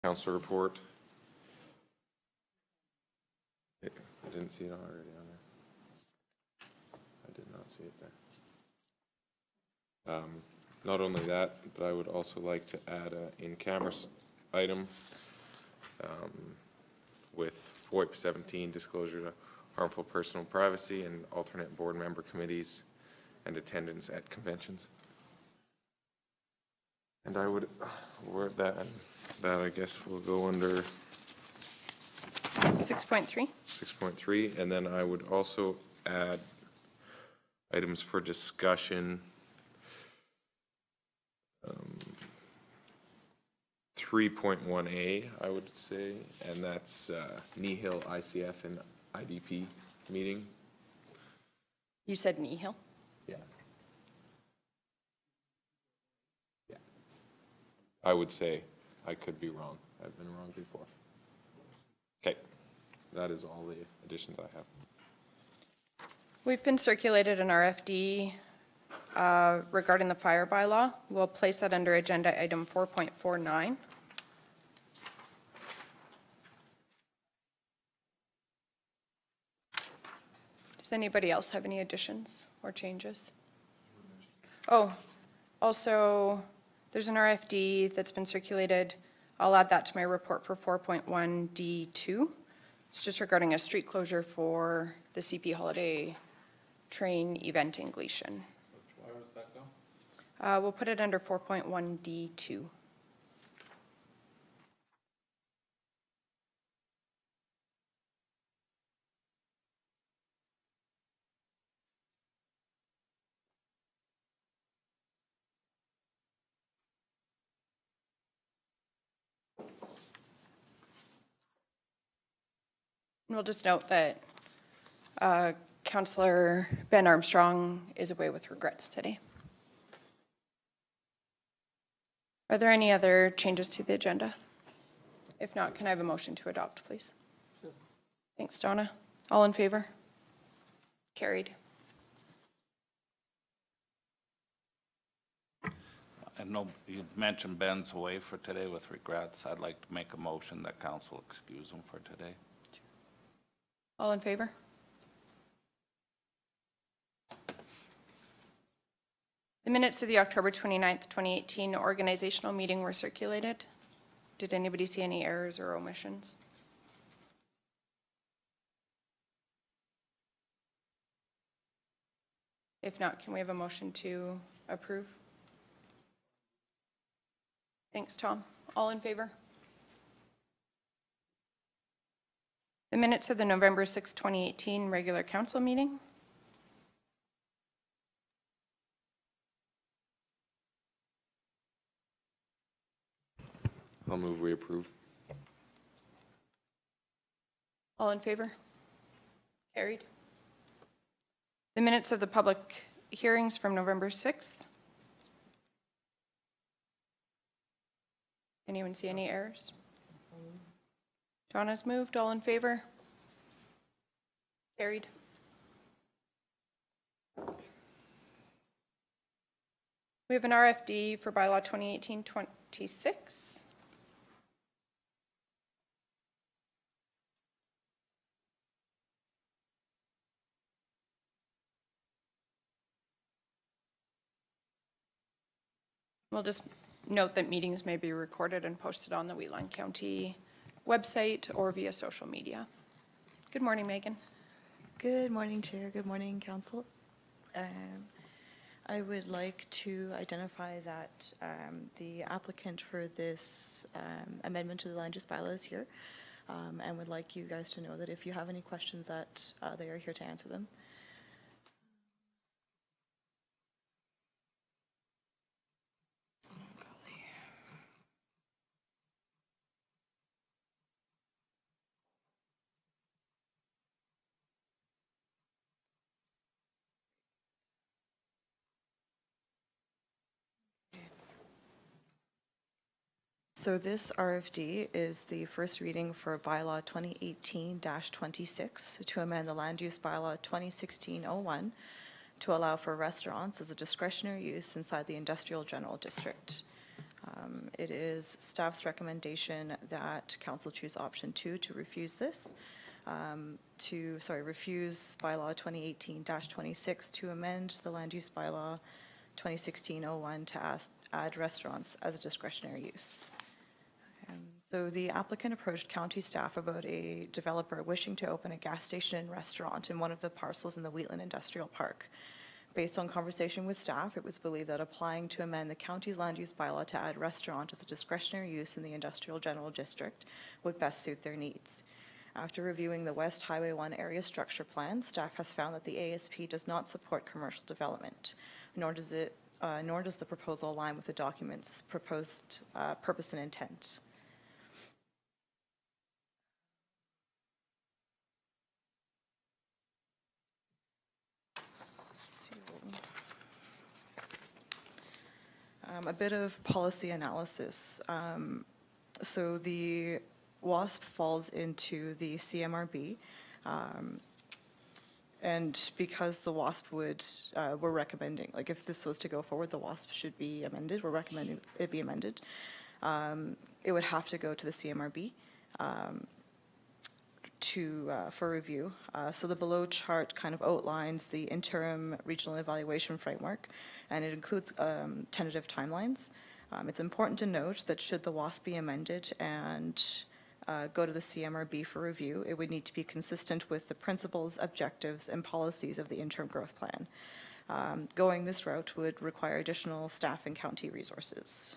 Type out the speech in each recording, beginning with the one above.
Council report. I didn't see it already on there. I did not see it there. Not only that, but I would also like to add an in-camera item with FOIP 17, disclosure to harmful personal privacy, and alternate board member committees and attendance at conventions. And I would word that I guess will go under 6.3. 6.3, and then I would also add items for discussion. 3.1A, I would say, and that's Nihil ICF and IDP meeting. You said Nihil? Yeah. Yeah. I would say I could be wrong. I've been wrong before. Okay. That is all the additions I have. We've been circulated an RFD regarding the fire bylaw. We'll place that under agenda item 4.49. Does anybody else have any additions or changes? Oh, also, there's an RFD that's been circulated. I'll add that to my report for 4.1D2. It's just regarding a street closure for the CP Holiday train event in Gleason. Where does that go? We'll put it under 4.1D2. And we'll just note that Councillor Ben Armstrong is away with regrets today. Are there any other changes to the agenda? If not, can I have a motion to adopt, please? Sure. Thanks, Donna. All in favor? Carried. I know you mentioned Ben's away for today with regrets. I'd like to make a motion that council excuse him for today. All in favor? The minutes of the October 29th, 2018 organizational meeting were circulated. Did anybody see any errors or omissions? If not, can we have a motion to approve? Thanks, Tom. All in favor? The minutes of the November 6, 2018 regular council meeting. I'll move we approve. All in favor? Carried. The minutes of the public hearings from November 6th. Anyone see any errors? Donna's moved. All in favor? Carried. We have an RFD for bylaw 2018-26. We'll just note that meetings may be recorded and posted on the Wheatland County website or via social media. Good morning, Megan. Good morning, Chair. Good morning, Council. I would like to identify that the applicant for this amendment to the land use bylaw is here, and would like you guys to know that if you have any questions that they are here to answer them. So this RFD is the first reading for bylaw 2018-26 to amend the land use bylaw 2016-01 to allow for restaurants as a discretionary use inside the industrial general district. It is staff's recommendation that council choose option 2 to refuse this, refuse bylaw 2018-26 to amend the land use bylaw 2016-01 to add restaurants as a discretionary use. So the applicant approached county staff about a developer wishing to open a gas station and restaurant in one of the parcels in the Wheatland Industrial Park. Based on conversation with staff, it was believed that applying to amend the county's land use bylaw to add restaurant as a discretionary use in the industrial general district would best suit their needs. After reviewing the West Highway 1 area structure plan, staff has found that the ASP does not support commercial development, nor does the proposal align with the document's proposed purpose and intent. A bit of policy analysis. So the WASP falls into the CMRB, and because the WASP we're recommending, like if this was to go forward, the WASP should be amended, we're recommending it be amended. It would have to go to the CMRB for review. So the below chart kind of outlines the interim regional evaluation framework, and it includes tentative timelines. It's important to note that should the WASP be amended and go to the CMRB for review, it would need to be consistent with the principles, objectives, and policies of the interim growth plan. Going this route would require additional staff and county resources.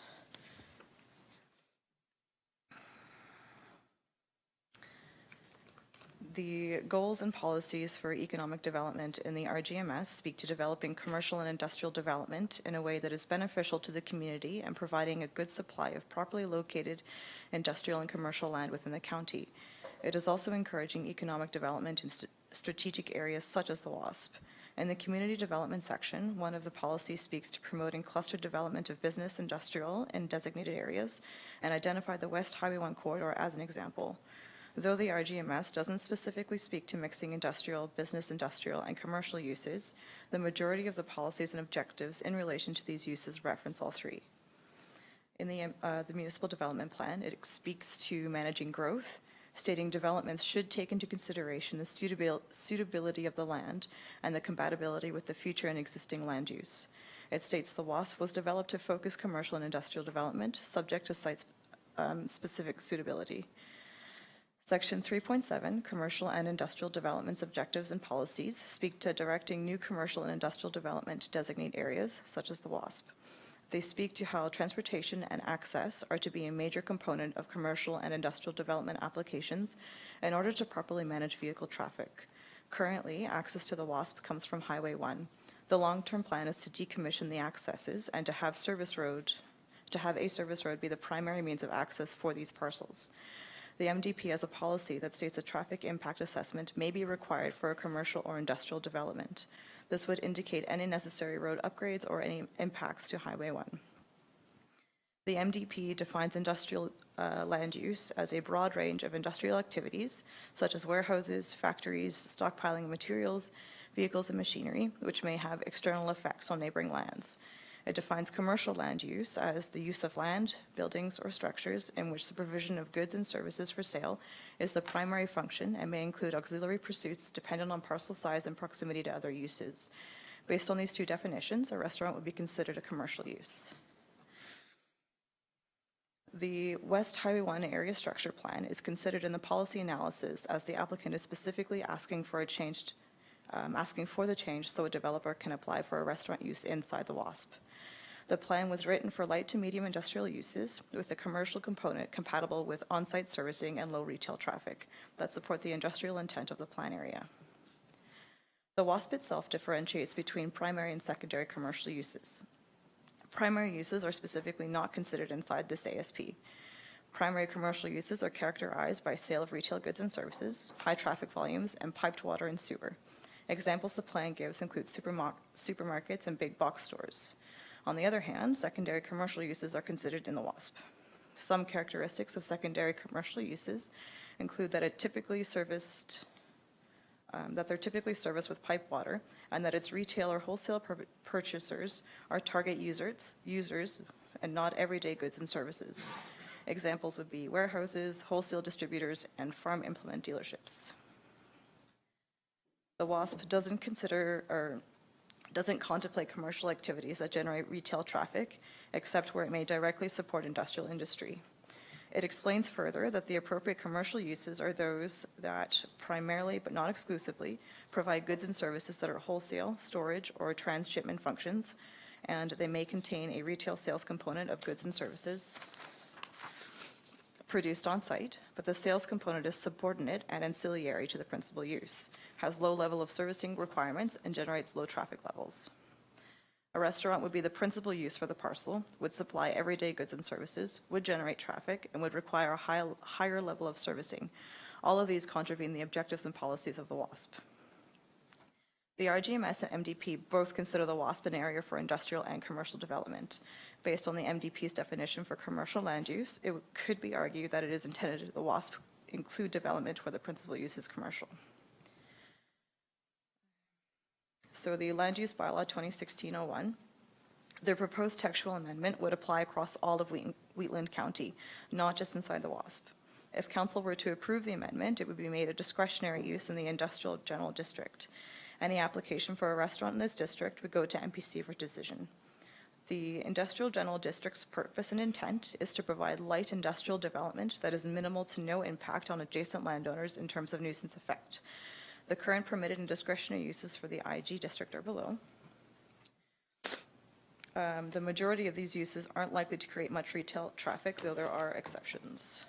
The goals and policies for economic development in the RGMS speak to developing commercial and industrial development in a way that is beneficial to the community and providing a good supply of properly located industrial and commercial land within the county. It is also encouraging economic development in strategic areas such as the WASP. In the community development section, one of the policies speaks to promoting cluster development of business, industrial, in designated areas, and identify the West Highway 1 corridor as an example. Though the RGMS doesn't specifically speak to mixing industrial, business industrial, and commercial uses, the majority of the policies and objectives in relation to these uses reference all three. In the municipal development plan, it speaks to managing growth, stating developments should take into consideration the suitability of the land and the compatibility with the future and existing land use. It states the WASP was developed to focus commercial and industrial development, subject to site-specific suitability. Section 3.7, Commercial and Industrial Developments Objectives and Policies, speak to directing new commercial and industrial development to designate areas, such as the WASP. They speak to how transportation and access are to be a major component of commercial and industrial development applications in order to properly manage vehicle traffic. Currently, access to the WASP comes from Highway 1. The long-term plan is to decommission the accesses and to have a service road be the primary means of access for these parcels. The MDP has a policy that states a traffic impact assessment may be required for a commercial or industrial development. This would indicate any necessary road upgrades or any impacts to Highway 1. The MDP defines industrial land use as a broad range of industrial activities, such as warehouses, factories, stockpiling of materials, vehicles, and machinery, which may have external effects on neighboring lands. It defines commercial land use as the use of land, buildings, or structures in which the provision of goods and services for sale is the primary function and may include auxiliary pursuits dependent on parcel size and proximity to other uses. Based on these two definitions, a restaurant would be considered a commercial use. The West Highway 1 area structure plan is considered in the policy analysis as the applicant is specifically asking for the change so a developer can apply for a restaurant use inside the WASP. The plan was written for light to medium industrial uses with a commercial component compatible with on-site servicing and low retail traffic that support the industrial intent of the plan area. The WASP itself differentiates between primary and secondary commercial uses. Primary uses are specifically not considered inside this ASP. Primary commercial uses are characterized by sale of retail goods and services, high traffic volumes, and piped water and sewer. Examples the plan gives include supermarkets and big box stores. On the other hand, secondary commercial uses are considered in the WASP. Some characteristics of secondary commercial uses include that they're typically serviced with pipe water, and that its retail or wholesale purchasers are target users and not everyday goods and services. Examples would be warehouses, wholesale distributors, and farm implement dealerships. The WASP doesn't contemplate commercial activities that generate retail traffic, except where it may directly support industrial industry. It explains further that the appropriate commercial uses are those that primarily, but not exclusively, provide goods and services that are wholesale, storage, or transshipment functions, and they may contain a retail sales component of goods and services produced on site, but the sales component is subordinate and ancillary to the principal use, has low level of servicing requirements, and generates low traffic levels. A restaurant would be the principal use for the parcel, would supply everyday goods and services, would generate traffic, and would require a higher level of servicing. All of these contravene the objectives and policies of the WASP. The RGMS and MDP both consider the WASP an area for industrial and commercial development. Based on the MDP's definition for commercial land use, it could be argued that it is intended that the WASP include development where the principal use is commercial. So the Land Use Bylaw 2016-01, the proposed textual amendment would apply across all of Wheatland County, not just inside the WASP. If council were to approve the amendment, it would be made a discretionary use in the Industrial General District. Any application for a restaurant in this district would go to MPC for decision. The Industrial General District's purpose and intent is to provide light industrial development that is minimal to no impact on adjacent landowners in terms of nuisance effect. The current permitted and discretionary uses for the IG district are below. The majority of these uses aren't likely to create much retail traffic, though there are exceptions.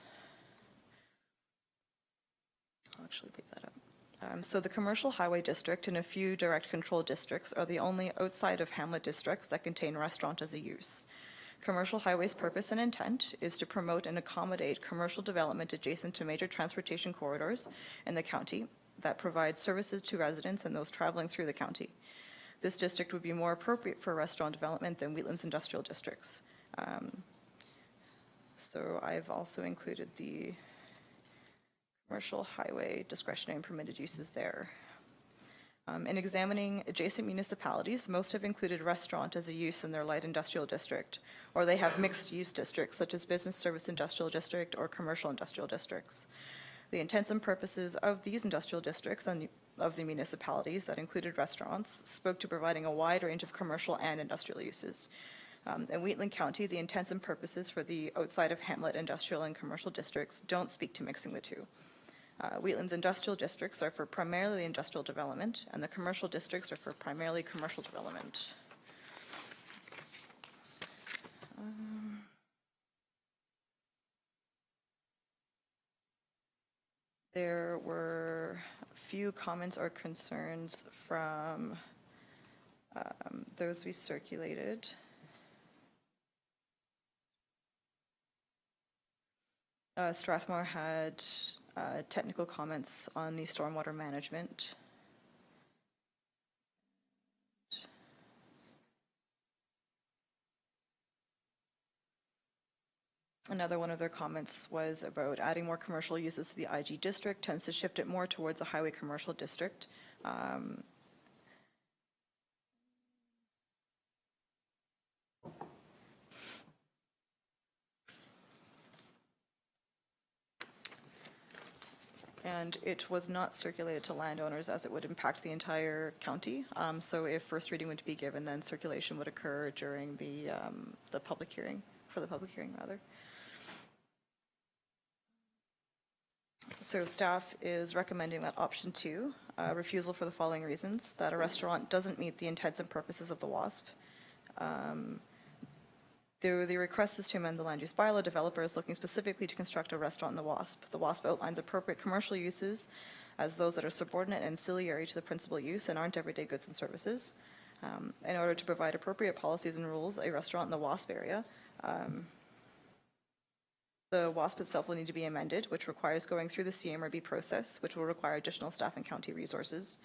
I'll actually leave that up. So the commercial highway district and a few direct control districts are the only outside of hamlet districts that contain restaurant as a use. Commercial highway's purpose and intent is to promote and accommodate commercial development adjacent to major transportation corridors in the county that provides services to residents and those traveling through the county. This district would be more appropriate for restaurant development than Wheatland's industrial districts. So I've also included the commercial highway discretionary and permitted uses there. In examining adjacent municipalities, most have included restaurant as a use in their light industrial district, or they have mixed use districts such as business service industrial district or commercial industrial districts. The intents and purposes of these industrial districts and of the municipalities that included restaurants spoke to providing a wide range of commercial and industrial uses. In Wheatland County, the intents and purposes for the outside of hamlet industrial and commercial districts don't speak to mixing the two. Wheatland's industrial districts are for primarily industrial development, and the commercial districts are for primarily commercial development. There were a few comments or concerns from those we circulated. Strathmore had technical comments on the stormwater management. Another one of their comments was about adding more commercial uses to the IG district tends to shift it more towards a highway commercial district. And it was not circulated to landowners as it would impact the entire county. So if first reading would be given, then circulation would occur during the public hearing, for the public hearing rather. So staff is recommending that option 2, refusal for the following reasons: that a restaurant doesn't meet the intents and purposes of the WASP. The request is to amend the land use bylaw. Developer is looking specifically to construct a restaurant in the WASP. The WASP outlines appropriate commercial uses as those that are subordinate and ancillary to the principal use and aren't everyday goods and services. In order to provide appropriate policies and rules, a restaurant in the WASP area, the WASP itself will need to be amended, which requires going through the CMRB process, which will require additional staff and county resources.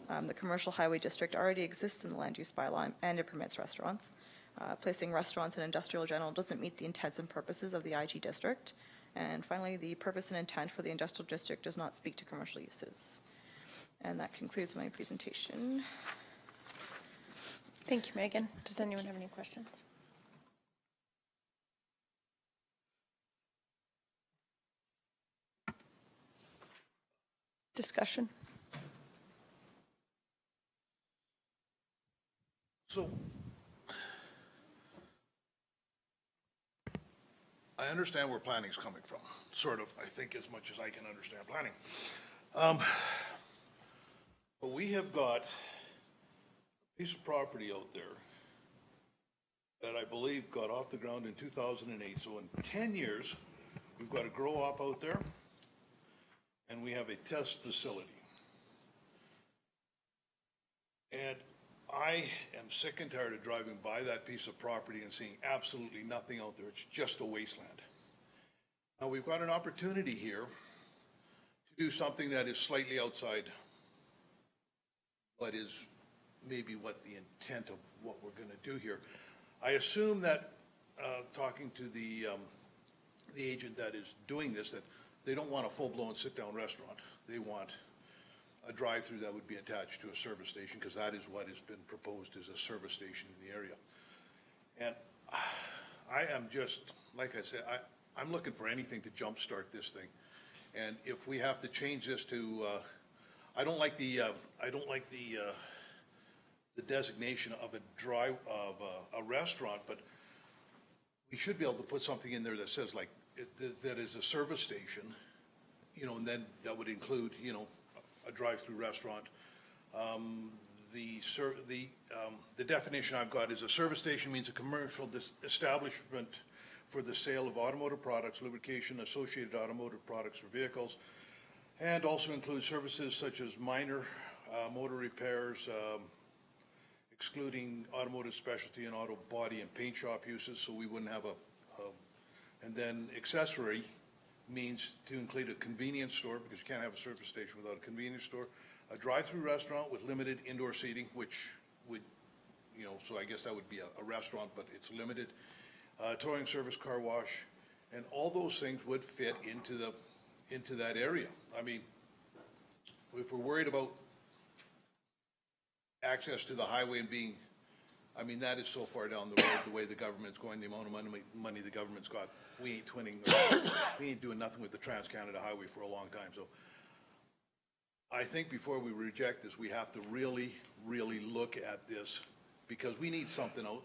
The commercial highway district already exists in the land use bylaw and it permits restaurants. Placing restaurants in industrial general doesn't meet the intents and purposes of the IG district. And finally, the purpose and intent for the industrial district does not speak to commercial uses. And that concludes my presentation. Thank you, Megan. Does anyone have any questions? Discussion? So, I understand where planning's coming from, sort of, I think, as much as I can understand planning. But we have got a piece of property out there that I believe got off the ground in 2008. So in 10 years, we've got a grow op out there, and we have a test facility. And I am sick and tired of driving by that piece of property and seeing absolutely nothing out there. It's just a wasteland. Now, we've got an opportunity here to do something that is slightly outside what is maybe what the intent of what we're going to do here. I assume that, talking to the agent that is doing this, that they don't want a full-blown sit-down restaurant. They want a drive-through that would be attached to a service station, because that is what has been proposed as a service station in the area. And I am just, like I said, I'm looking for anything to jumpstart this thing. And if we have to change this to, I don't like the designation of a restaurant, but we should be able to put something in there that says like, that is a service station, you know, and then that would include, you know, a drive-through restaurant. The definition I've got is a service station means a commercial establishment for the sale of automotive products, lubrication, associated automotive products or vehicles, and also includes services such as minor motor repairs, excluding automotive specialty and auto body and paint shop uses, so we wouldn't have and then accessory means to include a convenience store, because you can't have a service station without a convenience store, a drive-through restaurant with limited indoor seating, which would, you know, so I guess that would be a restaurant, but it's limited, towing service, car wash, and all those things would fit into that area. I mean, if we're worried about access to the highway and being, I mean, that is so far down the road, the way the government's going, the amount of money the government's got. We ain't we ain't doing nothing with the Trans-Canada Highway for a long time. So I think before we reject this, we have to really, really look at this, because we need something out.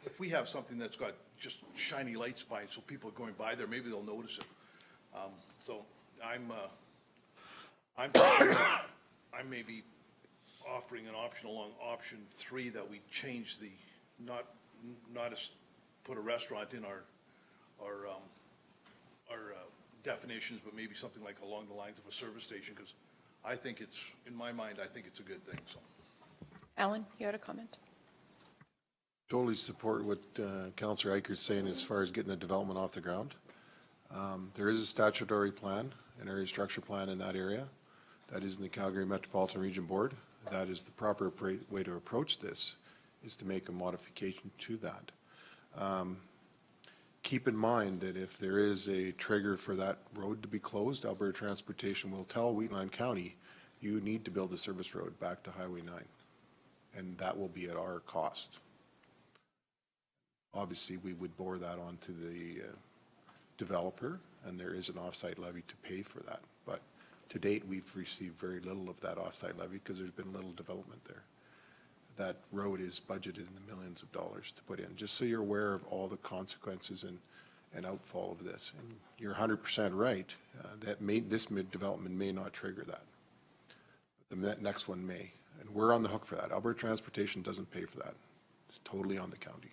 If we have something that's got just shiny lights by it, so people are going by there, maybe they'll notice it. So I'm thinking that I may be offering an option along option 3, that we change the, not put a restaurant in our definitions, but maybe something like along the lines of a service station, because I think it's, in my mind, I think it's a good thing, so. Alan, you had a comment? Totally support what Councillor Eichert's saying as far as getting a development off the ground. There is a statutory plan, an area structure plan in that area. That is in the Calgary Metropolitan Region Board. That is the proper way to approach this, is to make a modification to that. Keep in mind that if there is a trigger for that road to be closed, Alberta Transportation will tell Wheatland County, you need to build a service road back to Highway 9, and that will be at our cost. Obviously, we would bore that onto the developer, and there is an offsite levy to pay for that. But to date, we've received very little of that offsite levy because there's been little development there. That road is budgeted in the millions of dollars to put in, just so you're aware of all the consequences and outfall of this. And you're 100% right, this mid-development may not trigger that. But the next one may, and we're on the hook for that. Alberta Transportation doesn't pay for that. It's totally on the county.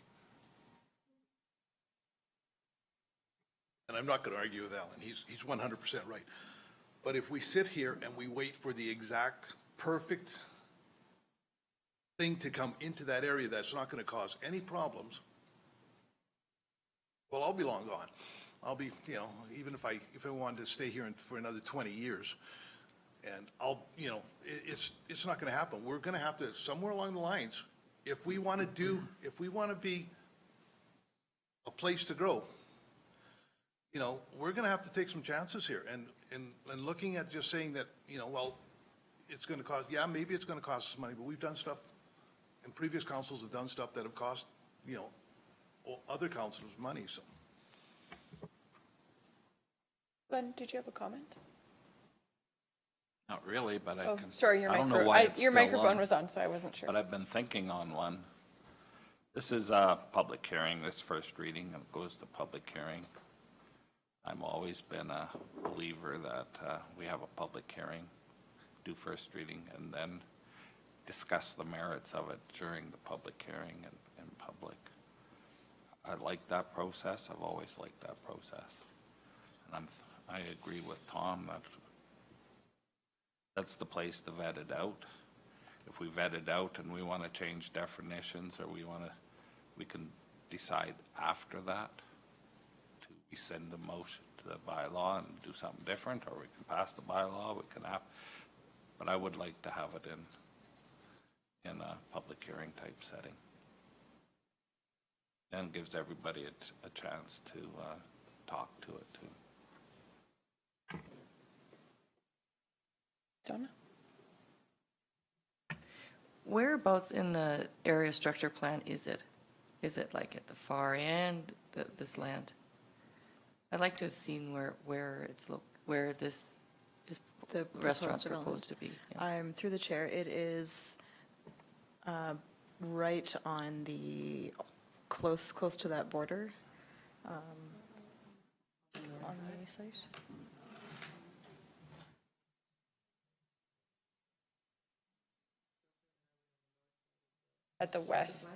And I'm not going to argue with Alan. He's 100% right. But if we sit here and we wait for the exact perfect thing to come into that area that's not going to cause any problems, well, I'll be long gone. I'll be, you know, even if I wanted to stay here for another 20 years, and I'll, you know, it's not going to happen. We're going to have to, somewhere along the lines, if we want to be a place to grow, you know, we're going to have to take some chances here. And looking at just saying that, you know, well, it's going to cost, yeah, maybe it's going to cost us money, but we've done stuff, and previous councils have done stuff that have cost, you know, other councils money, so. Glenn, did you have a comment? Not really, but I Oh, can. sorry, your I don't know micro, why it's your still microphone on, was on, so I wasn't sure. but I've been thinking on one. This is a public hearing, this first reading, and it goes to public hearing. I've always been a believer that we have a public hearing, do first reading, and then discuss the merits of it during the public hearing and in public. I like that process. I've always liked that process. And I agree with Tom that that's the place to vet it out. If we vet it out and we want to change definitions, or we can decide after that to rescind the motion to the bylaw and do something different, or we can pass the bylaw, we can have, but I would like to have it in a public hearing type setting. And gives everybody a chance to talk to it too. Donna? Whereabouts in the area structure plan is it? Is it like at the far end, this land? I'd like to have seen where this is, The restaurant proposed proposed to be. yeah. Through the chair, it is right on the, close to that border. On the site. At the west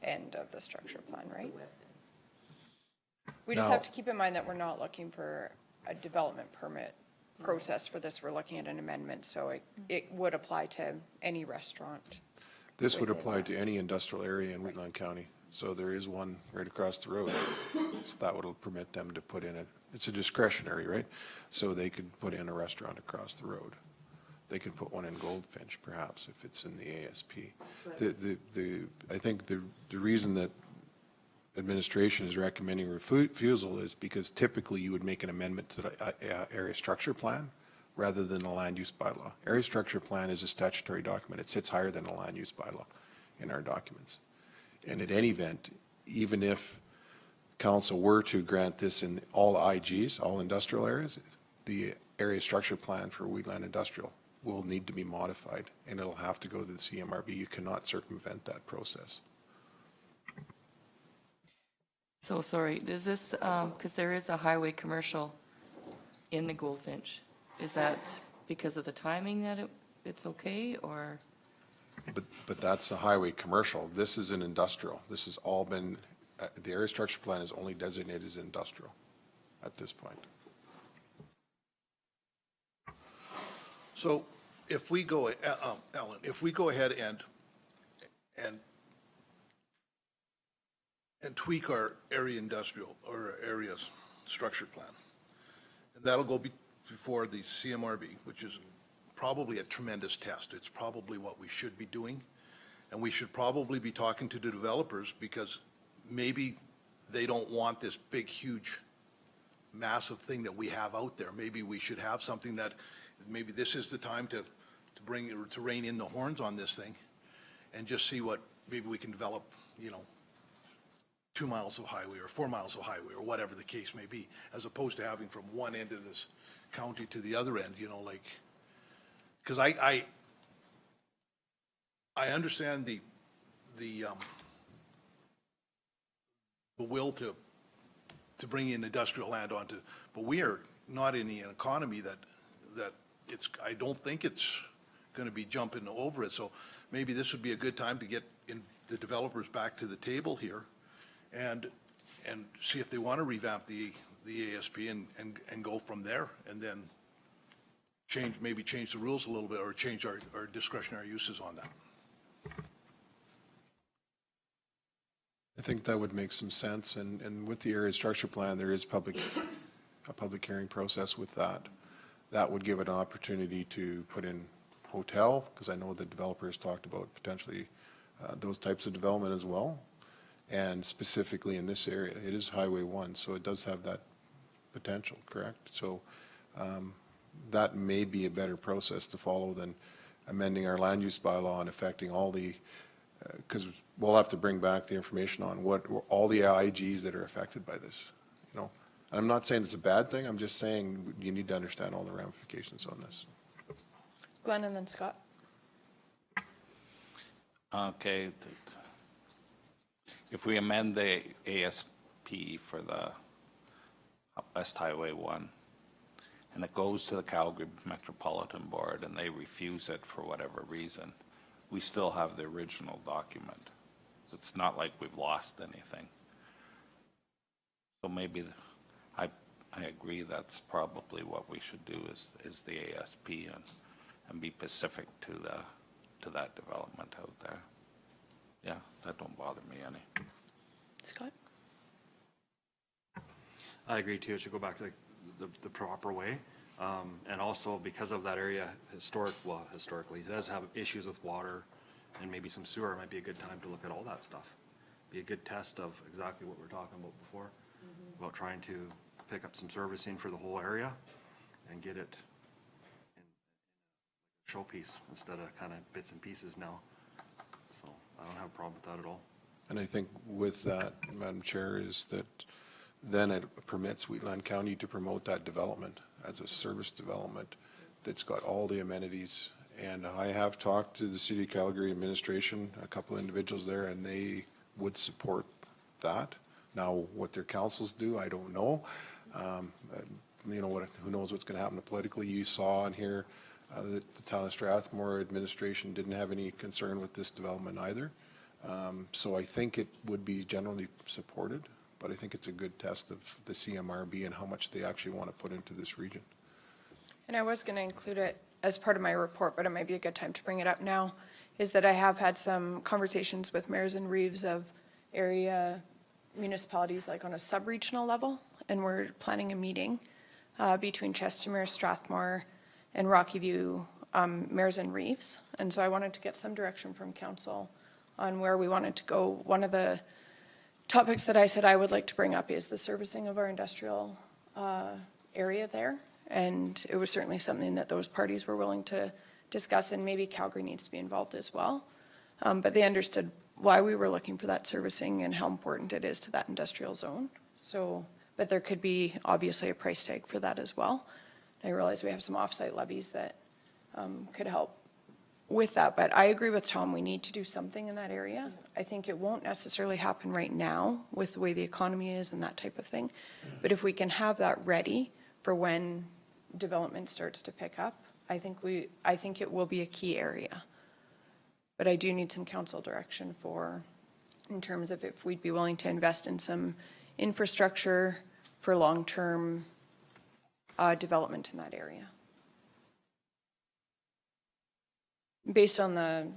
end of the structure plan, right? We just have to keep in mind that we're not looking for a development permit process for this. We're looking at an amendment, so it would apply to any restaurant. This would apply to any industrial area in Wheatland County. So there is one right across the road. So that would permit them to put in it's a discretionary, right? So they could put in a restaurant across the road. They could put one in Goldfinch, perhaps, if it's in the ASP. I think the reason that administration is recommending refusal is because typically you would make an amendment to the area structure plan rather than a land use bylaw. Area structure plan is a statutory document. It sits higher than a land use bylaw in our documents. And in any event, even if council were to grant this in all IGs, all industrial areas, the area structure plan for Wheatland Industrial will need to be modified, and it'll have to go to the CMRB. You cannot circumvent that process. So sorry, does this, because there is a highway commercial in the Goldfinch, is that because of the timing that it's okay, or? But that's a highway commercial. This is an industrial. This has all been, the area structure plan is only designated as industrial at this point. So if we go, Alan, if we go ahead and tweak our area industrial or areas structure plan, and that'll go before the CMRB, which is probably a tremendous test. It's probably what we should be doing. And we should probably be talking to the developers because maybe they don't want this big, huge, massive thing that we have out there. Maybe we should have something that, maybe this is the time to rein in the horns on this thing and just see what, maybe we can develop, 2 miles of highway or 4 miles of highway or whatever the case may be, as opposed to having from one end of this county to the other end, because I understand the will to bring in industrial land onto, but we are not in an economy that I don't think it's going to be jumping over it. So maybe this would be a good time to get the developers back to the table here and see if they want to revamp the ASP and go from there, and then maybe change the rules a little bit, or change our discretionary uses on that. I think that would make some sense, and with the area structure plan, there is a public hearing process with that. That would give it an opportunity to put in hotel, because I know the developers talked about potentially those types of development as well. And specifically in this area, it is Highway 1, so it does have that potential, correct? So that may be a better process to follow than amending our land use bylaw and affecting all the, because we'll have to bring back the information on what all the IGs that are affected by this, And I'm not saying it's a bad thing. I'm just saying you need to understand all the ramifications on this. Glenn and then Scott. Okay. If we amend the ASP for the West Highway 1, and it goes to the Calgary Metropolitan Board and they refuse it for whatever reason, we still have the original document. It's not like we've lost anything. So maybe, I agree that's probably what we should do is the ASP and be specific to that development out there. Yeah, that don't bother me any. Scott? I agree too. It should go back to the proper way. And also because of that area historically, it does have issues with water and maybe some sewer. It might be a good time to look at all that stuff. Be a good test of exactly what we were talking about before, about trying to pick up some servicing for the whole area and get it in a showpiece instead of kind of bits and pieces now. So I don't have a problem with that at all. And I think with that, Madam Chair, is that then it permits Wheatland County to promote that development as a service development that's got all the amenities. And I have talked to the City of Calgary administration, a couple of individuals there, and they would support that. Now, what their councils do, I don't know. You know, who knows what's going to happen politically. You saw in here that the town of Strathmore administration didn't have any concern with this development either. So I think it would be generally supported, but I think it's a good test of the CMRB and how much they actually want to put into this region. And I was going to include it as part of my report, but it might be a good time to bring it up now, is that I have had some conversations with mayors and reeves of area municipalities like on a sub-regional level, and we're planning a meeting between Chestermere, Strathmore, and Rocky View mayors and reeves. And so I wanted to get some direction from council on where we wanted to go. One of the topics that I said I would like to bring up is the servicing of our industrial area there. And it was certainly something that those parties were willing to discuss, and maybe Calgary needs to be involved as well. But they understood why we were looking for that servicing and how important it is to that industrial zone. So, but there could be obviously a price tag for that as well. I realize we have some offsite levies that could help with that, but I agree with Tom, we need to do something in that area. I think it won't necessarily happen right now with the way the economy is and that type of thing. But if we can have that ready for when development starts to pick up, I think it will be a key area. But I do need some council direction in terms of if we'd be willing to invest in some infrastructure for long-term development in that area. Based on the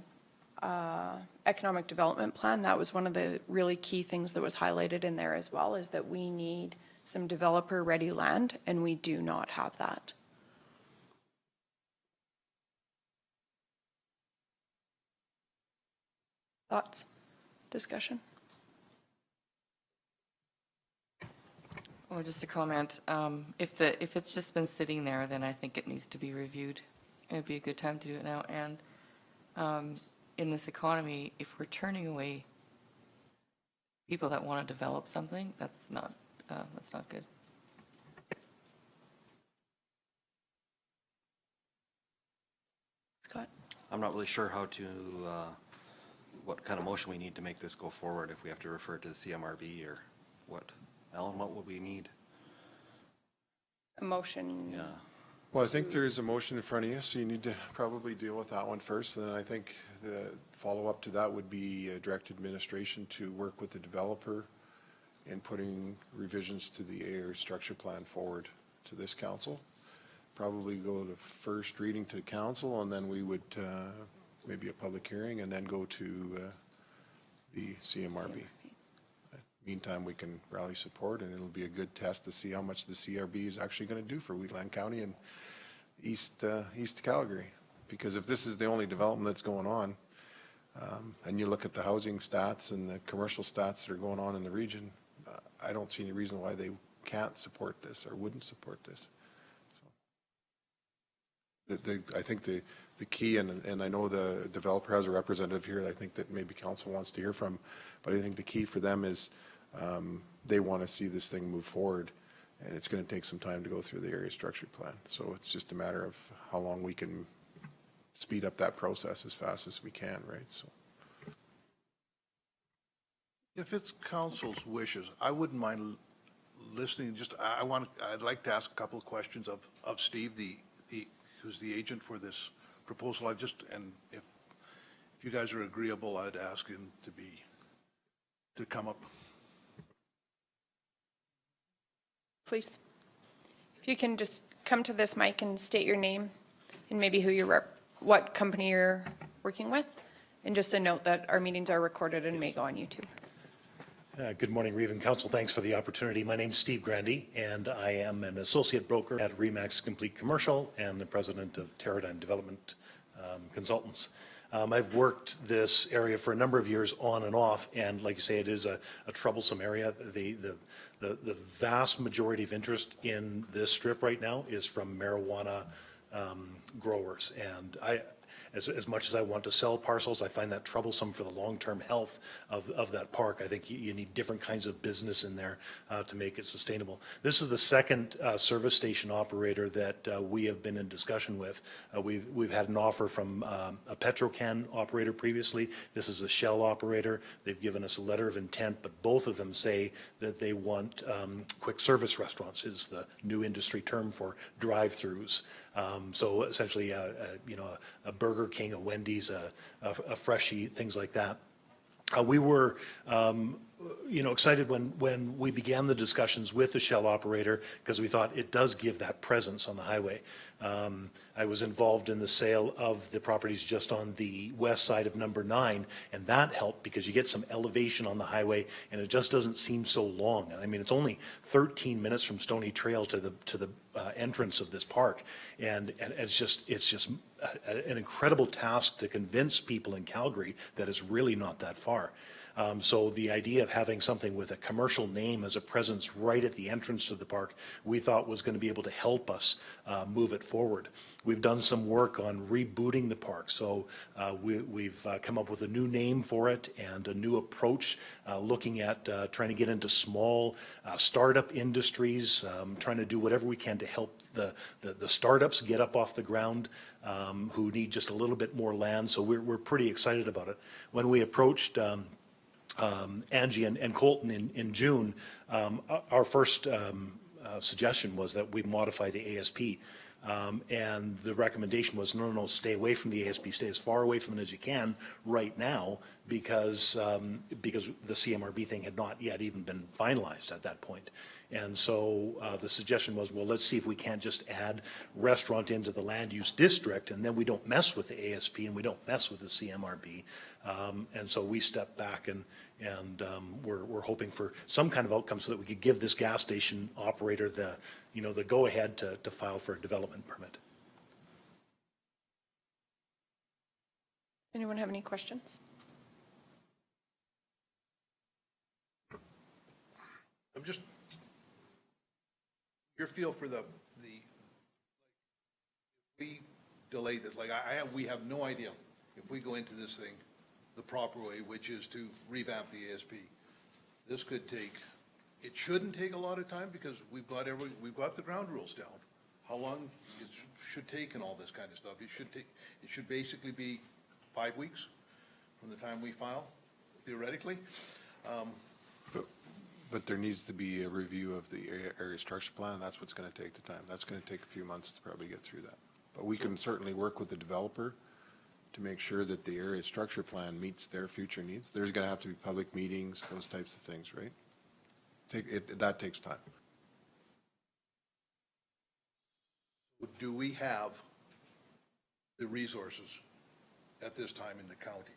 economic development plan, that was one of the really key things that was highlighted in there as well, is that we need some developer-ready land, and we do not have that. Thoughts? Discussion? Well, just a comment. If it's just been sitting there, then I think it needs to be reviewed. It'd be a good time to do it now. And in this economy, if we're turning away people that want to develop something, that's not good. Scott? I'm not really sure how to, what kind of motion we need to make this go forward, if we have to refer to the CMRB or what. Alan, what would we need? A motion? Yeah. Well, I think there is a motion in front of you, so you need to probably deal with that one first. And then I think the follow-up to that would be direct administration to work with the developer in putting revisions to the area structure plan forward to this council. Probably go to first reading to council, and then we would maybe a public hearing, and then go to the CMRB. Meantime, we can rally support, and it'll be a good test to see how much the CRB is actually going to do for Wheatland County and East Calgary. Because if this is the only development that's going on, and you look at the housing stats and the commercial stats that are going on in the region, I don't see any reason why they can't support this or wouldn't support this. So, I think the key, and I know the developer has a representative here that I think that maybe council wants to hear from, but I think the key for them is they want to see this thing move forward, and it's going to take some time to go through the area structure plan. So it's just a matter of how long we can speed up that process as fast as we can, right? So. If it's council's wishes, I wouldn't mind listening, just, I'd like to ask a couple of questions of Steve, who's the agent for this proposal. And if you guys are agreeable, I'd ask him to come up. Please. If you can just come to this mic and state your name and maybe what company you're working with. And just a note that our meetings are recorded and may go on YouTube. Good morning, Reeve Council. Thanks for the opportunity. My name's Steve Grandy, and I am an associate broker at Remax Complete Commercial and the president of Teradyne Development Consultants. I've worked this area for a number of years on and off, and like you say, it is a troublesome area. The vast majority of interest in this strip right now is from marijuana growers, and as much as I want to sell parcels, I find that troublesome for the long-term health of that park. I think you need different kinds of business in there to make it sustainable. This is the second service station operator that we have been in discussion with. We've had an offer from a Petrocan operator previously. This is a Shell operator. They've given us a letter of intent, but both of them say that they want quick service restaurants, is the new industry term for drive-throughs. So essentially, a Burger King, a Wendy's, a Freshie, things like that. We were, excited when we began the discussions with the Shell operator because we thought it does give that presence on the highway. I was involved in the sale of the properties just on the west side of number 9, and that helped because you get some elevation on the highway and it just doesn't seem so long. I mean, it's only 13 minutes from Stony Trail to the entrance of this park, and it's just an incredible task to convince people in Calgary that it's really not that far. So the idea of having something with a commercial name as a presence right at the entrance to the park, we thought was going to be able to help us move it forward. We've done some work on rebooting the park, so we've come up with a new name for it and a new approach, looking at trying to get into small startup industries, trying to do whatever we can to help the startups get up off the ground, who need just a little bit more land. So we're pretty excited about it. When we approached Angie and Colton in June, our first suggestion was that we modify the ASP. And the recommendation was, no, stay away from the ASP, stay as far away from it as you can right now, because the CMRB thing had not yet even been finalized at that point. And so the suggestion was, well, let's see if we can't just add restaurant into the land use district, and then we don't mess with the ASP and we don't mess with the CMRB. And so we stepped back and we're hoping for some kind of outcome so that we could give this gas station operator the go-ahead to file for a development permit. Anyone have any questions? I'm just, your feel for we delay this, we have no idea if we go into this thing the proper way, which is to revamp the ASP. This could take, it shouldn't take a lot of time because we've got the ground rules down. How long it should take and all this kind of stuff. It should basically be 5 weeks from the time we file, theoretically. But there needs to be a review of the area structure plan. That's what's going to take the time. That's going to take a few months to probably get through that. But we can certainly work with the developer to make sure that the area structure plan meets their future needs. There's going to have to be public meetings, those types of things, right? That takes time. Do we have the resources at this time in the county?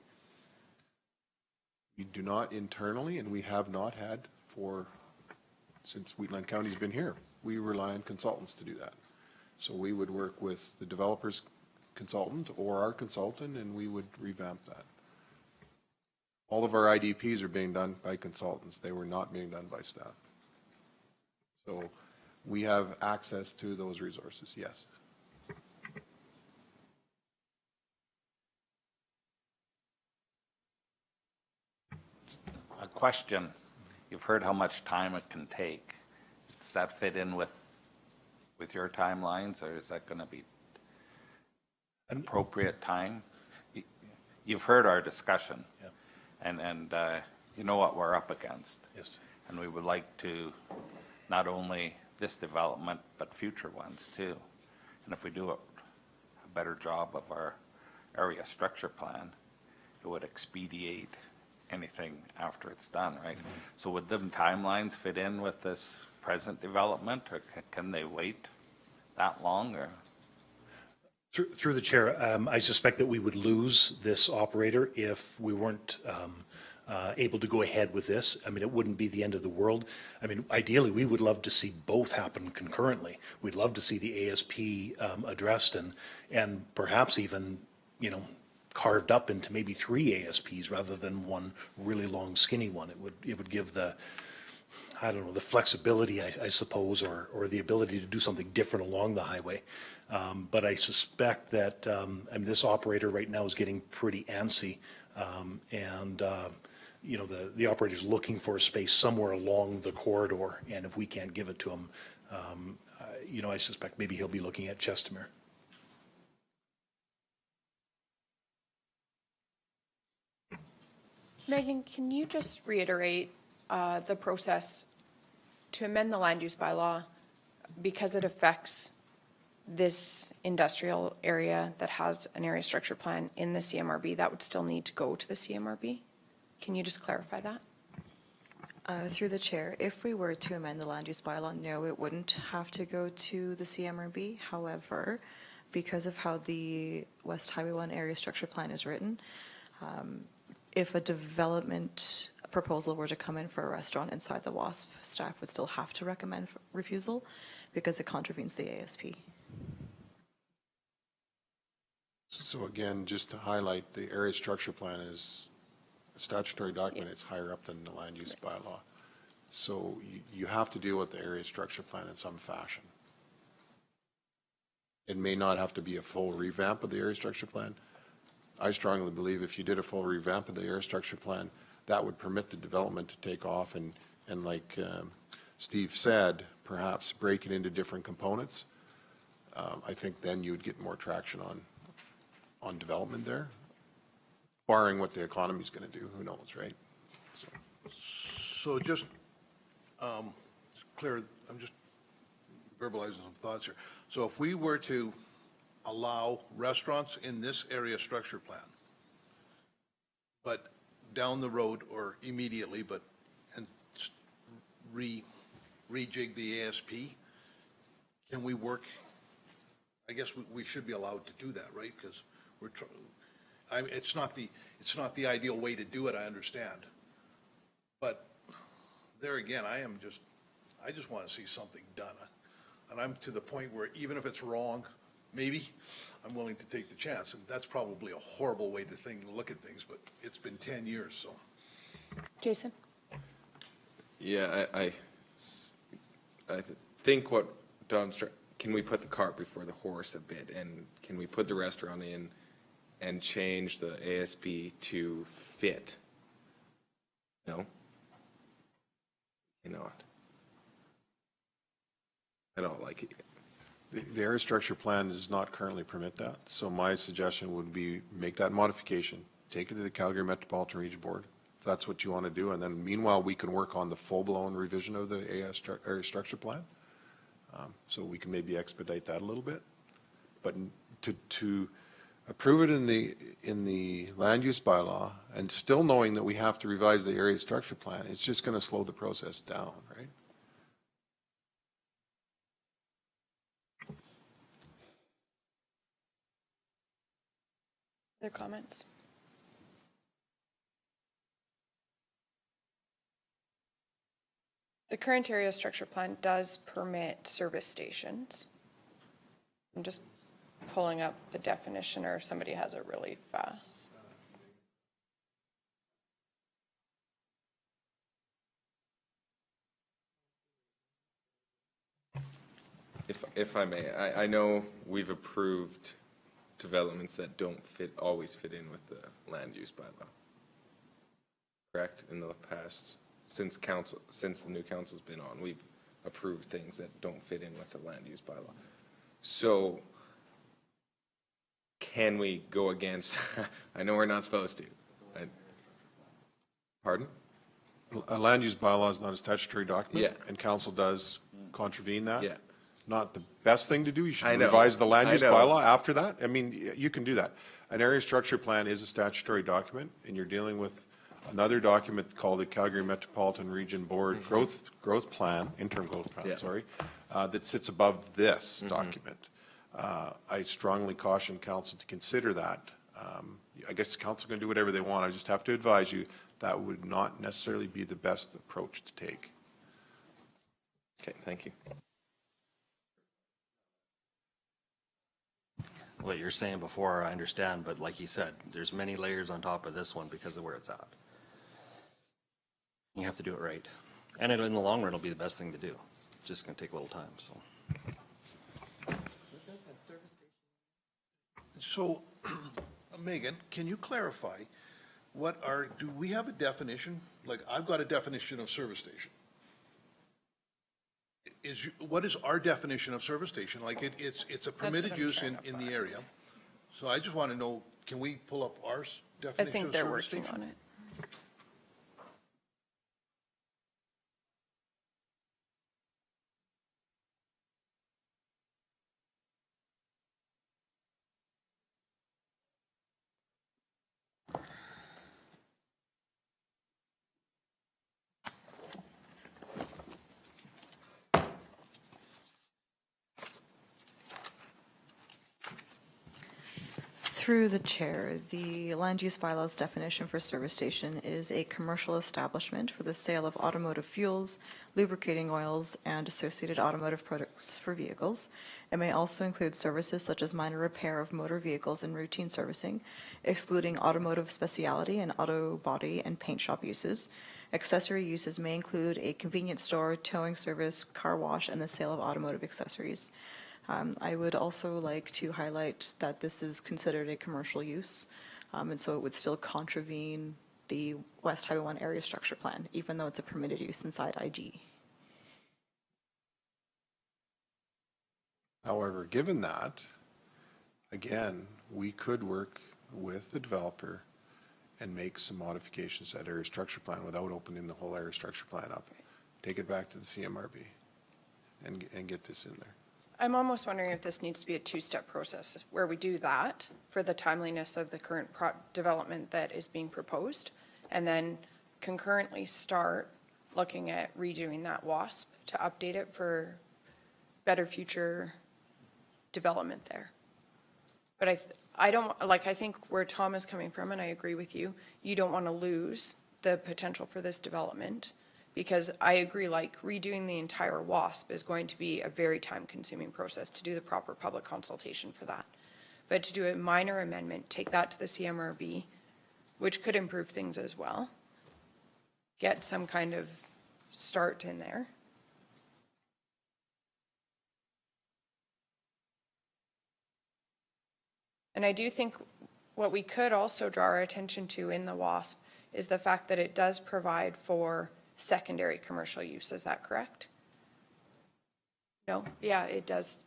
We do not internally, and we have not had since Wheatland County's been here. We rely on consultants to do that. So we would work with the developer's consultant or our consultant, and we would revamp that. All of our IDPs are being done by consultants. They were not being done by staff. So we have access to those resources, yes. A question. You've heard how much time it can take. Does that fit in with your timelines, or is that going to be? appropriate time? You've heard our discussion. Yeah. And you know what we're up against. Yes. And we would like to, not only this development, but future ones too. And if we do a better job of our area structure plan, it would expedite anything after it's done, right? So would them timelines fit in with this present development, or can they wait that long, or? Through the chair, I suspect that we would lose this operator if we weren't able to go ahead with this. I mean, it wouldn't be the end of the world. I mean, ideally, we would love to see both happen concurrently. We'd love to see the ASP addressed and perhaps even, you know, carved up into maybe 3 ASPs rather than one really long skinny one. It would give the, I don't know, the flexibility, I suppose, or the ability to do something different along the highway. But I suspect that, I mean, this operator right now is getting pretty antsy. You know, the operator's looking for a space somewhere along the corridor, and if we can't give it to him, you know, I suspect maybe he'll be looking at Chestermere. Megan, can you just reiterate the process to amend the land use bylaw because it affects this industrial area that has an area structure plan in the CMRB? That would still need to go to the CMRB? Can you just clarify that? Through the chair, if we were to amend the land use bylaw, no, it wouldn't have to go to the CMRB. However, because of how the West Highway 1 area structure plan is written, if a development proposal were to come in for a restaurant inside the WASP, staff would still have to recommend refusal because it contravenes the ASP. So again, just to highlight, the area structure plan is a statutory document. It's higher up than the land use bylaw. So you have to deal with the area structure plan in some fashion. It may not have to be a full revamp of the area structure plan. I strongly believe if you did a full revamp of the area structure plan, that would permit the development to take off and like Steve said, perhaps break it into different components. I think then you would get more traction on development there, barring what the economy is going to do. Who knows, right? So just clear, I'm just verbalizing some thoughts here. So if we were to allow restaurants in this area structure plan, but down the road or immediately, but and rejig the ASP, can we work? I guess we should be allowed to do that, right? Because we're I mean, it's not the ideal way to do it, I understand. But there again, I just want to see something done. And I'm to the point where even if it's wrong, maybe I'm willing to take the chance. And that's probably a horrible way to look at things, but it's been 10 years, so. Jason? Yeah, I think what Dom's trying, can we put the cart before the horse a bit? And can we put the restaurant in and change the ASP to fit? No? You know what? I don't like it. The area structure plan does not currently permit that. So my suggestion would be make that modification, take it to the Calgary Metropolitan Region Board, if that's what you want to do. And then meanwhile, we can work on the full-blown revision of the area structure plan. So we can maybe expedite that a little bit. But to approve it in the land use bylaw and still knowing that we have to revise the area structure plan, it's just going to slow the process down, right? Other comments? The current area structure plan does permit service stations. I'm just pulling up the definition, or if somebody has it really fast. If I may, I know we've approved developments that don't always fit in with the land use bylaw. Correct? In the past, since the new council's been on, we've approved things that don't fit in with the land use bylaw. So can we go against, I know we're not supposed to. Pardon? A land use bylaw is not a statutory document. Yeah. And council does contravene that. Yeah. Not the best thing to do. You I should know. revise the land I use know. bylaw after that. I mean, you can do that. An area structure plan is a statutory document, and you're dealing with another document called the Calgary Metropolitan Region Board Growth Plan, interim growth plan, Yeah. sorry, that sits above this document. I strongly caution council to consider that. I guess council can do whatever they want. I just have to advise you, that would not necessarily be the best approach to take. Okay, thank you. What you're saying before, I understand, but like you said, there's many layers on top of this one because of where it's at. You have to do it right. And in the long run, it'll be the best thing to do. Just gonna take a little time, so. So, Megan, can you clarify do we have a definition? Like, I've got a definition of service station. What is our definition of service station? Like, it's a permitted I'm use trying in to the find. area. So I just want to know, can we pull up our I definition think of they're service working station? on it. Through the chair, the land use bylaws definition for service station is a commercial establishment for the sale of automotive fuels, lubricating oils, and associated automotive products for vehicles. It may also include services such as minor repair of motor vehicles and routine servicing, excluding automotive specialty and auto body and paint shop uses. Accessory uses may include a convenience store, towing service, car wash, and the sale of automotive accessories. I would also like to highlight that this is considered a commercial use, and so it would still contravene the West Highway 1 area structure plan, even though it's a permitted use inside IG. However, given that, again, we could work with the developer and make some modifications to that area structure plan without opening the whole area structure plan up. Take it back to the CMRB and get this in there. I'm almost wondering if this needs to be a two-step process where we do that for the timeliness of the current development that is being proposed, and then concurrently start looking at redoing that WASP to update it for better future development there. But I don't, like, I think where Tom is coming from, and I agree with you, you don't want to lose the potential for this development, because I agree, like, redoing the entire WASP is going to be a very time-consuming process to do the proper public consultation for that. But to do a minor amendment, take that to the CMRB, which could improve things as well, get some kind of start in there. And I do think what we could also draw our attention to in the WASP is the fact that it does provide for secondary commercial use. Is that correct? No? Yeah, it does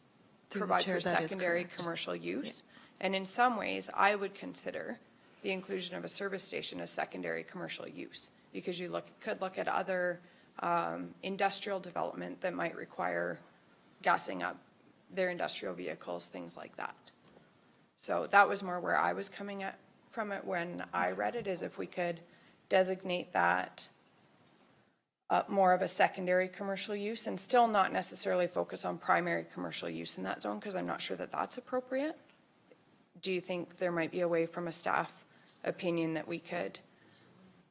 Through the provide chair, for that is secondary correct. commercial use. And in some ways, I would consider the inclusion of a service station as secondary commercial use, because you could look at other industrial development that might require gassing up their industrial vehicles, things like that. So that was more where I was coming at from it when I read it, is if we could designate that more of a secondary commercial use and still not necessarily focus on primary commercial use in that zone, because I'm not sure that that's appropriate. Do you think there might be a way from a staff opinion that we could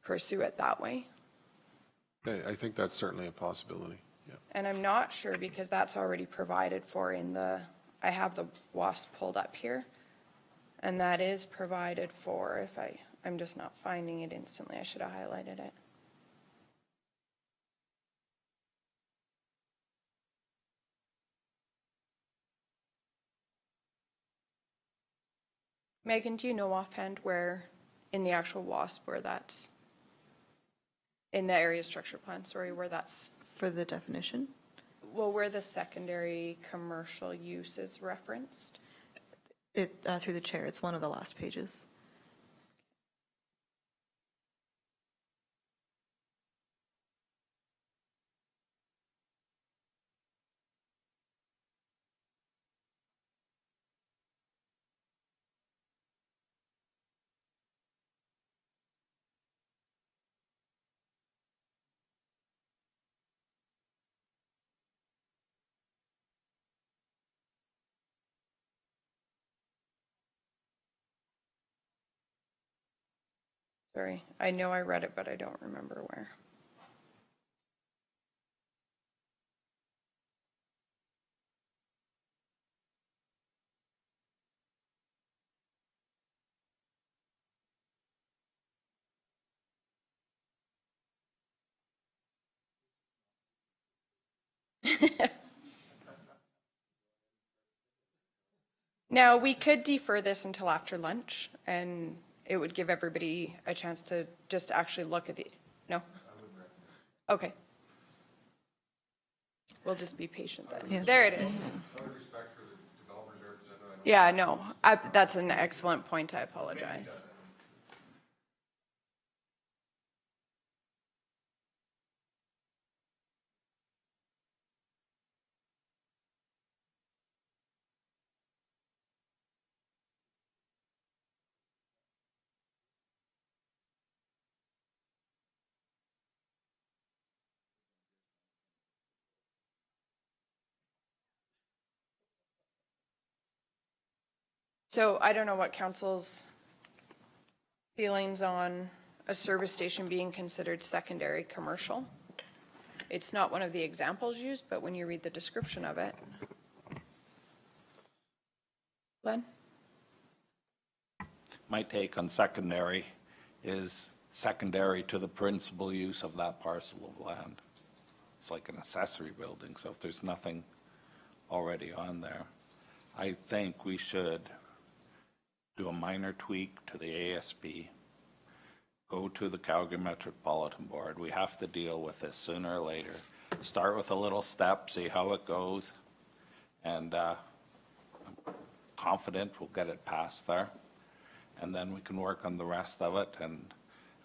pursue it that way? I think that's certainly a possibility, yeah. And I'm not sure, because that's already provided for in the, I have the WASP pulled up here, and that is provided for, I'm just not finding it instantly, I should have highlighted it. Megan, do you know offhand where, in the actual WASP, where that's, in the area structure plan, sorry, where that's, For the definition, well, where the secondary commercial use is referenced? Through the chair, it's one of the last pages. Sorry, I know I read it, but I don't remember where. Now, we could defer this until after lunch, and it would give everybody a chance to just actually look at the, no? Okay. We'll just be patient then. Yeah. There it is. Yeah, no, that's an excellent point. I apologize. So I don't know what council's feelings on a service station being considered secondary commercial. It's not one of the examples used, but when you read the description of it. Glenn? My take on secondary is secondary to the principal use of that parcel of land. It's like an accessory building, so if there's nothing already on there, I think we should do a minor tweak to the ASP, go to the Calgary Metropolitan Board. We have to deal with this sooner or later. Start with a little step, see how it goes, and I'm confident we'll get it passed there. And then we can work on the rest of it, and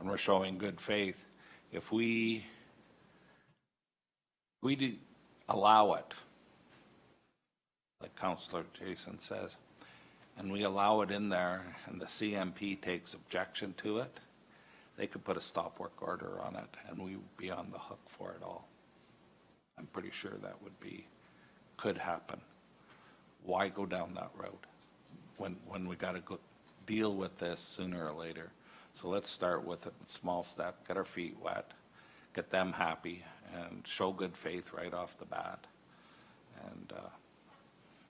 we're showing good faith. If we allow it, like Councillor Jason says, and we allow it in there, and the CMP takes objection to it, they could put a stop work order on it, and we would be on the hook for it all. I'm pretty sure that could happen. Why go down that road when we got to go deal with this sooner or later? So let's start with a small step, get our feet wet, get them happy, and show good faith right off the bat.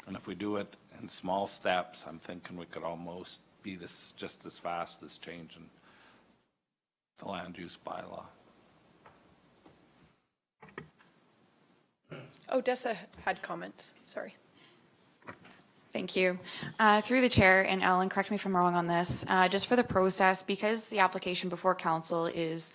And if we do it in small steps, I'm thinking we could almost be just as fast as changing the land use bylaw. Odessa had comments, sorry. Thank you. Through the chair, and Ellen, correct me if I'm wrong on this, just for the process, because the application before council is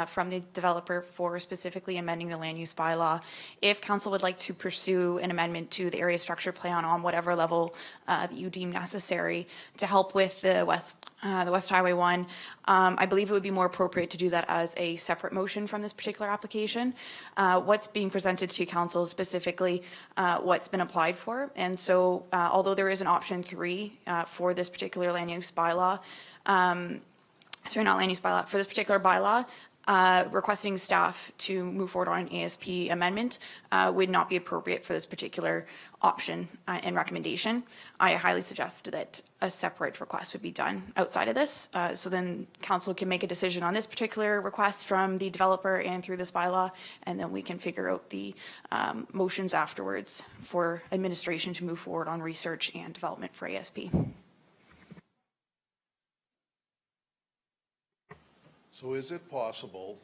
from the developer for specifically amending the land use bylaw, if council would like to pursue an amendment to the area structure plan on whatever level that you deem necessary to help with the West Highway 1, I believe it would be more appropriate to do that as a separate motion from this particular application. What's being presented to council specifically what's been applied for, and so although there is an option 3 for this particular land use bylaw, sorry, not land use bylaw, for this particular bylaw, requesting staff to move forward on an ASP amendment would not be appropriate for this particular option and recommendation. I highly suggest that a separate request would be done outside of this, so then council can make a decision on this particular request from the developer and through this bylaw, and then we can figure out the motions afterwards for administration to move forward on research and development for ASP. So is it possible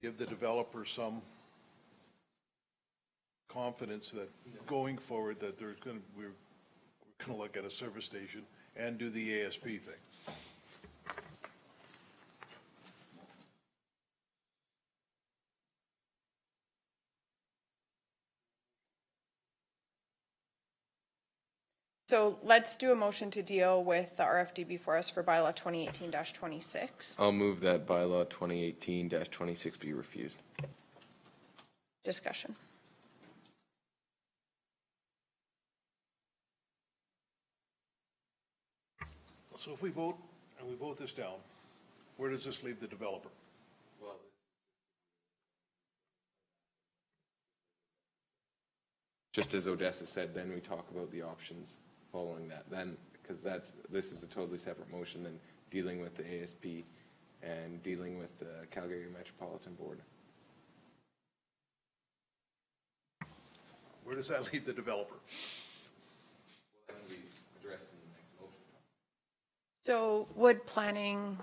to give the developer some confidence that going forward that we're going to look at a service station and do the ASP thing? So let's do a motion to deal with the RFD before us for bylaw 2018-26. I'll move that bylaw 2018-26 be refused. Discussion. So if we vote, and we vote this down, where does this leave the developer? Just as Odessa said, then we talk about the options following that, then, because this is a totally separate motion than dealing with the ASP and dealing with the Calgary Metropolitan Board. Where does that leave the developer? That can be addressed in the next motion. So would planning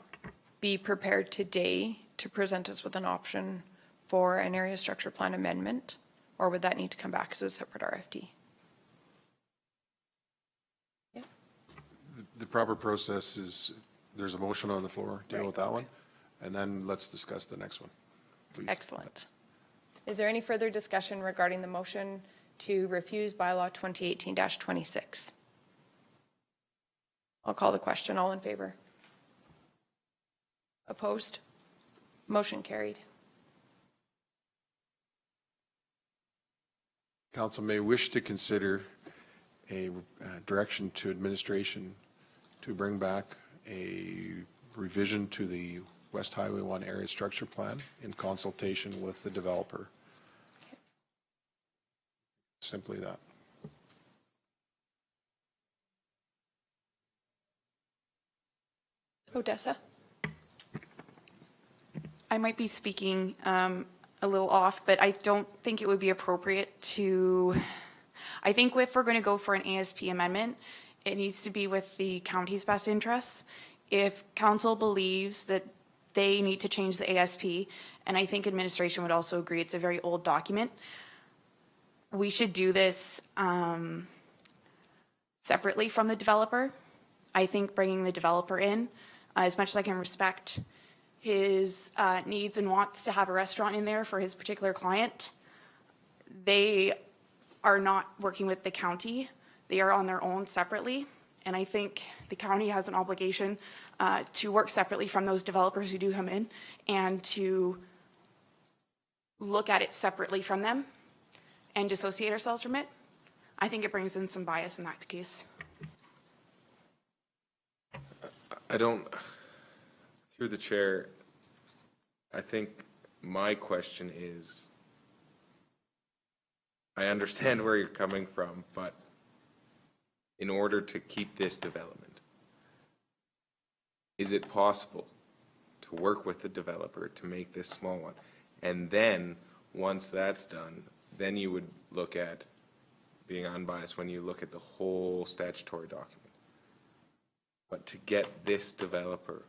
be prepared today to present us with an option for an area structure plan amendment? Or would that need to come back as a separate RFD? Yeah. The proper process is, there's a motion on the floor, deal with that one, and then let's discuss the next one, please. Excellent. Is there any further discussion regarding the motion to refuse bylaw 2018-26? I'll call the question. All in favor? Opposed? Motion carried. Council may wish to consider a direction to administration to bring back a revision to the West Highway 1 area structure plan in consultation with the developer. Simply that. Odessa? I might be speaking a little off, but I don't think it would be appropriate to, I think if we're going to go for an ASP amendment, it needs to be with the county's best interests. If council believes that they need to change the ASP, and I think administration would also agree it's a very old document, we should do this separately from the developer. I think bringing the developer in, as much as I can respect his needs and wants to have a restaurant in there for his particular client, they are not working with the county. They are on their own separately. And I think the county has an obligation to work separately from those developers who do come in and to look at it separately from them and dissociate ourselves from it. I think it brings in some bias in that case. I don't, through the chair, I think my question is, I understand where you're coming from, but in order to keep this development, is it possible to work with the developer to make this small one? And then, once that's done, then you would look at being unbiased when you look at the whole statutory document. But to get this developer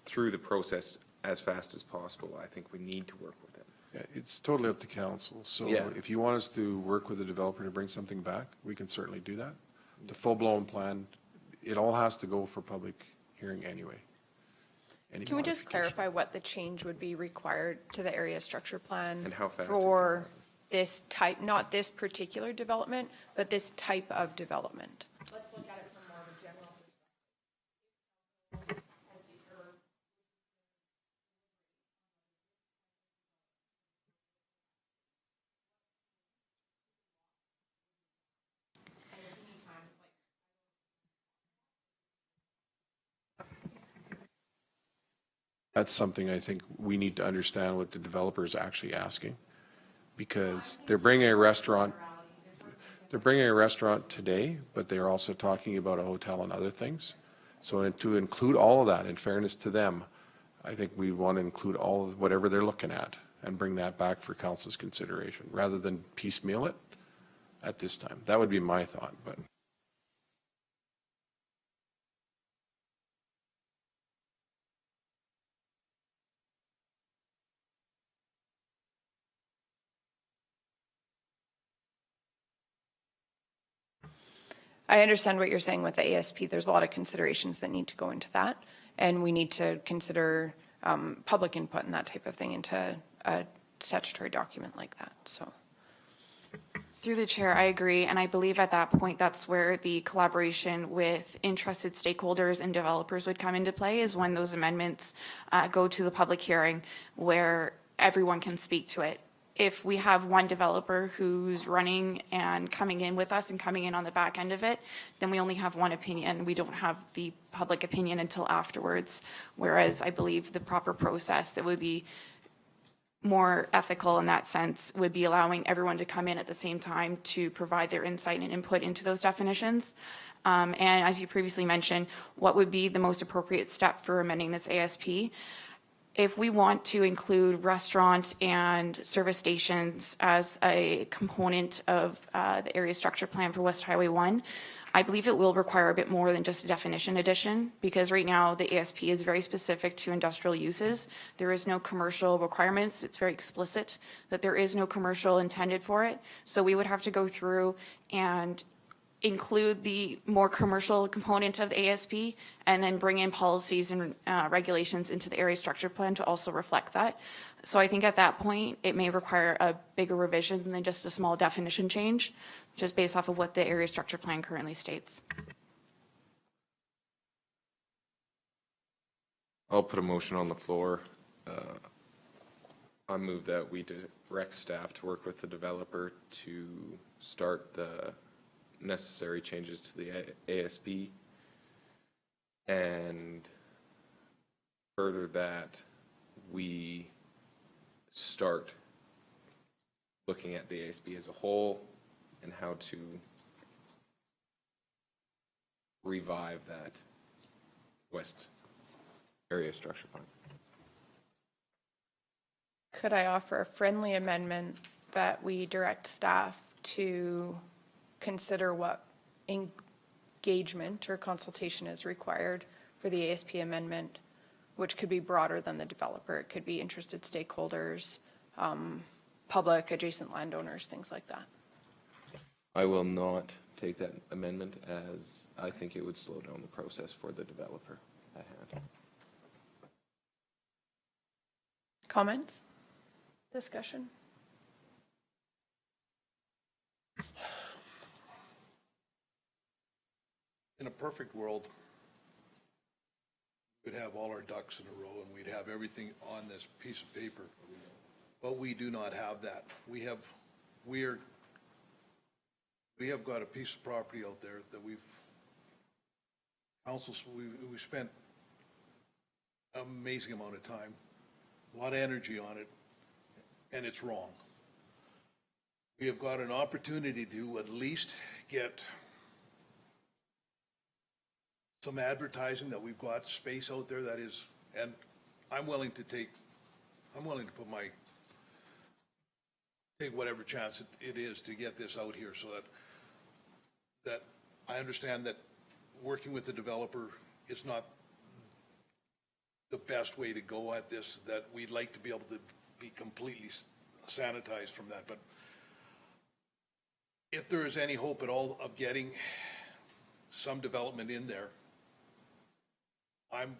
through the process as fast as possible, I think we need to work with them. Yeah, it's totally up to council. So Yeah. if you want us to work with the developer to bring something back, we can certainly do that. The full-blown plan, it all has to go for public hearing anyway. Any Can we just modification. clarify what the change would be required to the area structure plan? And how fast it can for happen. this type, not this particular development, but this type of development? Let's look at it from more of a general That's something I think we need to understand what the developer is actually asking, because they're bringing a restaurant today, but they're also talking about a hotel and other things. So to include all of that, in fairness to them, I think we want to include all of whatever they're looking at and bring that back for council's consideration, rather than piecemeal it at this time. That would be my thought, but. I understand what you're saying with the ASP. There's a lot of considerations that need to go into that, and we need to consider public input and that type of thing into a statutory document like that. So Through the chair, I agree, and I believe at that point, that's where the collaboration with interested stakeholders and developers would come into play, is when those amendments go to the public hearing where everyone can speak to it. If we have one developer who's running and coming in with us and coming in on the back end of it, then we only have one opinion. We don't have the public opinion until afterwards, whereas I believe the proper process that would be more ethical in that sense would be allowing everyone to come in at the same time to provide their insight and input into those definitions. And as you previously mentioned, what would be the most appropriate step for amending this ASP? If we want to include restaurant and service stations as a component of the area structure plan for West Highway 1, I believe it will require a bit more than just a definition addition, because right now the ASP is very specific to industrial uses. There is no commercial requirements. It's very explicit that there is no commercial intended for it. So we would have to go through and include the more commercial component of the ASP and then bring in policies and regulations into the area structure plan to also reflect that. So I think at that point, it may require a bigger revision than just a small definition change, just based off of what the area structure plan currently states. I'll put a motion on the floor. I move that we direct staff to work with the developer to start the necessary changes to the ASP, and further that we start looking at the ASP as a whole and how to revive that west area structure plan. Could I offer a friendly amendment that we direct staff to consider what engagement or consultation is required for the ASP amendment, which could be broader than the developer? It could be interested stakeholders, public, adjacent landowners, things like that. I will not take that amendment, as I think it would slow down the process for the developer at hand. Comments? Discussion? In a perfect world, we'd have all our ducks in a row and we'd have everything on this piece of paper. But we do not have that. We have got a piece of property out there that we spent an amazing amount of time, a lot of energy on it, and it's wrong. We have got an opportunity to at least get some advertising that we've got space out there that is, and I'm willing to take whatever chance it is to get this out here, so that I understand that working with the developer is not the best way to go at this, that we'd like to be able to be completely sanitized from that. But if there is any hope at all of getting some development in there, I'm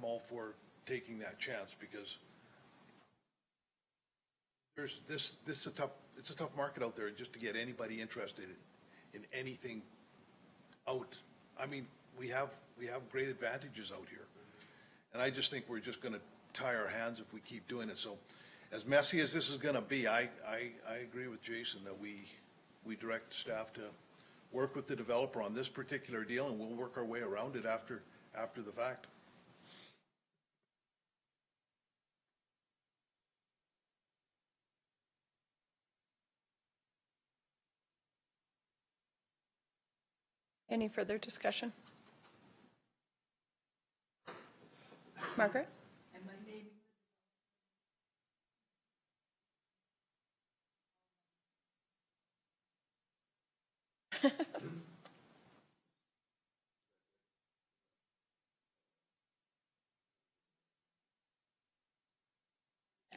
all for taking that chance, because there's it's a tough market out there just to get anybody interested in anything out. I mean, we have great advantages out here, and I just think we're just going to tie our hands if we keep doing it. So, as messy as this is going to be, I agree with Jason that we direct staff to work with the developer on this particular deal, and we'll work our way around it after the fact. Any further discussion? Margaret?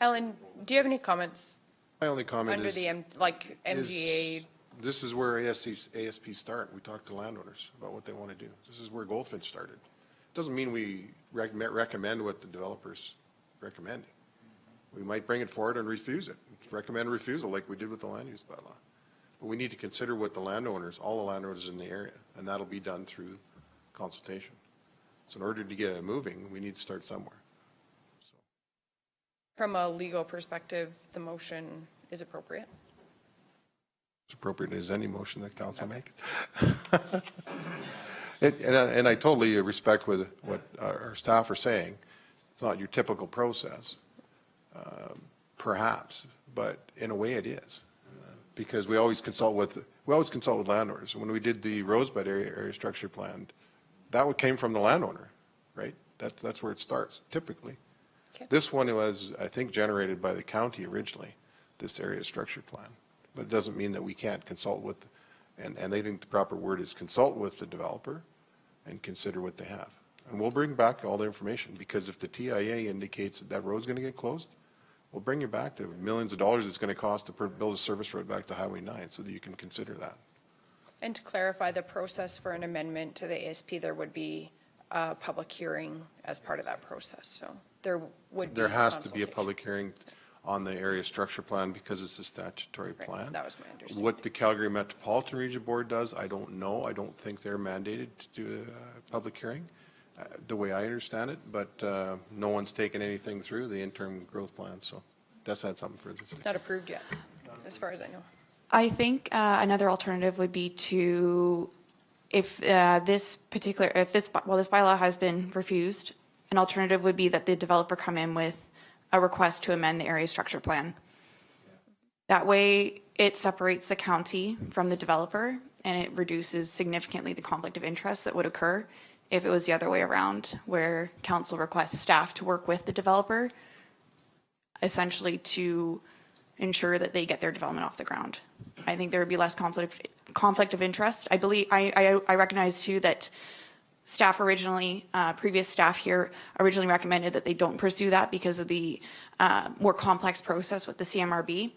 Ellen, do you have any comments My only comment under is, the MGA? this is where ASP start. We talk to landowners about what they want to do. This is where Goldfinch started. Doesn't mean we recommend what the developer's recommending. We might bring it forward and refuse it, recommend refusal like we did with the land use bylaw. But we need to consider what the landowners, all the landowners in the area, and that'll be done through consultation. So in order to get it moving, we need to start somewhere. From a legal perspective, the motion is appropriate. As appropriate as any motion that council makes. And I totally respect what our staff are saying. It's not your typical process, perhaps, but in a way it is. Because we always consult with landowners. When we did the Rosebud area structure plan, that came from the landowner, right? That's where it starts typically. Okay. This one was, I think, generated by the county originally, this area structure plan. But it doesn't mean that we can't consult with, and they think the proper word is consult with the developer and consider what they have. And we'll bring back all the information, because if the TIA indicates that road's going to get closed, we'll bring you back to millions of dollars it's going to cost to build a service road back to Highway 9 so that you can consider that. And to clarify the process for an amendment to the ASP, there would be a public hearing as part of that process. So there would be There has to be a consultation. public hearing on the area structure plan because it's a statutory Right, plan. that was my understanding. What the Calgary Metropolitan Region Board does, I don't know. I don't think they're mandated to do a public hearing, the way I understand it, but no one's taken anything through the interim growth plan, so that's had something for this. It's not approved yet, as far as I know. I think another alternative would be to, if this bylaw has been refused, an alternative would be that the developer come in with a request to amend the area structure plan. That way, it separates the county from the developer, and it reduces significantly the conflict of interest that would occur if it was the other way around, where council requests staff to work with the developer, essentially to ensure that they get their development off the ground. I think there would be less conflict of interest. I believe, I recognize too that staff originally, previous staff here originally recommended that they don't pursue that because of the more complex process with the CMRB.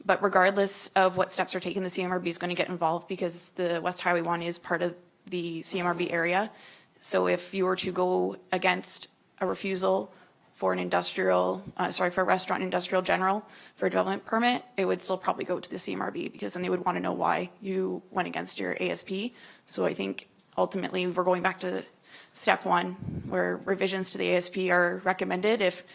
But regardless of what steps are taken, the CMRB is going to get involved because the West Highway 1 is part of the CMRB area. So if you were to go against a refusal for an industrial, for a restaurant industrial general for a development permit, it would still probably go to the CMRB because then they would want to know why you went against your ASP. So I think ultimately we're going back to step one where revisions to the ASP are recommended. If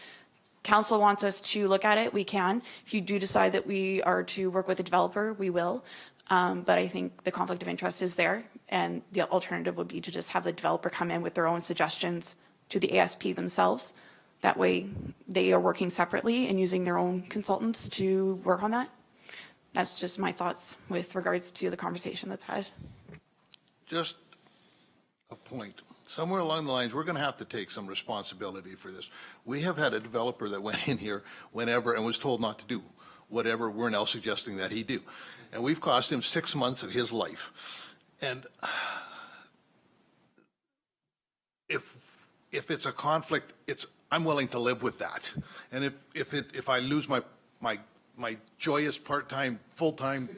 council wants us to look at it, we can. If you do decide that we are to work with a developer, we will. But I think the conflict of interest is there, and the alternative would be to just have the developer come in with their own suggestions to the ASP themselves. That way they are working separately and using their own consultants to work on that. That's just my thoughts with regards to the conversation that's had. Just a point. Somewhere along the lines, we're going to have to take some responsibility for this. We have had a developer that went in here whenever and was told not to do whatever we're now suggesting that he do. And we've cost him 6 months of his life. And if it's a conflict, I'm willing to live with that. And if I lose my joyous part-time, full-time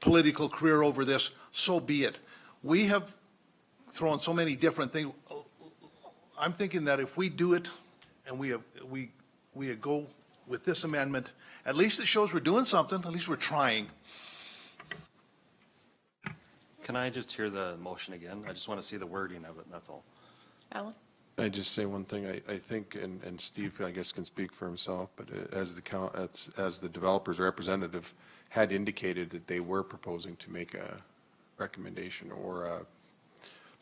political career over this, so be it. We have thrown so many different things. I'm thinking that if we do it and we go with this amendment, at least it shows we're doing something, at least we're trying. Can I just hear the motion again? I just want to see the wording of it, that's all. Alan? I just say one thing. I think, and Steve, I guess, can speak for himself, but as the developer's representative had indicated that they were proposing to make a recommendation or a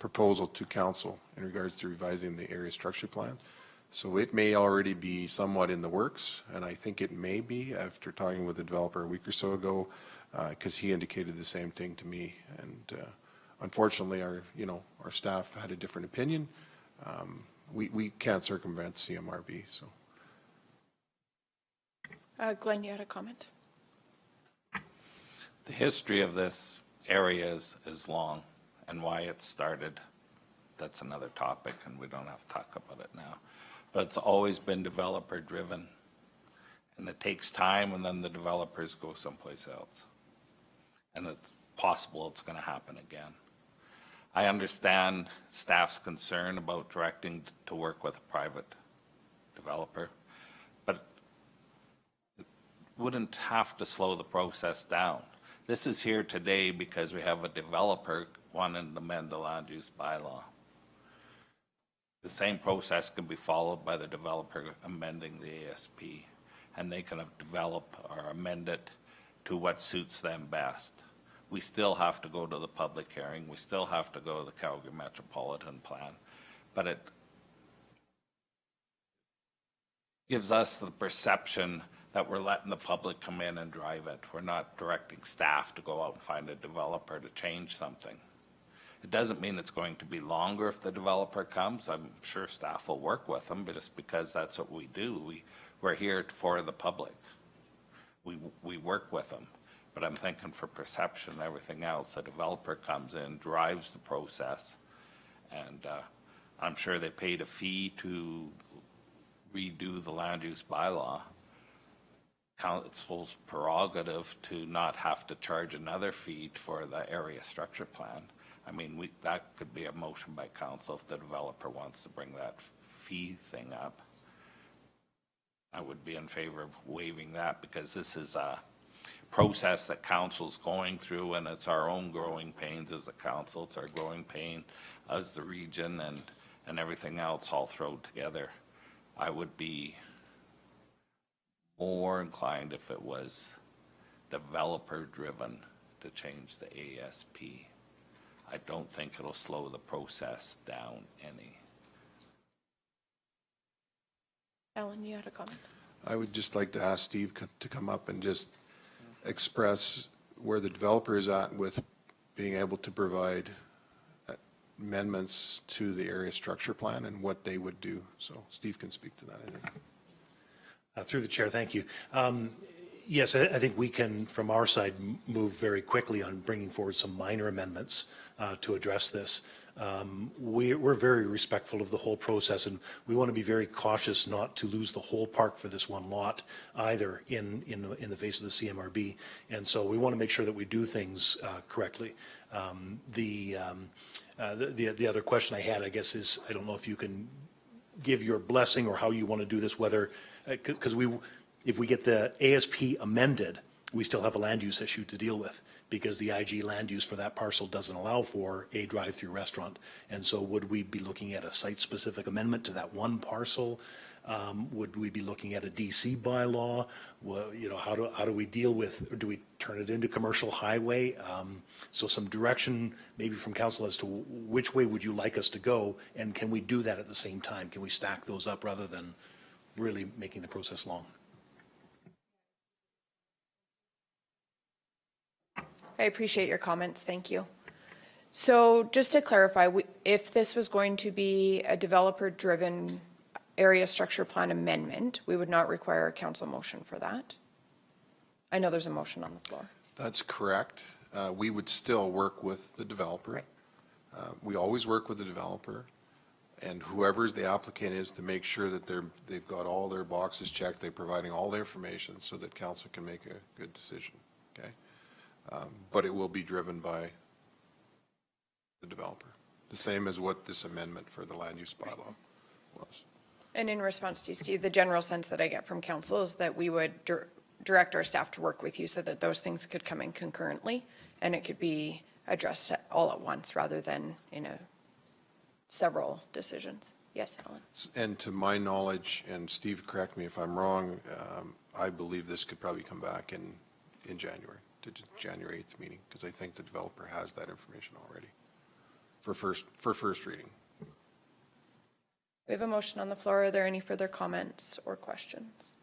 proposal to council in regards to revising the area structure plan. So it may already be somewhat in the works, and I think it may be after talking with the developer a week or so ago, because he indicated the same thing to me. And unfortunately, our staff had a different opinion. We can't circumvent CMRB. So, Glenn, you had a comment? The history of this area is long, and why it started, that's another topic, and we don't have to talk about it now. But it's always been developer driven, and it takes time, and then the developers go someplace else. And it's possible it's going to happen again. I understand staff's concern about directing to work with a private developer, but it wouldn't have to slow the process down. This is here today because we have a developer wanting to amend the land use bylaw. The same process can be followed by the developer amending the ASP, and they can develop or amend it to what suits them best. We still have to go to the public hearing, we still have to go to the Calgary Metropolitan Plan, but it gives us the perception that we're letting the public come in and drive it. We're not directing staff to go out and find a developer to change something. It doesn't mean it's going to be longer if the developer comes. I'm sure staff will work with them, but just because that's what we do. We're here for the public. We work with them. But I'm thinking for perception and everything else, the developer comes in, drives the process, and I'm sure they paid a fee to redo the land use bylaw. Council's prerogative to not have to charge another fee for the area structure plan. I mean, that could be a motion by council if the developer wants to bring that fee thing up. I would be in favor of waiving that because this is a process that council's going through, and it's our own growing pains as a council. It's our growing pain as the region and everything else all thrown together. I would be more inclined if it was developer driven to change the ASP. I don't think it'll slow the process down any. Alan, you had a comment? I would just like to ask Steve to come up and just express where the developer is at with being able to provide amendments to the area structure plan and what they would do. So Steve can speak to that, I think. Through the chair, thank you. Yes, I think we can, from our side, move very quickly on bringing forward some minor amendments to address this. We're very respectful of the whole process, and we want to be very cautious not to lose the whole park for this one lot either in the face of the CMRB. And so we want to make sure that we do things correctly. The other question I had, I guess, is I don't know if you can give your blessing or how you want to do this, whether because if we get the ASP amended, we still have a land use issue to deal with because the IG land use for that parcel doesn't allow for a drive-through restaurant. And so would we be looking at a site-specific amendment to that one parcel? Would we be looking at a DC bylaw? Well, you know, how do we deal with, or do we turn it into commercial highway? So some direction maybe from council as to which way would you like us to go, and can we do that at the same time? Can we stack those up rather than really making the process long? I appreciate your comments. Thank you. So just to clarify, if this was going to be a developer-driven area structure plan amendment, we would not require a council motion for that. I know there's a motion on the floor. That's correct. We would still work with the developer. Right. We always work with the developer, and whoever's the applicant is to make sure that they've got all their boxes checked, they're providing all the information so that council can make a good decision, okay? But it will be driven by the developer, the same as what this amendment for the land use bylaw was. And in response to you, Steve, the general sense that I get from council is that we would direct our staff to work with you so that those things could come in concurrently and it could be addressed all at once rather than in several decisions. Yes, Alan. And to my knowledge, and Steve, correct me if I'm wrong, I believe this could probably come back in January, to January 8th meeting, because I think the developer has that information already for first reading. We have a motion on the floor. Are there any further comments or questions?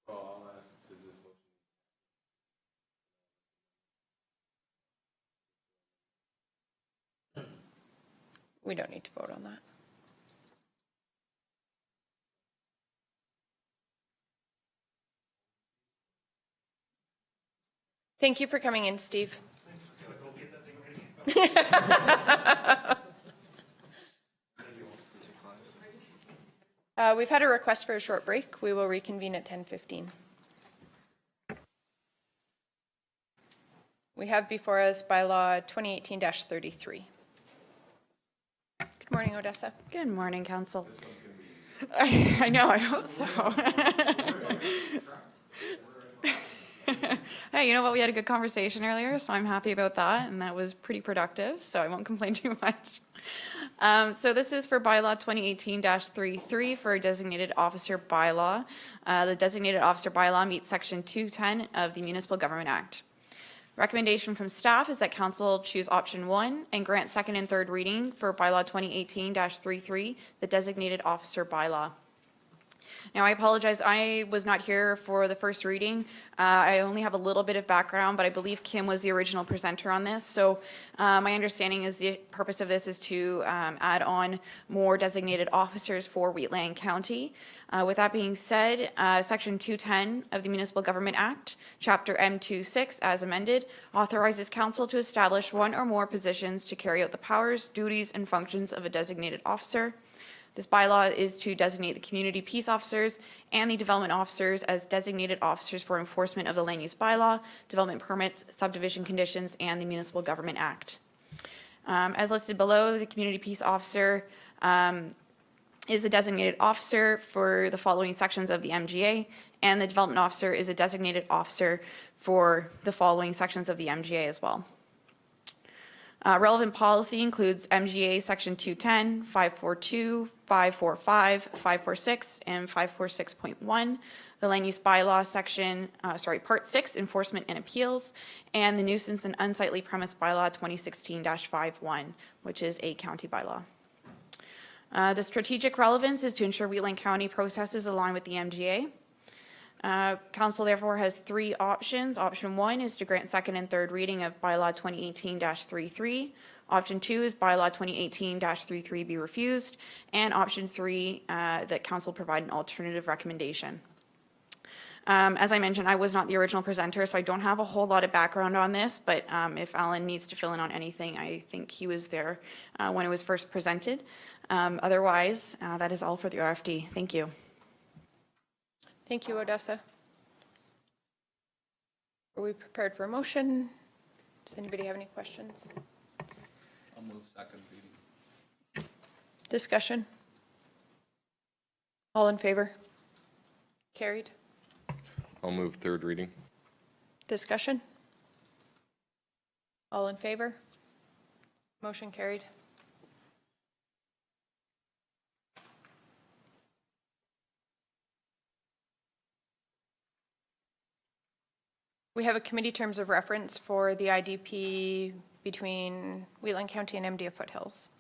Well, I'll ask, does this motion? We don't need to vote on that. Thank you for coming in, Steve. Thanks. Gotta go get that thing ready. We've had a request for a short break. We will reconvene at 10:15. We have before us bylaw 2018-33. Good morning, Odessa. Good morning, council. I know, I hope so. Hey, you know what? We had a good conversation earlier, so I'm happy about that, and that was pretty productive, so I won't complain too much. So this is for bylaw 2018-33 for a designated officer bylaw. The designated officer bylaw meets section 210 of the Municipal Government Act. Recommendation from staff is that council choose option 1 and grant second and third reading for bylaw 2018-33, the designated officer bylaw. Now, I apologize, I was not here for the first reading. I only have a little bit of background, but I believe Kim was the original presenter on this. So my understanding is the purpose of this is to add on more designated officers for Wheatland County. With that being said, Section 210 of the Municipal Government Act, Chapter M26, as amended, authorizes council to establish one or more positions to carry out the powers, duties, and functions of a designated officer. This bylaw is to designate the community peace officers and the development officers as designated officers for enforcement of the land use bylaw, development permits, subdivision conditions, and the Municipal Government Act. As listed below, the community peace officer is a designated officer for the following sections of the MGA, and the development officer is a designated officer for the following sections of the MGA as well. Relevant policy includes MGA Section 210, 542, 545, 546, and 546.1, the Land Use Bylaw Section, Part 6, Enforcement and Appeals, and the Nuisance and Unsightly Premise Bylaw 2016-51, which is a county bylaw. The strategic relevance is to ensure Wheatland County processes align with the MGA. Council therefore has 3 options. Option 1 is to grant second and third reading of bylaw 2018-33. Option 2 is bylaw 2018-33 be refused. And option 3, that council provide an alternative recommendation. As I mentioned, I was not the original presenter, so I don't have a whole lot of background on this, but if Alan needs to fill in on anything, I think he was there when it was first presented. Otherwise, that is all for the RFD. Thank you. Thank you, Odessa. Are we prepared for a motion? Does anybody have any questions? I'll move second reading. Discussion? All in favor? Carried. I'll move third reading. Discussion? All in favor? Motion carried. We have a committee terms of reference for the IDP between Wheatland County and MDF Foothills.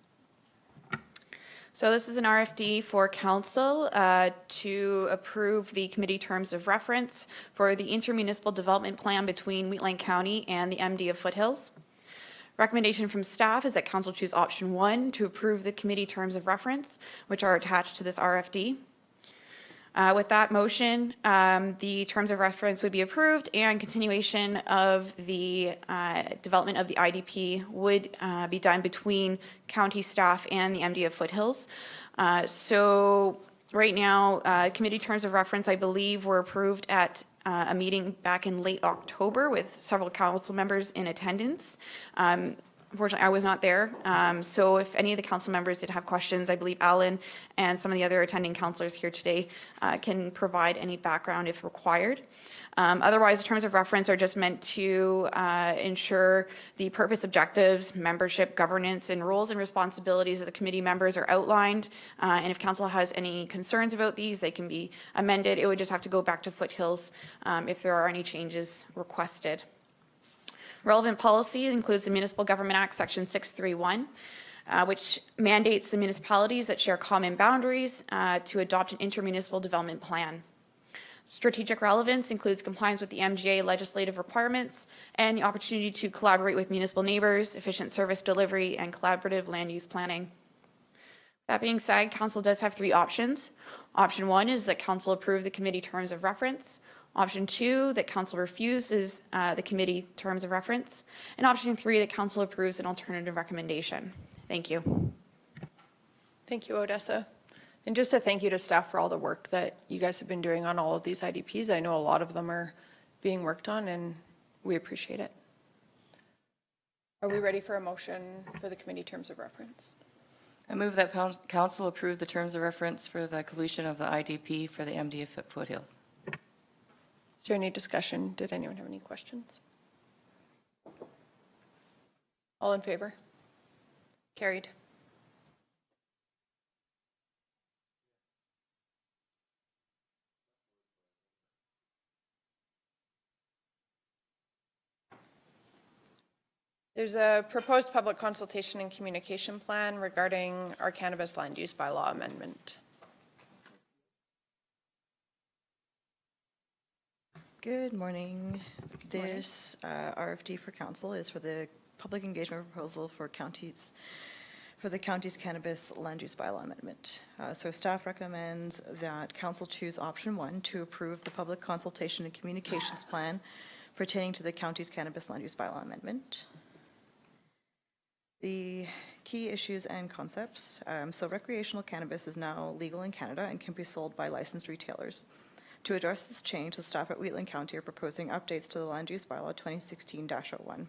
So this is an RFD for council to approve the committee terms of reference for the intermunicipal development plan between Wheatland County and the MD of Foothills. Recommendation from staff is that council choose option 1 to approve the committee terms of reference, which are attached to this RFD. With that motion, the terms of reference would be approved and continuation of the development of the IDP would be done between county staff and the MD of Foothills. So right now, committee terms of reference, I believe, were approved at a meeting back in late October with several council members in attendance. Unfortunately, I was not there, so if any of the council members did have questions, I believe Alan and some of the other attending councillors here today can provide any background if required. Otherwise, the terms of reference are just meant to ensure the purpose, objectives, membership, governance, and roles and responsibilities of the committee members are outlined. And if council has any concerns about these, they can be amended. It would just have to go back to Foothills if there are any changes requested. Relevant policy includes the Municipal Government Act, Section 631, which mandates the municipalities that share common boundaries to adopt an intermunicipal development plan. Strategic relevance includes compliance with the MGA legislative requirements and the opportunity to collaborate with municipal neighbors, efficient service delivery, and collaborative land use planning. That being said, council does have 3 options. Option 1 is that council approve the committee terms of reference. Option 2, that council refuses the committee terms of reference. And option 3, that council approves an alternative recommendation. Thank you. Thank you, Odessa. And just a thank you to staff for all the work that you guys have been doing on all of these IDPs. I know a lot of them are being worked on and we appreciate it. Are we ready for a motion for the committee terms of reference? I move that council approve the terms of reference for the completion of the IDP for the MD of Foothills. Is there any discussion? Did anyone have any questions? All in favor? Carried. There's a proposed public consultation and communication plan regarding our cannabis land use bylaw amendment. Good morning. This RFD for council is for the public engagement proposal for the county's cannabis land use bylaw amendment. So staff recommends that council choose option 1 to approve the public consultation and communications plan pertaining to the county's cannabis land use bylaw amendment. The key issues and concepts. So recreational cannabis is now legal in Canada and can be sold by licensed retailers. To address this change, the staff at Wheatland County are proposing updates to the Land Use Bylaw 2016-01.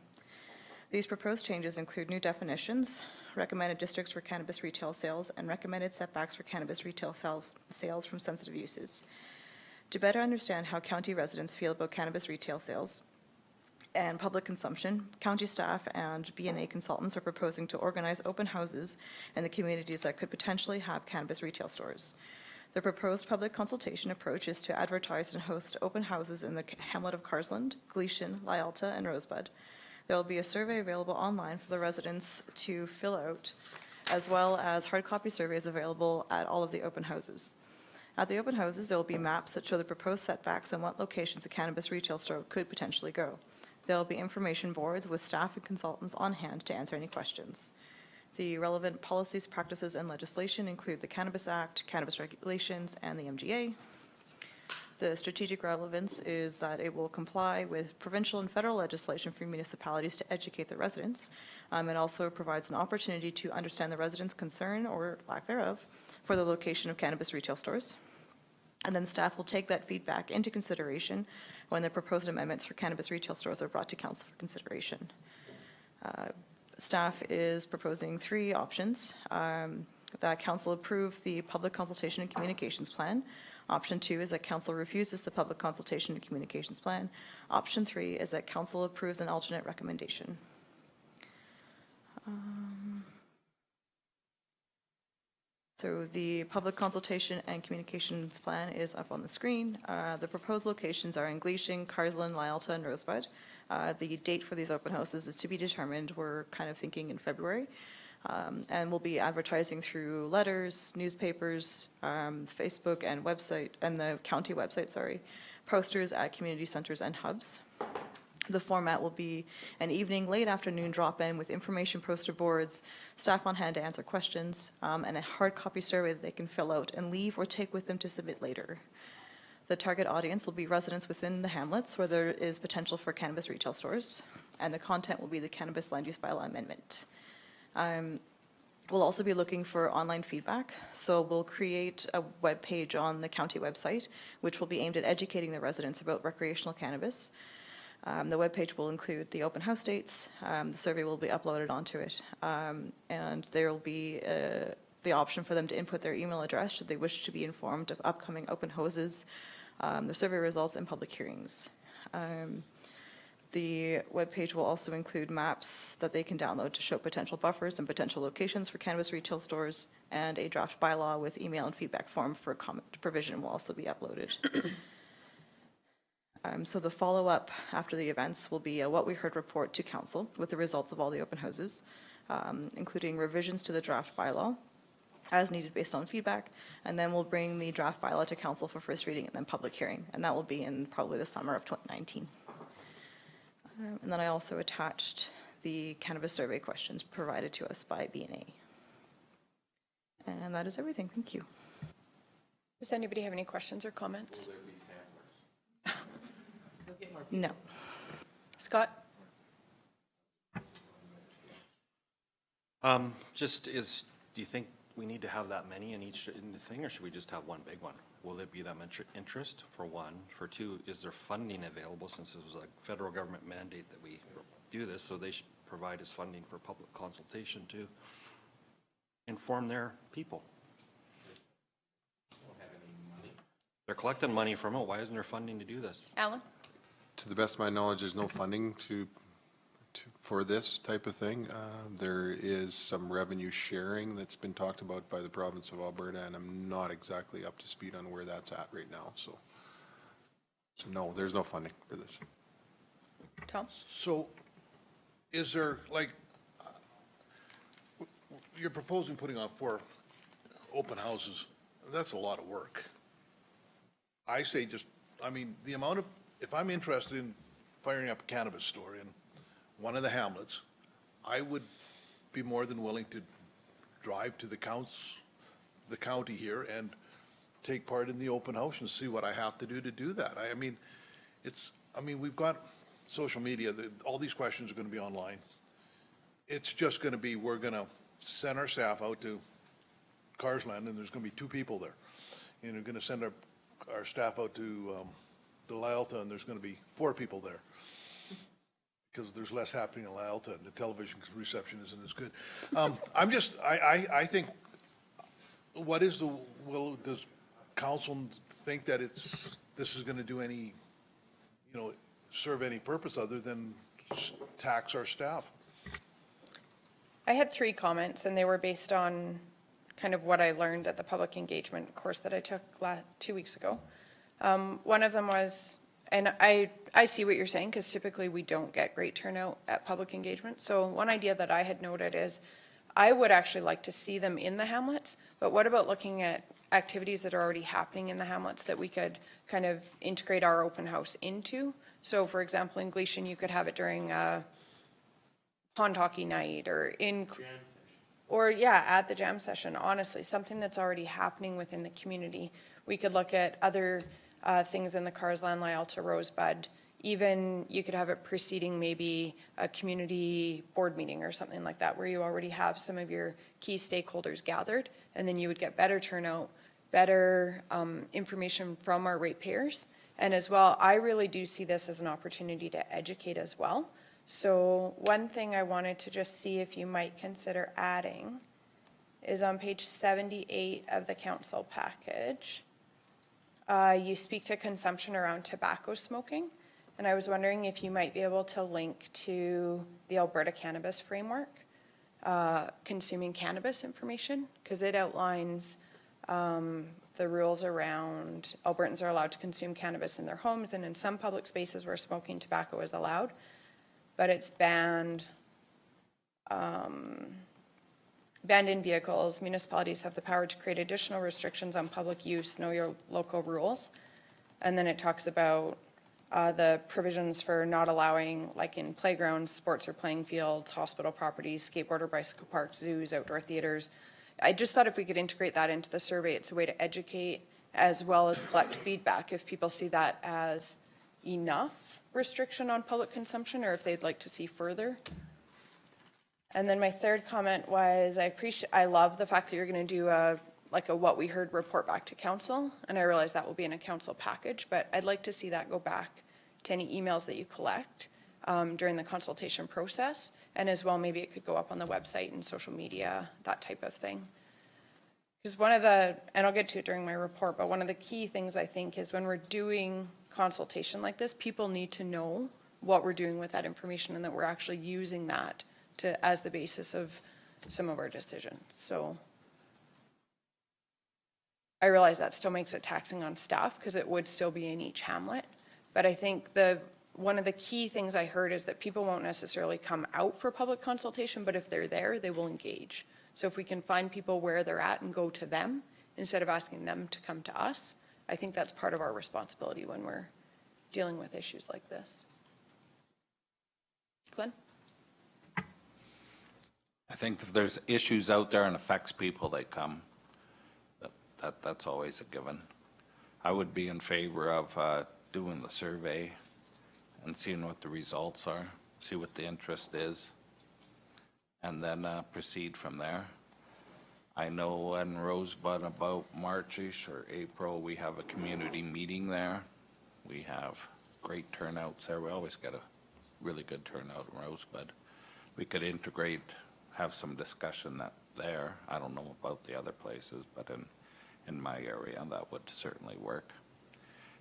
These proposed changes include new definitions, recommended districts for cannabis retail sales, and recommended setbacks for cannabis retail sales from sensitive uses. To better understand how county residents feel about cannabis retail sales and public consumption, county staff and B&A consultants are proposing to organize open houses in the communities that could potentially have cannabis retail stores. The proposed public consultation approach is to advertise and host open houses in the hamlet of Carsland, Gleason, Lyalta, and Rosebud. There will be a survey available online for the residents to fill out, as well as hard copy surveys available at all of the open houses. At the open houses, there will be maps that show the proposed setbacks and what locations a cannabis retail store could potentially go. There will be information boards with staff and consultants on hand to answer any questions. The relevant policies, practices, and legislation include the Cannabis Act, cannabis regulations, and the MGA. The strategic relevance is that it will comply with provincial and federal legislation for municipalities to educate the residents. It also provides an opportunity to understand the residents' concern, or lack thereof, for the location of cannabis retail stores. And then staff will take that feedback into consideration when the proposed amendments for cannabis retail stores are brought to council for consideration. Staff is proposing 3 options. That council approve the public consultation and communications plan. Option 2 is that council refuses the public consultation and communications plan. Option 3 is that council approves an alternate recommendation. So the public consultation and communications plan is up on the screen. The proposed locations are in Gleason, Carsland, Lyalta, and Rosebud. The date for these open houses is to be determined. We're kind of thinking in February. And we'll be advertising through letters, newspapers, Facebook and website, and the county website, sorry, posters at community centers and hubs. The format will be an evening, late afternoon drop-in with information poster boards, staff on hand to answer questions, and a hard copy survey that they can fill out and leave or take with them to submit later. The target audience will be residents within the hamlets where there is potential for cannabis retail stores, and the content will be the Cannabis Land Use Bylaw Amendment. We'll also be looking for online feedback, so we'll create a web page on the county website, which will be aimed at educating the residents about recreational cannabis. The webpage will include the open house dates. The survey will be uploaded onto it, and there will be the option for them to input their email address should they wish to be informed of upcoming open houses, the survey results, and public hearings. The webpage will also include maps that they can download to show potential buffers and potential locations for cannabis retail stores, and a draft bylaw with email and feedback form for comment provision will also be uploaded. So the follow-up after the events will be a What We Heard report to council with the results of all the open houses, including revisions to the draft bylaw as needed based on feedback, and then we'll bring the draft bylaw to council for first reading and then public hearing, and that will be in probably the summer of 2019. And then I also attached the cannabis survey questions provided to us by B&A. And that is everything. Thank you. Does anybody have any questions or comments? No. Scott? Do you think we need to have that many in the thing, or should we just have one big one? Will there be that much interest, for one? For two, is there funding available, since it was a federal government mandate that we do this, so they should provide us funding for public consultation to inform their people? They're collecting money from it. Why isn't there funding to do this? Alan? To the best of my knowledge, there's no funding for this type of thing. There is some revenue sharing that's been talked about by the province of Alberta, and I'm not exactly up to speed on where that's at right now, so no, there's no funding for this. Tom? So is there, like, you're proposing putting on 4 open houses. That's a lot of work. I say just, I mean, the amount of, if I'm interested in firing up a cannabis store in one of the hamlets, I would be more than willing to drive to the county here and take part in the open house and see what I have to do that. I mean, we've got social media, all these questions are going to be online. It's just going to be, we're going to send our staff out to Carsland, and there's going to be 2 people there. And we're going to send our staff out to Lyalta, and there's going to be 4 people there, because there's less happening in Lyalta, and the television reception isn't as good. I think, what is does council think that this is going to do any, serve any purpose other than tax our staff? I had 3 comments, and they were based on kind of what I learned at the public engagement course that I took 2 weeks ago. One of them was, and I see what you're saying, because typically we don't get great turnout at public engagement. So one idea that I had noted is, I would actually like to see them in the hamlets, but what about looking at activities that are already happening in the hamlets that we could kind of integrate our open house into? So for example, in Gleason, you could have it during pond hockey night, or at the jam session. Honestly, something that's already happening within the community. We could look at other things in the Carsland, Lyalta, Rosebud. Even you could have it preceding maybe a community board meeting or something like that, where you already have some of your key stakeholders gathered, and then you would get better turnout, better information from our ratepayers. And as well, I really do see this as an opportunity to educate as well. So one thing I wanted to just see if you might consider adding is on page 78 of the council package. You speak to consumption around tobacco smoking, and I was wondering if you might be able to link to the Alberta Cannabis Framework, consuming cannabis information, because it outlines the rules around Albertans are allowed to consume cannabis in their homes and in some public spaces where smoking tobacco is allowed, but it's banned in vehicles. Municipalities have the power to create additional restrictions on public use, know your local rules. And then it talks about the provisions for not allowing, like in playgrounds, sports or playing fields, hospital properties, skateboard or bicycle parks, zoos, outdoor theaters. I just thought if we could integrate that into the survey, it's a way to educate as well as collect feedback if people see that as enough restriction on public consumption, or if they'd like to see further. And then my third comment was, I love the fact that you're going to do a what we heard report back to council, and I realize that will be in a council package, but I'd like to see that go back to any emails that you collect during the consultation process, and as well maybe it could go up on the website and social media, that type of thing. Because one of the, and I'll get to it during my report, but one of the key things I think is when we're doing consultation like this, people need to know what we're doing with that information and that we're actually using that as the basis of some of our decisions. So I realize that still makes it taxing on staff because it would still be in each hamlet. But I think one of the key things I heard is that people won't necessarily come out for public consultation, but if they're there, they will engage. So if we can find people where they're at and go to them instead of asking them to come to us, I think that's part of our responsibility when we're dealing with issues like this. Glenn? I think if there's issues out there and affects people, they come. That's always a given. I would be in favor of doing the survey and seeing what the results are, see what the interest is, and then proceed from there. I know in Rosebud about Marchish or April, we have a community meeting there. We have great turnouts there. We always get a really good turnout in Rosebud. We could integrate, have some discussion there. I don't know about the other places, but in my area, that would certainly work.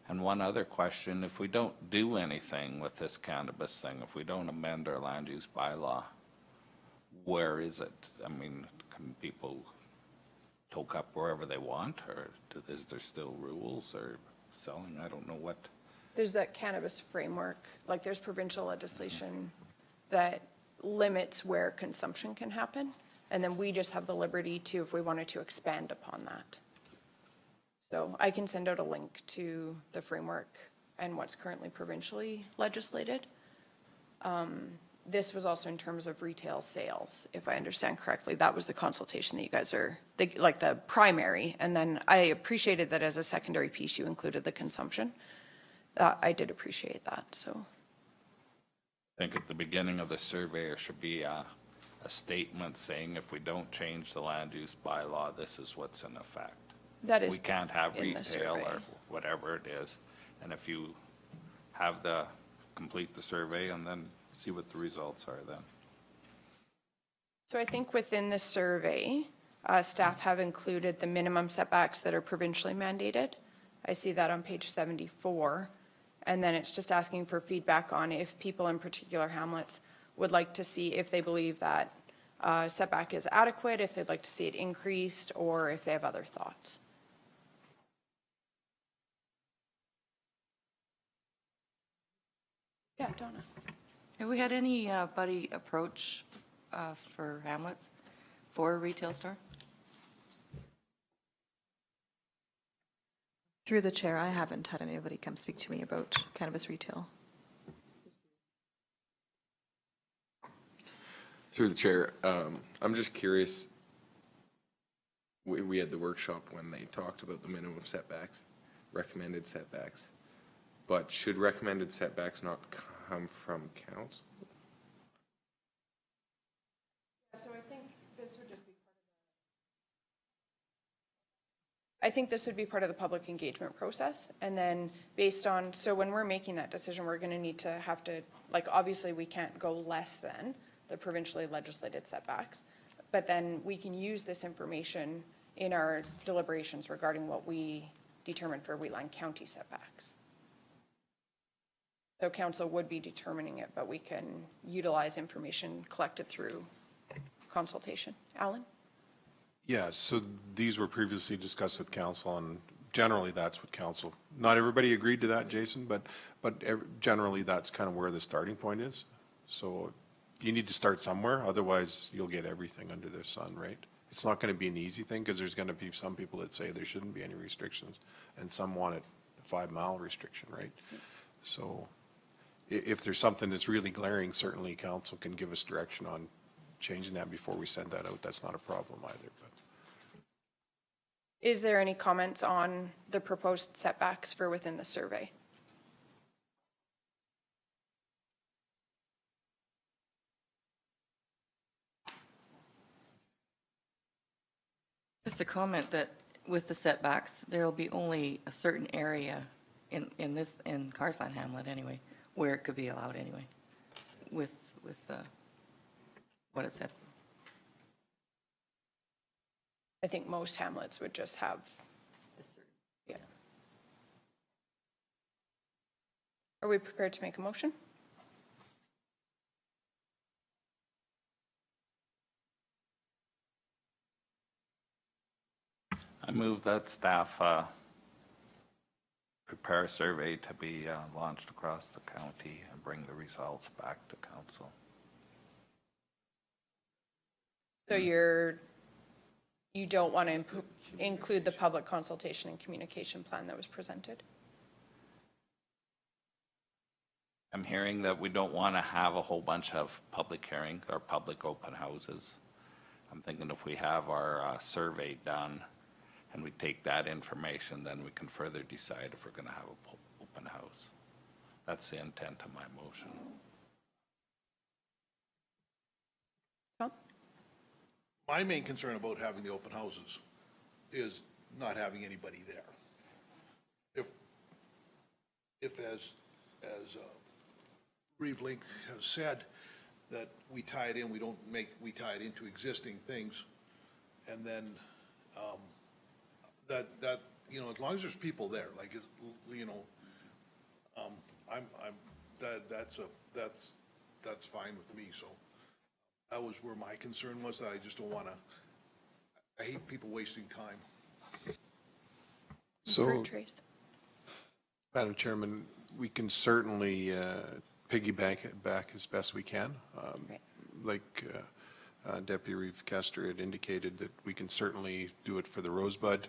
And one other question, if we don't do anything with this cannabis thing, if we don't amend our land use bylaw, where is it? I mean, can people toke up wherever they want, or is there still rules or selling? I don't know what. There's that cannabis framework, like there's provincial legislation that limits where consumption can happen. And then we just have the liberty to, if we wanted to expand upon that. So I can send out a link to the framework and what's currently provincially legislated. This was also in terms of retail sales, if I understand correctly. That was the consultation that you guys are, like the primary. And then I appreciated that as a secondary piece, you included the consumption. I did appreciate that, so. I think at the beginning of the survey, there should be a statement saying if we don't change the land use bylaw, this is what's in effect. That is We can't have in the retail or survey. whatever it is. And if you complete the survey and then see what the results are then. So I think within the survey, staff have included the minimum setbacks that are provincially mandated. I see that on page 74. And then it's just asking for feedback on if people in particular hamlets would like to see if they believe that setback is adequate, if they'd like to see it increased, or if they have other thoughts. Yeah, Donna. Have we had anybody approach for Hamlets for a retail store? Through the chair, I haven't had anybody come speak to me about cannabis retail. Through the chair, I'm just curious, we had the workshop when they talked about the minimum setbacks, recommended setbacks, but should recommended setbacks not come from council? So I think this would just be I think this would be part of the public engagement process. And then based on, so when we're making that decision, we're going to need to have to, like, obviously we can't go less than the provincially legislated setbacks, but then we can use this information in our deliberations regarding what we determine for Wheatland County setbacks. So council would be determining it, but we can utilize information collected through consultation. Alan? Yeah, so these were previously discussed with council, and generally that's what council, not everybody agreed to that, Jason, but generally that's kind of where the starting point is. So you need to start somewhere, otherwise you'll get everything under the sun, right? It's not going to be an easy thing because there's going to be some people that say there shouldn't be any restrictions, and some want a 5-mile restriction, right? So if there's something that's really glaring, certainly council can give us direction on changing that before we send that out. That's not a problem either. But Is there any comments on the proposed setbacks for within the survey? Just a comment that with the setbacks, there'll be only a certain area in Carsland Hamlet anyway, where it could be allowed anyway, with what it said. I think most hamlets would just have, yeah. Are we prepared to make a motion? I move that staff prepare a survey to be launched across the county and bring the results back to council. So you don't want to include the public consultation and communication plan that was presented? I'm hearing that we don't want to have a whole bunch of public hearings or public open houses. I'm thinking if we have our survey done and we take that information, then we can further decide if we're going to have an open house. That's the intent of my motion. Tom? My main concern about having the open houses is not having anybody there. If as Reeve Link has said, that we tie it in, we tie it into existing things, and then that, you know, as long as there's people there, like, you know, that's fine with me, so. That was where my concern was, that I just don't wanna, I hate people wasting time. So, Fruit trees. Madam Chairman, we can certainly piggyback it back as best we can. Right. Like Deputy Reeve Kester had indicated, that we can certainly do it for the Rosebud.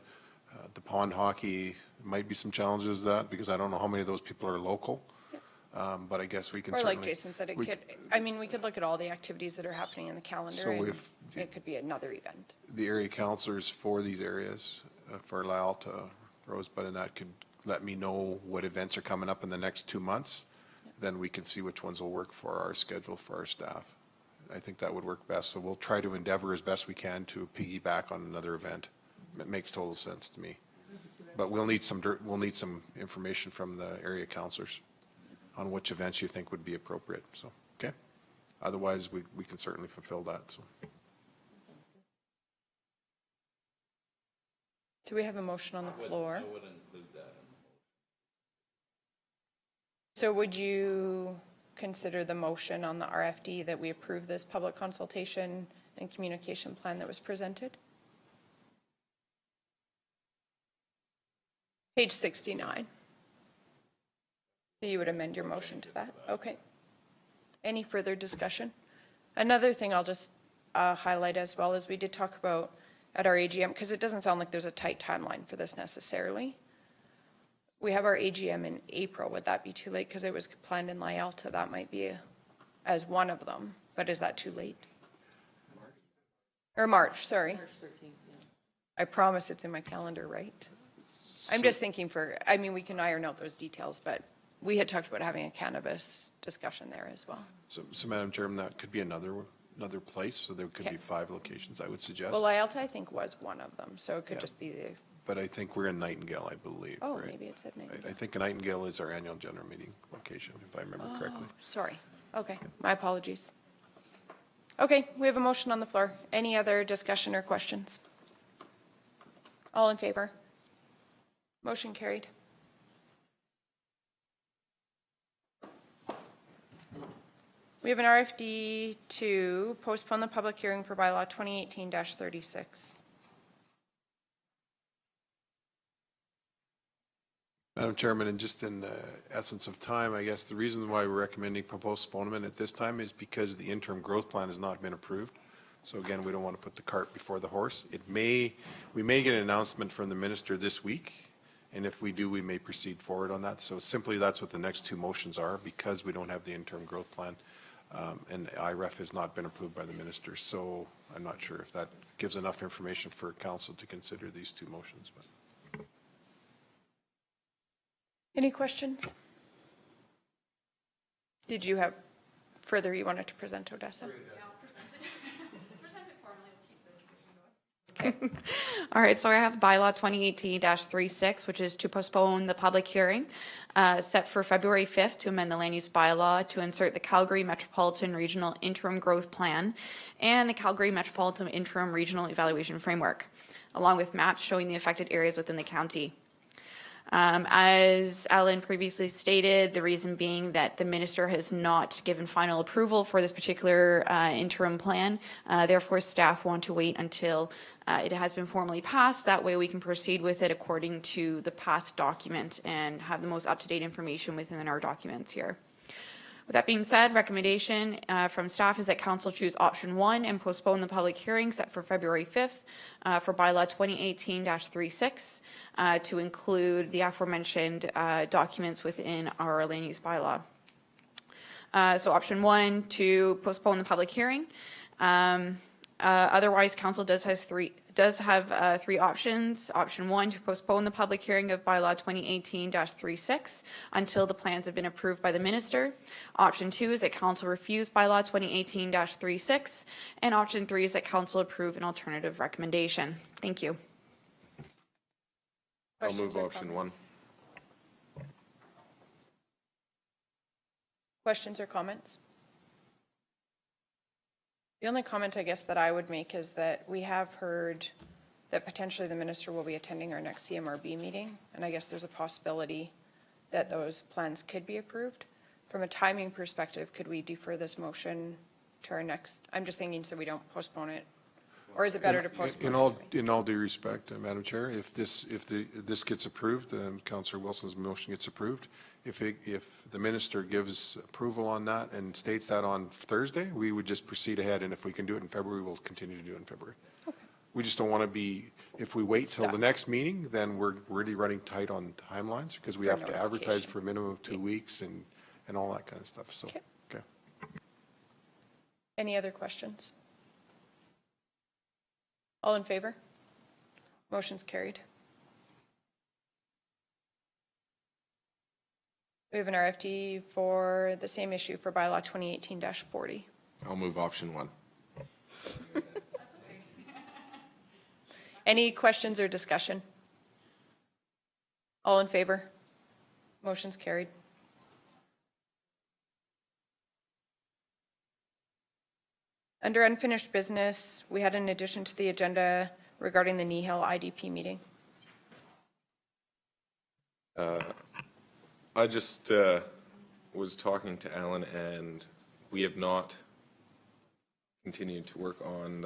The pond hockey, might be some challenges with that, because I don't know how many of those people are local. But I guess we can Or certainly. like Jason said, we we could look at all the activities that are happening in the calendar, So and if it could be another event. the area councilors for these areas, for Lyalta, Rosebud, and that could let me know what events are coming up in the next 2 months, then we can see which ones will work for our schedule for our staff. I think that would work best. So we'll try to endeavor as best we can to piggyback on another event. It makes total sense to me. But we'll need some information from the area councilors on which events you think would be appropriate. So, okay. Otherwise, we can certainly fulfill that. So. So we have a motion on the floor. I would include that in the motion. So would you consider the motion on the RFD that we approve this public consultation and communication plan that was presented? Page 69. So you would amend your motion to that? Okay. Any further discussion? Another thing I'll just highlight as well is we did talk about at our AGM, because it doesn't sound like there's a tight timeline for this necessarily. We have our AGM in April. Would that be too late? Because it was planned in Lyalta. That might be as one of them, but is that too late? Or March, sorry. March 13th, yeah. I promise it's in my calendar, right? I'm just thinking we can iron out those details, but we had talked about having a cannabis discussion there as well. So Madam Chairman, that could be another place, so there could Okay. be 5 locations, I would suggest. Well, Lyalta, I think, was one of them, so it could Yeah. just be the, But I think we're in Nightingale, I believe. oh, right? maybe it said Nightingale. I think Nightingale is our annual general meeting location, if I remember correctly. Sorry. Okay, my apologies. Okay, we have a motion on the floor. Any other discussion or questions? All in favor? Motion carried. We have an RFD to postpone the public hearing for bylaw 2018-36. Madam Chairman, and just in the essence of time, I guess the reason why we're recommending postponement at this time is because the interim growth plan has not been approved. So again, we don't want to put the cart before the horse. We may get an announcement from the minister this week, and if we do, we may proceed forward on that. So simply that's what the next 2 motions are, because we don't have the interim growth plan, and IREF has not been approved by the minister. So I'm not sure if that gives enough information for council to consider these 2 motions. But. Any questions? Did you have further you wanted to present, Odessa? All right, so I have bylaw 2018-36, which is to postpone the public hearing set for February 5th to amend the land use bylaw to insert the Calgary Metropolitan Regional Interim Growth Plan and the Calgary Metropolitan Interim Regional Evaluation Framework, along with maps showing the affected areas within the county. As Alan previously stated, the reason being that the minister has not given final approval for this particular interim plan. Therefore, staff want to wait until it has been formally passed. That way we can proceed with it according to the past document and have the most up-to-date information within our documents here. With that being said, recommendation from staff is that council choose option 1 and postpone the public hearing set for February 5th for bylaw 2018-36 to include the aforementioned documents within our land use bylaw. So option 1, to postpone the public hearing. Otherwise, council does have three options. Option 1, to postpone the public hearing of bylaw 2018-36 until the plans have been approved by the minister. Option 2 is that council refuse bylaw 2018-36, and option 3 is that council approve an alternative recommendation. Thank you. I'll move option 1. Questions or comments? The only comment I guess that I would make is that we have heard that potentially the minister will be attending our next CMRB meeting, and I guess there's a possibility that those plans could be approved. From a timing perspective, could we defer this motion to our next, I'm just thinking so we don't postpone it, or is it better to postpone? In all due respect, Madam Chair, if this gets approved, Councillor Wilson's motion gets approved, if the minister gives approval on that and states that on Thursday, we would just proceed ahead, and if we can do it in February, we'll continue to do it in February. We just don't want to be, if we wait till the next meeting, then we're really running tight on timelines, because we For have to advertise notification. for a minimum of 2 weeks and all that kind of stuff, so. Okay. Okay. Any other questions? All in favor? Motion's carried. We have an RFD for the same issue for bylaw 2018-40. I'll move option 1. Any questions or discussion? All in favor? Motion's carried. Under unfinished business, we had an addition to the agenda regarding the Nihil IDP meeting. I just was talking to Alan, and we have not continued to work on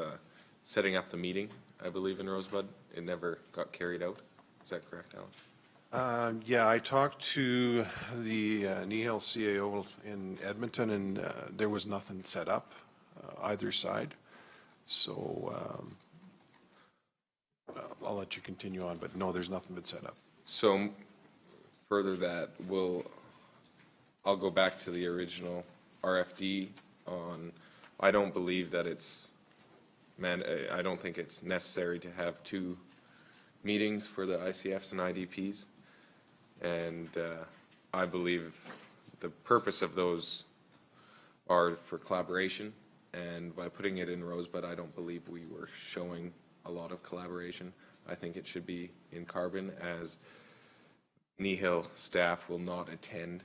setting up the meeting, I believe, in Rosebud. It never got carried out. Is that correct, Alan? Yeah, I talked to the Nihil CAO in Edmonton, and there was nothing set up either side. So I'll let you continue on, but no, there's nothing been set up. So further that, I'll go back to the original RFD on, I don't believe that I don't think it's necessary to have 2 meetings for the ICFs and IDPs. And I believe the purpose of those are for collaboration. And by putting it in Rosebud, I don't believe we were showing a lot of collaboration. I think it should be in Carbon, as Nihil staff will not attend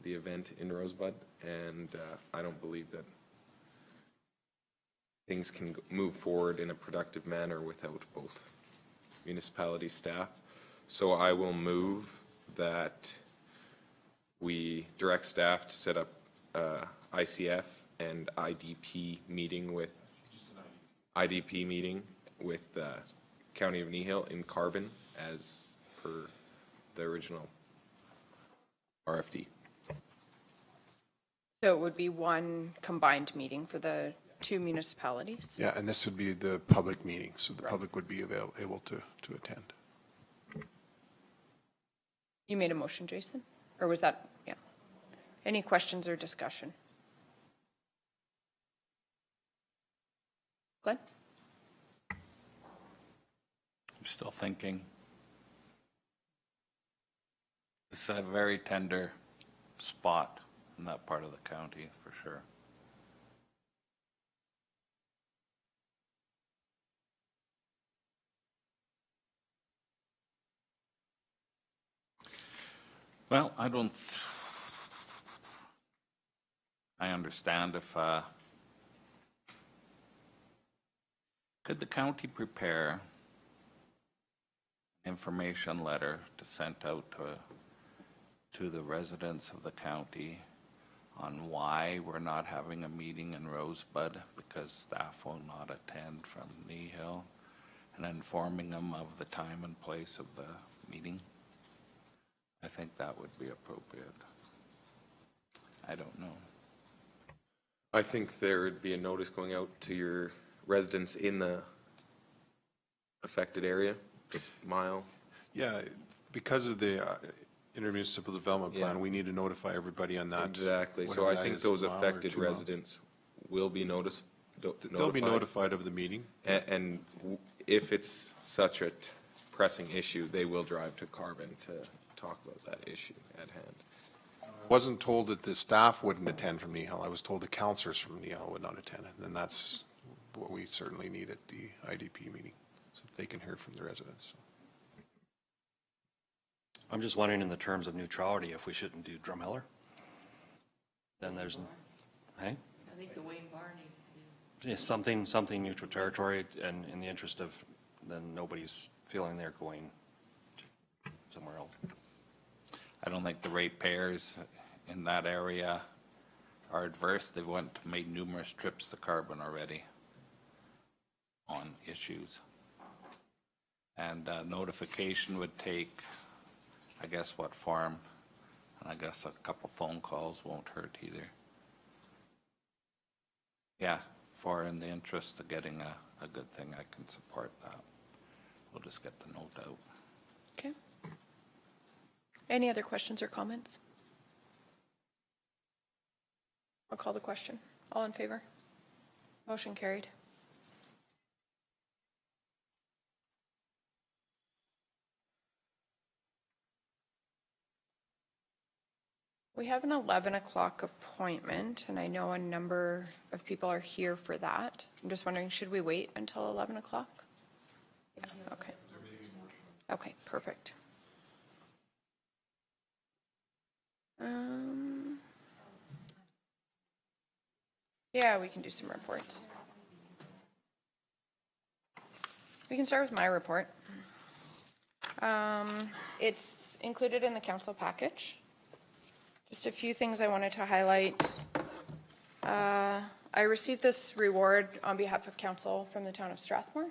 the event in Rosebud, and I don't believe that things can move forward in a productive manner without both municipality staff. So I will move that we direct staff to set up ICF and IDP meeting with County of Nihil in Carbon as per the original RFD. So it would be one combined meeting for the 2 municipalities? Yeah, and this would be the public meeting, so the public would be able to attend. You made a motion, Jason? Or was that, yeah. Any questions or discussion? Glenn? I'm still thinking. It's a very tender spot in that part of the county, for sure. Well, I understand if, could the county prepare information letter to send out to the residents of the county on why we're not having a meeting in Rosebud because staff will not attend from Nihil, and informing them of the time and place of the meeting? I think that would be appropriate. I don't know. I think there would be a notice going out to your residents in the affected area, the mile. Yeah, because of the intermunicipal development plan, Yeah. we need to notify everybody on that. Exactly. So whatever I that think is, those mile or affected 2 miles. residents will be noticed. They'll be notified of the meeting. And if it's such a pressing issue, they will drive to Carbon to talk about that issue at hand. Wasn't told that the staff wouldn't attend from Nihil. I was told the councillors from Nihil would not attend, and that's what we certainly need at the IDP meeting, so that they can hear from the residents. I'm just wondering in the terms of neutrality, if we shouldn't do Drumheller? Then there's, hey? I think the Wayne Bar needs to be. Yeah, something neutral territory, and in the interest of, then nobody's feeling they're going somewhere else. I don't think the ratepayers in that area are adverse. They made numerous trips to Carbon already on issues. And notification would take, I guess, what farm? And I guess a couple phone calls won't hurt either. Yeah, for in the interest of getting a good thing, I can support that. We'll just get the note out. Okay. Any other questions or comments? I'll call the question. All in favor? Motion carried. We have an 11 o'clock appointment, and I know a number of people are here for that. I'm just wondering, should we wait until 11 o'clock? Yeah, okay. Okay, perfect. Yeah, we can do some reports. We can start with my report. It's included in the council package. Just a few things I wanted to highlight. I received this reward on behalf of council from the town of Strathmore,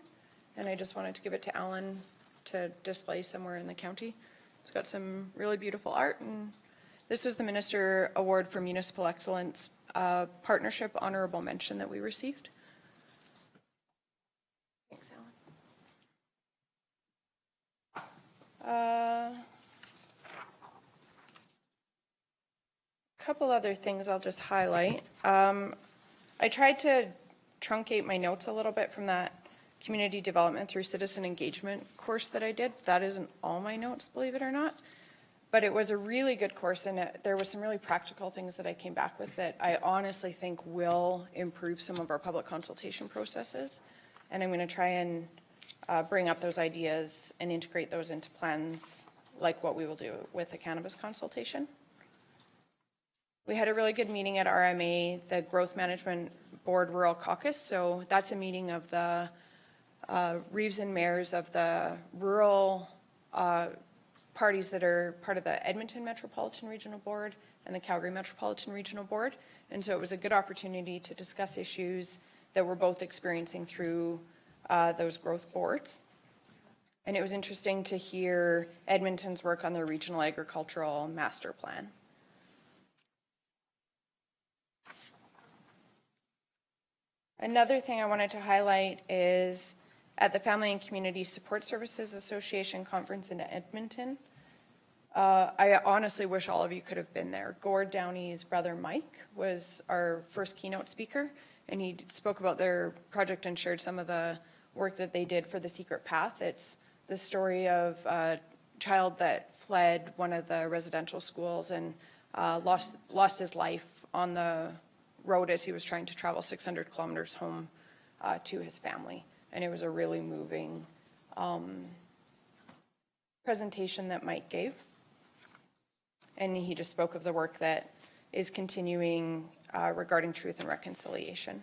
and I just wanted to give it to Alan to display somewhere in the county. It's got some really beautiful art, and this was the Minister Award for Municipal Excellence Partnership Honorable Mention that we received. Thanks, Alan. Couple other things I'll just highlight. I tried to truncate my notes a little bit from that community development through citizen engagement course that I did. That isn't all my notes, believe it or not, but it was a really good course, and there was some really practical things that I came back with that I honestly think will improve some of our public consultation processes. And I'm going to try and bring up those ideas and integrate those into plans like what we will do with the cannabis consultation. We had a really good meeting at RMA, the Growth Management Board Rural Caucus. So that's a meeting of the reeves and mayors of the rural parties that are part of the Edmonton Metropolitan Regional Board and the Calgary Metropolitan Regional Board. And so it was a good opportunity to discuss issues that we're both experiencing through those growth boards. And it was interesting to hear Edmonton's work on their regional agricultural master plan. Another thing I wanted to highlight is at the Family and Community Support Services Association conference in Edmonton. I honestly wish all of you could have been there. Gord Downey's brother Mike was our first keynote speaker, and he spoke about their project and shared some of the work that they did for the Secret Path. It's the story of a child that fled one of the residential schools and lost his life on the road as he was trying to travel 600 kilometers home to his family. And it was a really moving presentation that Mike gave. And he just spoke of the work that is continuing regarding truth and reconciliation.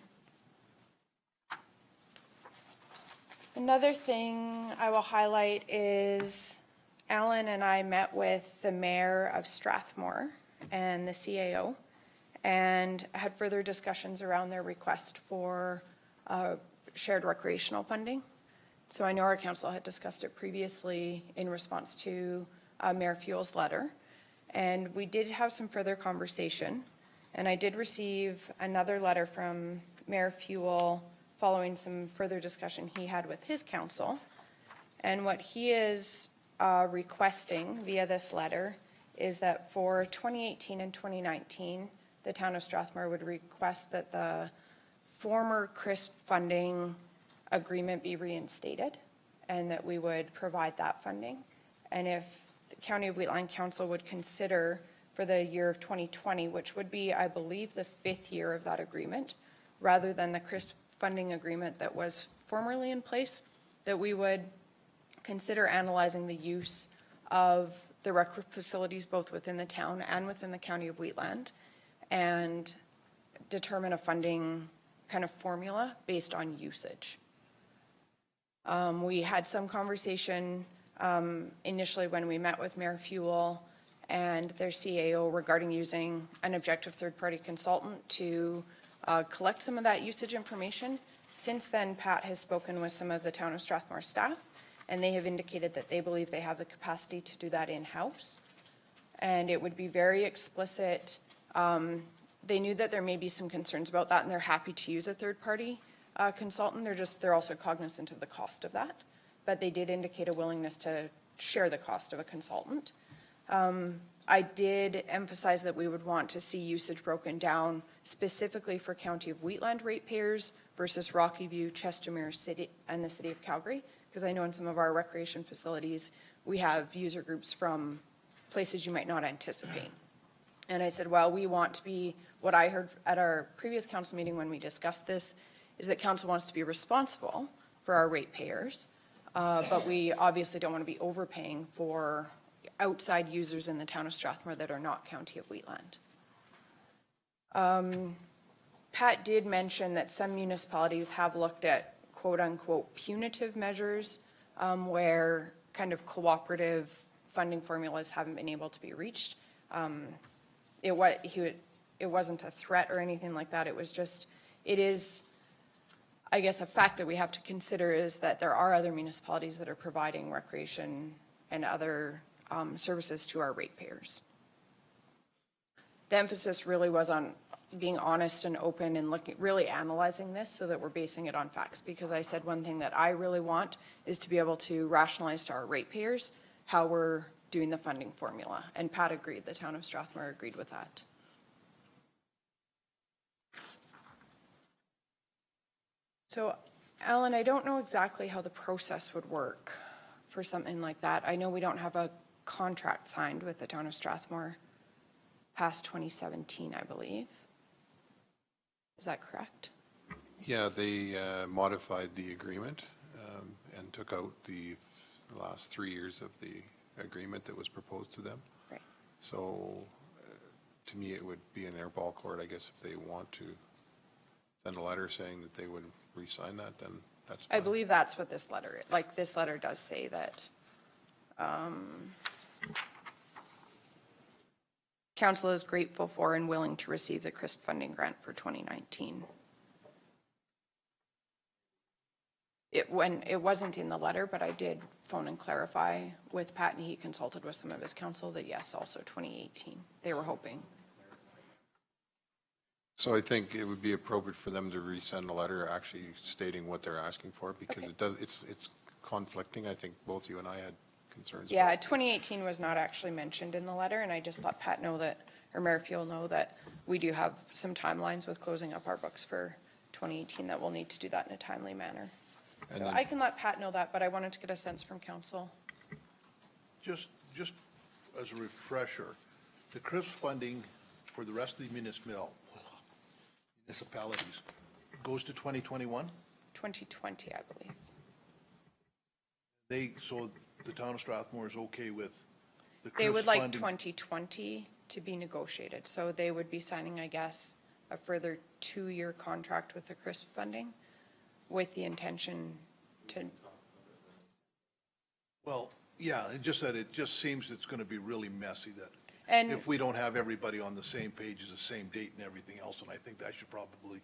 Another thing I will highlight is Alan and I met with the mayor of Strathmore and the CAO and had further discussions around their request for shared recreational funding. So I know our council had discussed it previously in response to Mayor Fuel's letter. And we did have some further conversation. And I did receive another letter from Mayor Fuel following some further discussion he had with his council. And what he is requesting via this letter is that for 2018 and 2019, the town of Strathmore would request that the former CRISP funding agreement be reinstated and that we would provide that funding. And if the County of Wheatland Council would consider for the year of 2020, which would be, I believe, the 5th year of that agreement, rather than the CRISP funding agreement that was formerly in place, that we would consider analyzing the use of the rec facilities both within the town and within the County of Wheatland and determine a funding kind of formula based on usage. We had some conversation initially when we met with Mayor Fuel and their CAO regarding using an objective third-party consultant to collect some of that usage information. Since then, Pat has spoken with some of the Town of Strathmore staff, and they have indicated that they believe they have the capacity to do that in-house. And it would be very explicit. They knew that there may be some concerns about that, and they're happy to use a third-party consultant. They're also cognizant of the cost of that. But they did indicate a willingness to share the cost of a consultant. I did emphasize that we would want to see usage broken down specifically for County of Wheatland ratepayers versus Rocky View, Chestermere City, and the City of Calgary, because I know in some of our recreation facilities, we have user groups from places you might not anticipate. And I said, well, we want to be, what I heard at our previous council meeting when we discussed this, is that council wants to be responsible for our ratepayers, but we obviously don't want to be overpaying for outside users in the Town of Strathmore that are not County of Wheatland. Pat did mention that some municipalities have looked at quote-unquote punitive measures where kind of cooperative funding formulas haven't been able to be reached. It wasn't a threat or anything like that. It was just, it is, I guess, a fact that we have to consider is that there are other municipalities that are providing recreation and other services to our ratepayers. The emphasis really was on being honest and open and really analyzing this so that we're basing it on facts. Because I said one thing that I really want is to be able to rationalize to our ratepayers how we're doing the funding formula. And Pat agreed, the Town of Strathmore agreed with that. So, Alan, I don't know exactly how the process would work for something like that. I know we don't have a contract signed with the Town of Strathmore past 2017, I believe. Is that correct? Yeah, they modified the agreement and took out the last 3 years of the agreement that was proposed to them. Right. So to me, it would be in their ball court, I guess, if they want to send a letter saying that they would re-sign that, then that's fine. I believe that's what this letter, like this letter does say that council is grateful for and willing to receive the CRISP funding grant for 2019. It wasn't in the letter, but I did phone and clarify with Pat, and he consulted with some of his council that yes, also 2018. They were hoping. So I think it would be appropriate for them to resend a letter actually stating what they're asking for, because Okay. it's conflicting. I think both you and I had concerns. Yeah, about 2018 was not actually mentioned in the letter, and I just let Pat know that, or Mayor Fuel know that we do have some timelines with closing up our books for 2018 that we'll need to do that in a timely manner. And So then- I can let Pat know that, but I wanted to get a sense from council. Just as a refresher, the CRISP funding for the rest of the municipalities goes to 2021? 2020, I believe. So the Town of Strathmore is okay with the CRISP They funding? would like 2020 to be negotiated, so they would be signing, I guess, a further 2-year contract with the CRISP funding with the intention to, Well, yeah, it just seems it's going to be really messy that and if we don't have everybody on the same page as the same date and everything else, and I think that should probably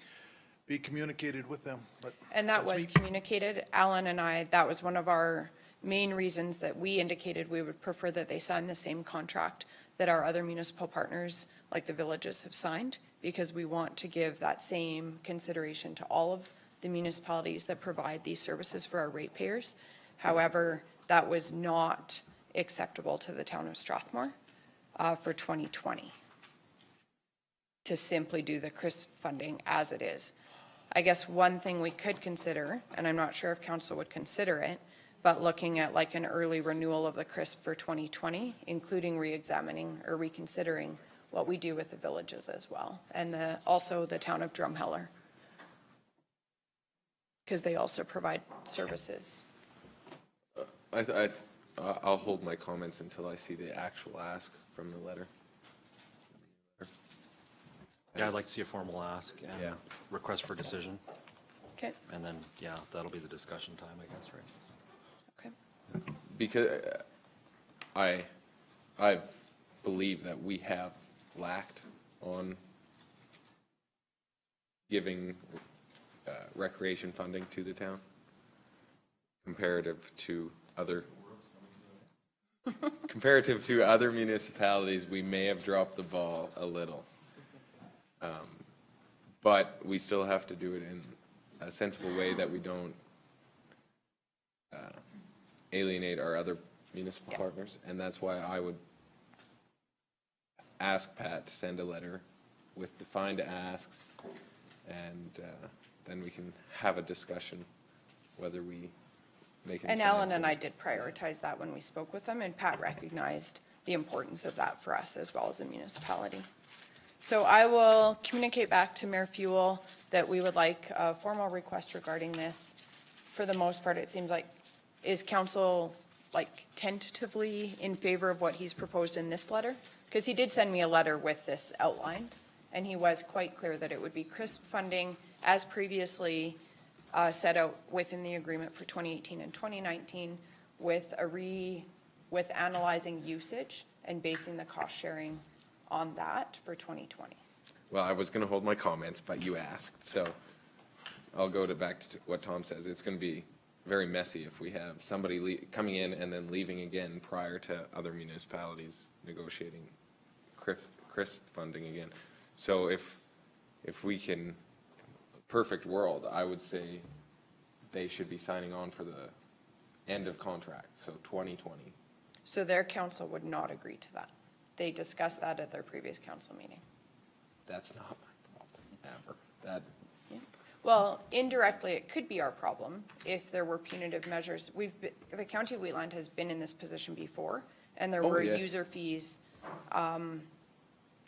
be communicated with them, but. And that that's was me. communicated. Alan and I, that was one of our main reasons that we indicated we would prefer that they sign the same contract that our other municipal partners, like the villages, have signed, because we want to give that same consideration to all of the municipalities that provide these services for our ratepayers. However, that was not acceptable to the Town of Strathmore for 2020, to simply do the CRISP funding as it is. I guess one thing we could consider, and I'm not sure if council would consider it, but looking at like an early renewal of the CRISP for 2020, including re-examining or reconsidering what we do with the villages as well, and also the town of Drumheller, because they also provide services. I'll hold my comments until I see the actual ask from the letter. Yeah, I'd like to see a formal ask and Yeah. request for decision, Okay, and then, yeah, that'll be the discussion time, I guess, right? okay. Because I've believe that we have lacked on giving recreation funding to the town comparative to other municipalities. We may have dropped the ball a little. But we still have to do it in a sensible way that we don't alienate our other municipal partners. And that's why I would ask Pat to send a letter with defined asks, and then we can have a discussion whether we make it. And Alan and I did prioritize that when we spoke with them, and Pat recognized the importance of that for us as well as a municipality. So I will communicate back to Mayor Fuel that we would like a formal request regarding this. For the most part, it seems like, is council like tentatively in favor of what he's proposed in this letter? Because he did send me a letter with this outlined, and he was quite clear that it would be CRISP funding as previously set out within the agreement for 2018 and 2019 with analyzing usage and basing the cost sharing on that for 2020. Well, I was going to hold my comments, but you asked, so I'll go back to what Tom says. It's going to be very messy if we have somebody coming in and then leaving again prior to other municipalities negotiating CRISP funding again. So if we can, perfect world, I would say they should be signing on for the end of contract, so 2020. So their council would not agree to that. They discussed that at their previous council meeting. That's not my problem, ever. That, Well, indirectly, it could be our problem if there were punitive measures. The County of Wheatland has been in this position before, and there were yes. user fees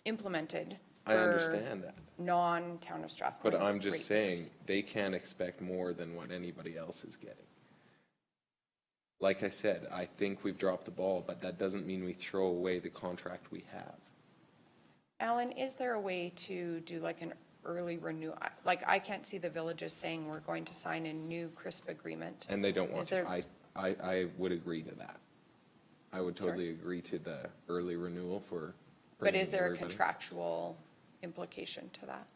implemented I for understand that. non-Town of Strathmore. But I'm just saying, ratepayers. they can't expect more than what anybody else is getting. Like I said, I think we've dropped the ball, but that doesn't mean we throw away the contract we have. Alan, is there a way to do like an early renewal? Like, I can't see the villages saying we're going to sign a new CRISP agreement. And they don't want Is there- to. I would agree to that. I would totally agree to the early renewal for. But bringing is there a everybody. contractual implication to that?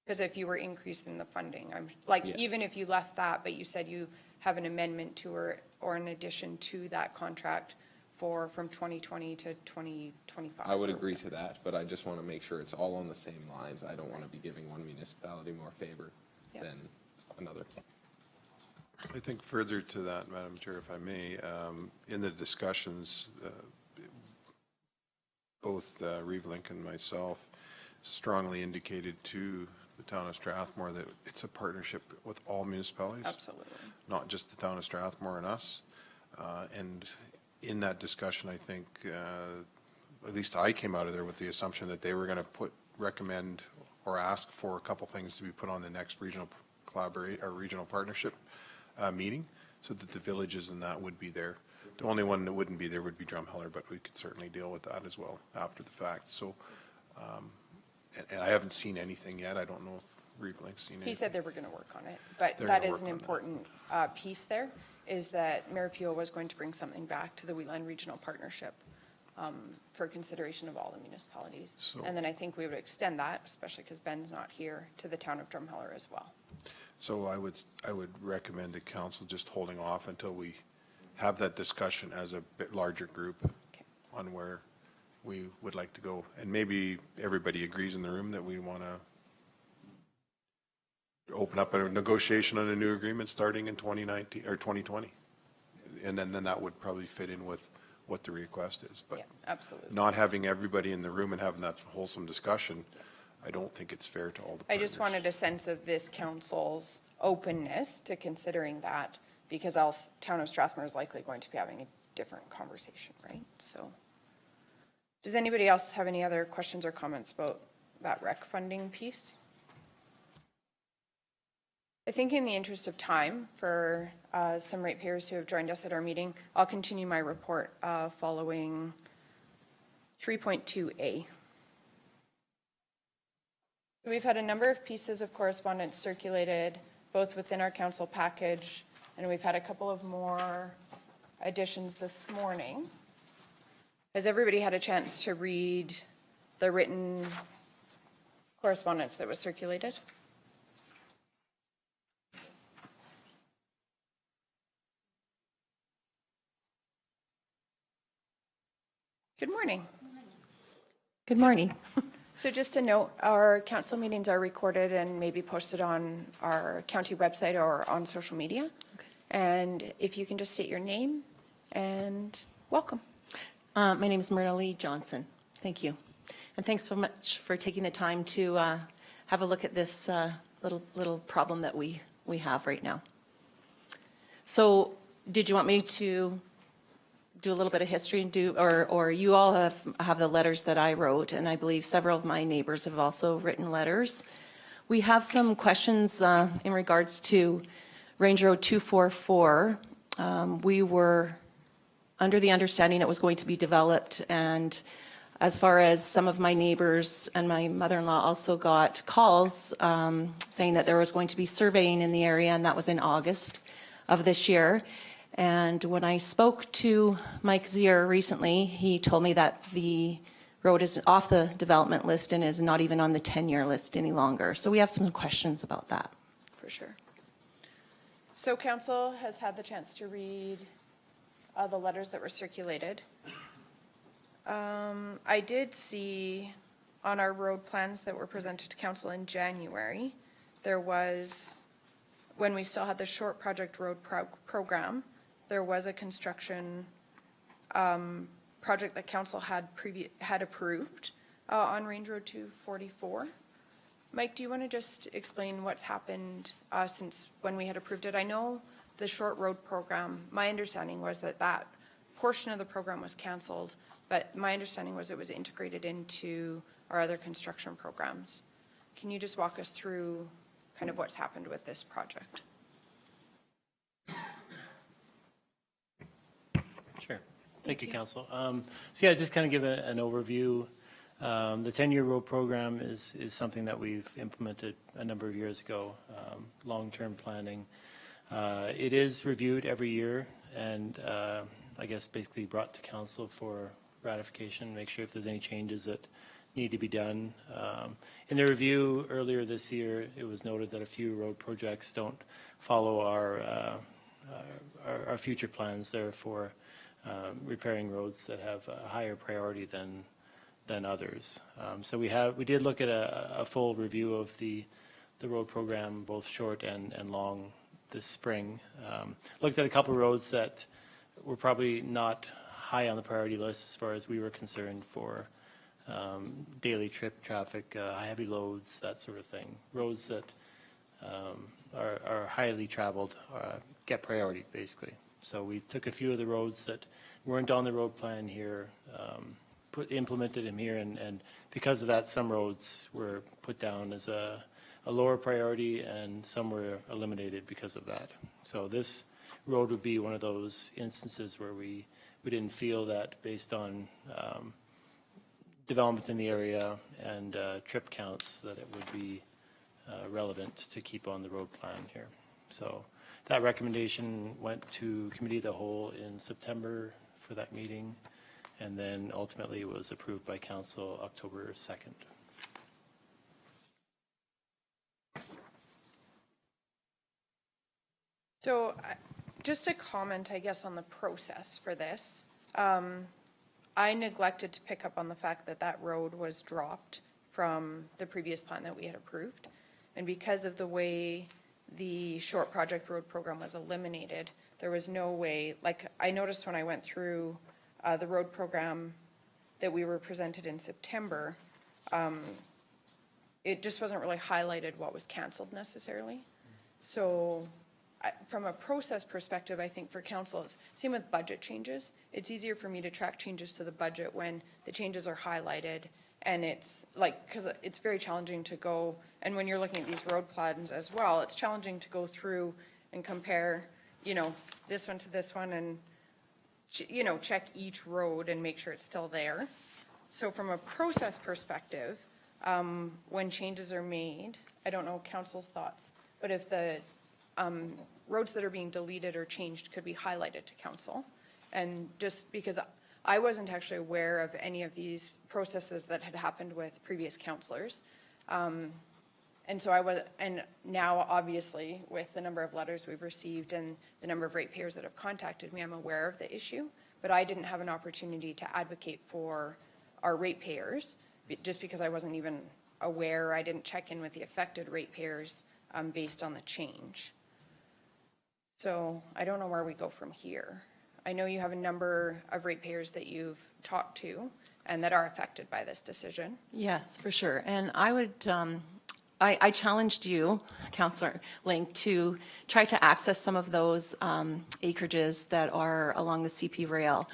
Because if you were increasing the funding, Yeah. even if you left that, but you said you have an amendment to or an addition to that contract from 2020 to 2025. I would agree to that, but I just want to make sure it's all on the same lines. I don't want to be giving one municipality more favor Yep. than another. I think further to that, Madam Chair, if I may, in the discussions, both Reeve-Link and myself strongly indicated to the town of Strathmore that it's a partnership with all municipalities. Absolutely. Not just the town of Strathmore and us. And in that discussion, I think, at least I came out of there with the assumption that they were going to recommend or ask for a couple things to be put on the next regional partnership meeting, so that the villages and that would be there. The only one that wouldn't be there would be Drumheller, but we could certainly deal with that as well after the fact. So, and I haven't seen anything yet. I don't know if Reeve-Link's seen anything. He said they were going to work on it, but They're that gonna is an work on that. important piece there, is that Mayor Fuel was going to bring something back to the Wheatland Regional Partnership for consideration of all the municipalities. So- And then I think we would extend that, especially because Ben's not here, to the town of Drumheller as well. So I would recommend to council just holding off until we have that discussion as a bit larger group Okay. on where we would like to go. And maybe everybody agrees in the room that we want to open up a negotiation on a new agreement starting in 2019 or 2020. And then that would probably fit in with what the request is. But Yeah, absolutely. not having everybody in the room and having that wholesome discussion, I don't think it's fair to all the I partners. just wanted a sense of this council's openness to considering that, because else town of Strathmore is likely going to be having a different conversation, right? So, does anybody else have any other questions or comments about that rec funding piece? I think in the interest of time for some ratepayers who have joined us at our meeting, I'll continue my report following 3.2A. So we've had a number of pieces of correspondence circulated, both within our council package, and we've had a couple of more additions this morning. Has everybody had a chance to read the written correspondence that was circulated? Good morning. Good morning. So just a note, our council meetings are recorded and maybe posted on our county website or on social media. And if you can just state your name and welcome. My name is Marilee Johnson. Thank you. And thanks so much for taking the time to have a look at this little problem that we have right now. So did you want me to do a little bit of history and or you all have the letters that I wrote, and I believe several of my neighbors have also written letters. We have some questions in regards to Range Road 244. We were under the understanding it was going to be developed, and as far as some of my neighbors and my mother-in-law also got calls saying that there was going to be surveying in the area, and that was in August of this year. And when I spoke to Mike Zier recently, he told me that the road is off the development list and is not even on the 10-year list any longer. So we have some questions about that. For sure. So council has had the chance to read the letters that were circulated. I did see on our road plans that were presented to council in January, there was, when we still had the short project road program, there was a construction project that council had approved on Range Road 244. Mike, do you want to just explain what's happened since when we had approved it? I know the short road program, my understanding was that that portion of the program was canceled, but my understanding was it was integrated into our other construction programs. Can you just walk us through kind of what's happened with this project? Sure. Thank you, Council. So yeah, just kind of give an overview. The 10-year road program is something that we've implemented a number of years ago, long-term planning. It is reviewed every year and I guess basically brought to council for ratification, make sure if there's any changes that need to be done. In the review earlier this year, it was noted that a few road projects don't follow our future plans there for repairing roads that have a higher priority than others. So we did look at a full review of the road program, both short and long, this spring. Looked at a couple of roads that were probably not high on the priority list as far as we were concerned for daily trip traffic, heavy loads, that sort of thing. Roads that are highly traveled get priority, basically. So we took a few of the roads that weren't on the road plan here, implemented them here, and because of that, some roads were put down as a lower priority and some were eliminated because of that. So this road would be one of those instances where we didn't feel that based on development in the area and trip counts that it would be relevant to keep on the road plan here. So that recommendation went to Committee of the Whole in September for that meeting, and then ultimately was approved by Council October 2nd. So just a comment, I guess, on the process for this. I neglected to pick up on the fact that that road was dropped from the previous plan that we had approved. And because of the way the short project road program was eliminated, there was no way, like I noticed when I went through the road program that we were presented in September, it just wasn't really highlighted what was canceled necessarily. So from a process perspective, I think for council, it's same with budget changes. It's easier for me to track changes to the budget when the changes are highlighted, and it's like, because it's very challenging to go, and when you're looking at these road plans as well, it's challenging to go through and compare, you know, this one to this one and, you know, check each road and make sure it's still there. So from a process perspective, when changes are made, I don't know council's thoughts, but if the roads that are being deleted or changed could be highlighted to council. And just because I wasn't actually aware of any of these processes that had happened with previous councillors. And so and now obviously with the number of letters we've received and the number of ratepayers that have contacted me, I'm aware of the issue, but I didn't have an opportunity to advocate for our ratepayers just because I wasn't even aware, I didn't check in with the affected ratepayers based on the change. So I don't know where we go from here. I know you have a number of ratepayers that you've talked to and that are affected by this decision. Yes, for sure. And I would, I challenged you, Councillor Link, to try to access some of those acreages that are along the CP rail.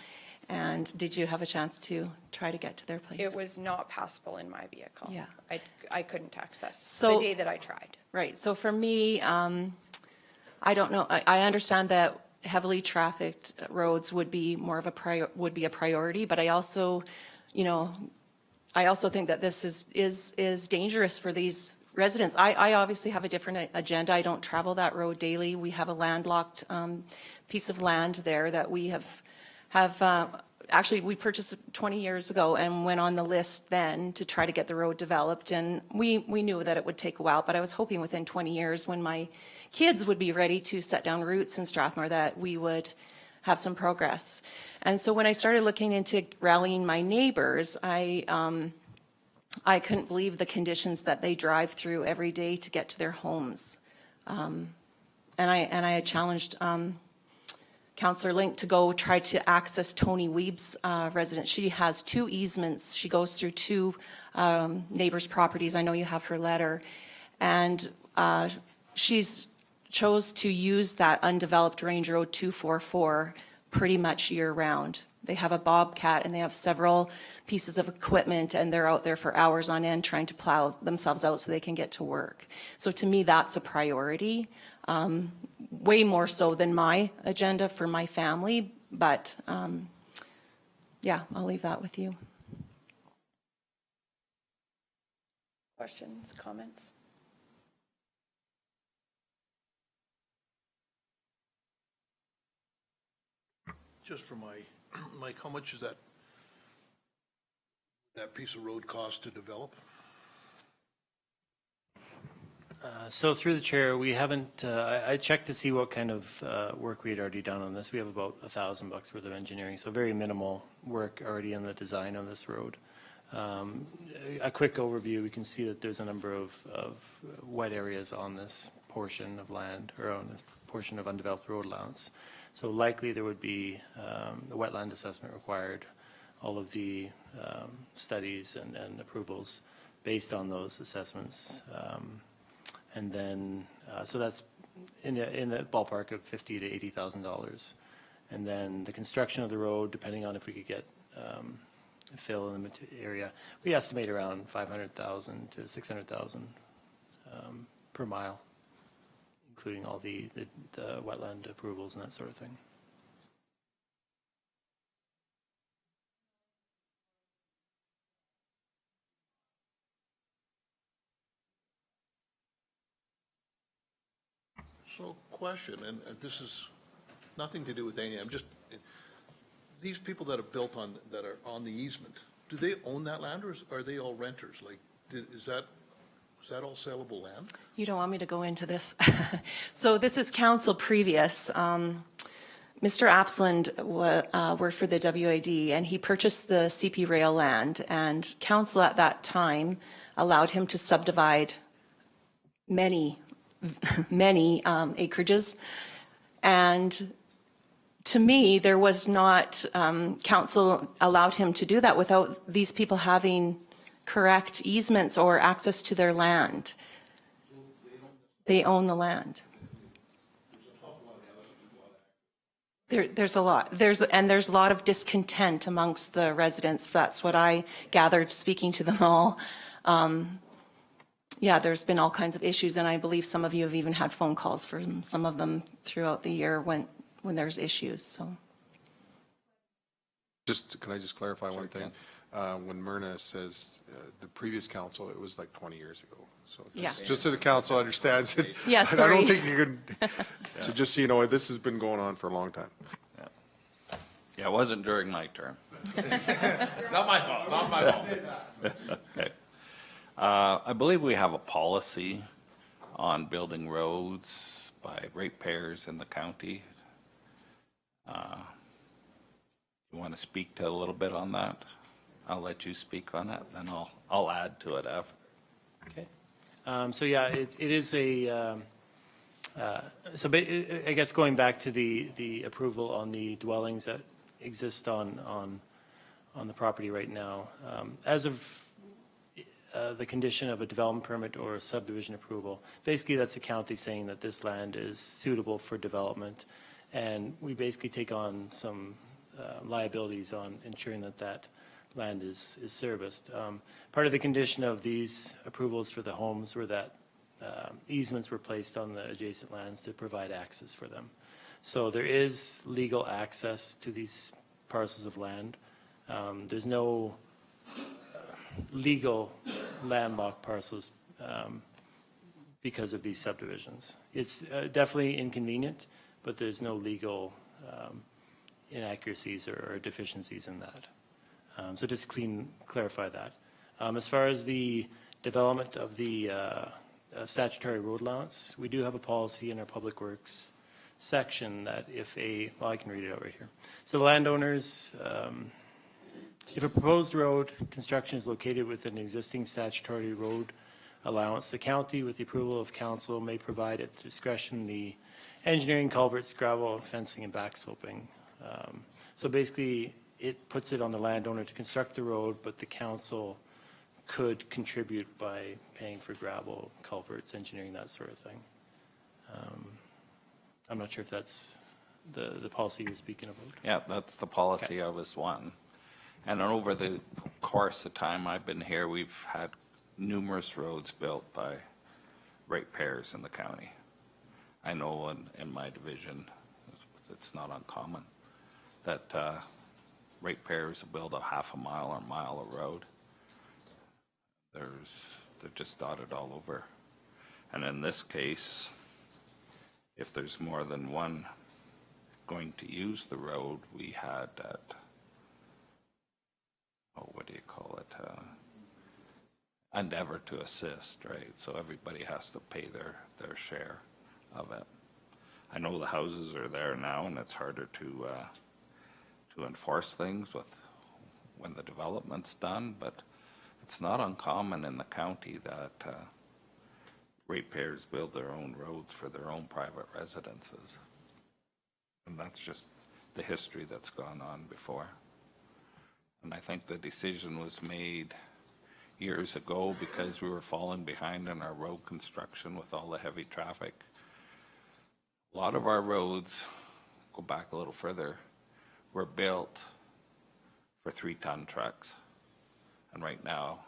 And did you have a chance to try to get to their place? It was not passable in my vehicle. Yeah. I couldn't access So- the day that I tried. Right. So for me, I don't know. I understand that heavily trafficked roads would be more of a priority, but I also, you know, I also think that this is dangerous for these residents. I obviously have a different agenda. I don't travel that road daily. We have a landlocked piece of land there that we have actually, we purchased 20 years ago and went on the list then to try to get the road developed. And we knew that it would take a while, but I was hoping within 20 years when my kids would be ready to set down roots in Strathmore that we would have some progress. And so when I started looking into rallying my neighbors, I couldn't believe the conditions that they drive through every day to get to their homes. And I had challenged Councillor Link to go try to access Tony Weeb's residence. She has 2 easements. She goes through 2 neighbors' properties. I know you have her letter. And she's chose to use that undeveloped Range Road 244 pretty much year-round. They have a bobcat and they have several pieces of equipment and they're out there for hours on end trying to plow themselves out so they can get to work. So to me, that's a priority. Way more so than my agenda for my family, but yeah, I'll leave that with you. Questions, comments? Just for Mike, how much is that piece of road cost to develop? So through the chair, we haven't, I checked to see what kind of work we had already done on this. We have about $1,000 worth of engineering, so very minimal work already in the design on this road. A quick overview, we can see that there's a number of wet areas on this portion of land, or on this portion of undeveloped road allowance. So likely there would be a wetland assessment required, all of the studies and approvals based on those assessments. And then, so that's in the ballpark of $50,000 to $80,000. And then the construction of the road, depending on if we could get fill in the area, we estimate around $500,000 to $600,000 per mile, including all the wetland approvals and that sort of thing. So question, and this is nothing to do with anything, I'm just, these people that have built on, that are on the easement, do they own that land or are they all renters? Like, is that all sellable land? You don't want me to go into this. So this is council previous. Mr. Apsland worked for the WAD and he purchased the CP rail land, and council at that time allowed him to subdivide many acreages. And to me, there was not, council allowed him to do that without these people having correct easements or access to their land. They own the land. There's a lot. There's a lot of discontent amongst the residents. That's what I gathered speaking to them all. Yeah, there's been all kinds of issues, and I believe some of you have even had phone calls from some of them throughout the year when there's issues. So, Can I just clarify one thing? When Myrna says the previous council, it was like 20 years ago. So just so the council understands it. Yeah, sorry. I don't think you can. So just so you know, this has been going on for a long time. Yeah, it wasn't during my term. Not my fault, not my fault. Okay. I believe we have a policy on building roads by ratepayers in the county. You want to speak to a little bit on that? I'll let you speak on it, then I'll add to it after. Okay. So yeah, it is a, I guess going back to the approval on the dwellings that exist on the property right now, as of the condition of a development permit or a subdivision approval, basically that's the county saying that this land is suitable for development, and we basically take on some liabilities on ensuring that that land is serviced. Part of the condition of these approvals for the homes were that easements were placed on the adjacent lands to provide access for them. So there is legal access to these parcels of land. There's no legal landlocked parcels because of these subdivisions. It's definitely inconvenient, but there's no legal inaccuracies or deficiencies in that. So just clarify that. As far as the development of the statutory road allowance, we do have a policy in our Public Works section that if well, I can read it out right here. So the landowners, if a proposed road construction is located within an existing statutory road allowance, the county, with the approval of council, may provide at discretion the engineering, culverts, gravel, fencing, and backsloping. So basically, it puts it on the landowner to construct the road, but the council could contribute by paying for gravel, culverts, engineering, that sort of thing. I'm not sure if that's the policy you're speaking about. Yeah, that's the policy I was wanting. And over the course of time I've been here, we've had numerous roads built by ratepayers in the county. I know in my division, it's not uncommon that ratepayers build a half a mile or mile of road. They're just dotted all over. And in this case, if there's more than one going to use the road, we had that, what do you call it? Endeavor to assist, right? So everybody has to pay their share of it. I know the houses are there now, and it's harder to enforce things when the development's done, but it's not uncommon in the county that ratepayers build their own roads for their own private residences. And that's just the history that's gone on before. And I think the decision was made years ago because we were falling behind in our road construction with all the heavy traffic. A lot of our roads, go back a little further, were built for 3-ton trucks. And right now,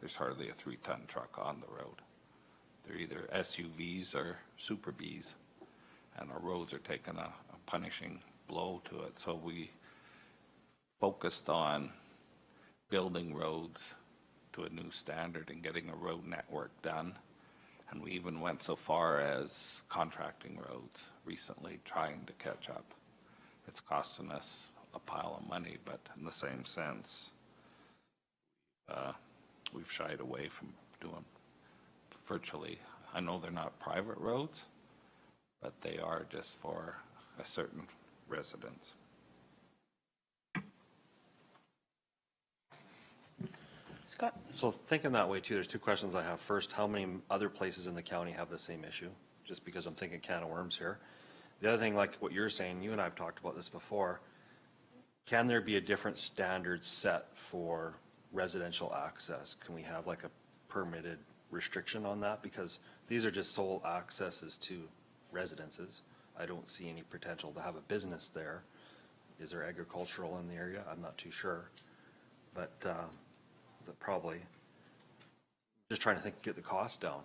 there's hardly a 3-ton truck on the road. They're either SUVs or Super Bs, and our roads are taking a punishing blow to it. So we focused on building roads to a new standard and getting a road network done. And we even went so far as contracting roads recently, trying to catch up. It's costing us a pile of money, but in the same sense, we've shied away from doing virtually, I know they're not private roads, but they are just for a certain residence. Scott? So thinking that way too, there's two questions I have. First, how many other places in the county have the same issue? Just because I'm thinking can of worms here. The other thing, like what you're saying, you and I have talked about this before, can there be a different standard set for residential access? Can we have like a permitted restriction on that? Because these are just sole accesses to residences. I don't see any potential to have a business there. Is there agricultural in the area? I'm not too sure. But probably just trying to think, get the cost down.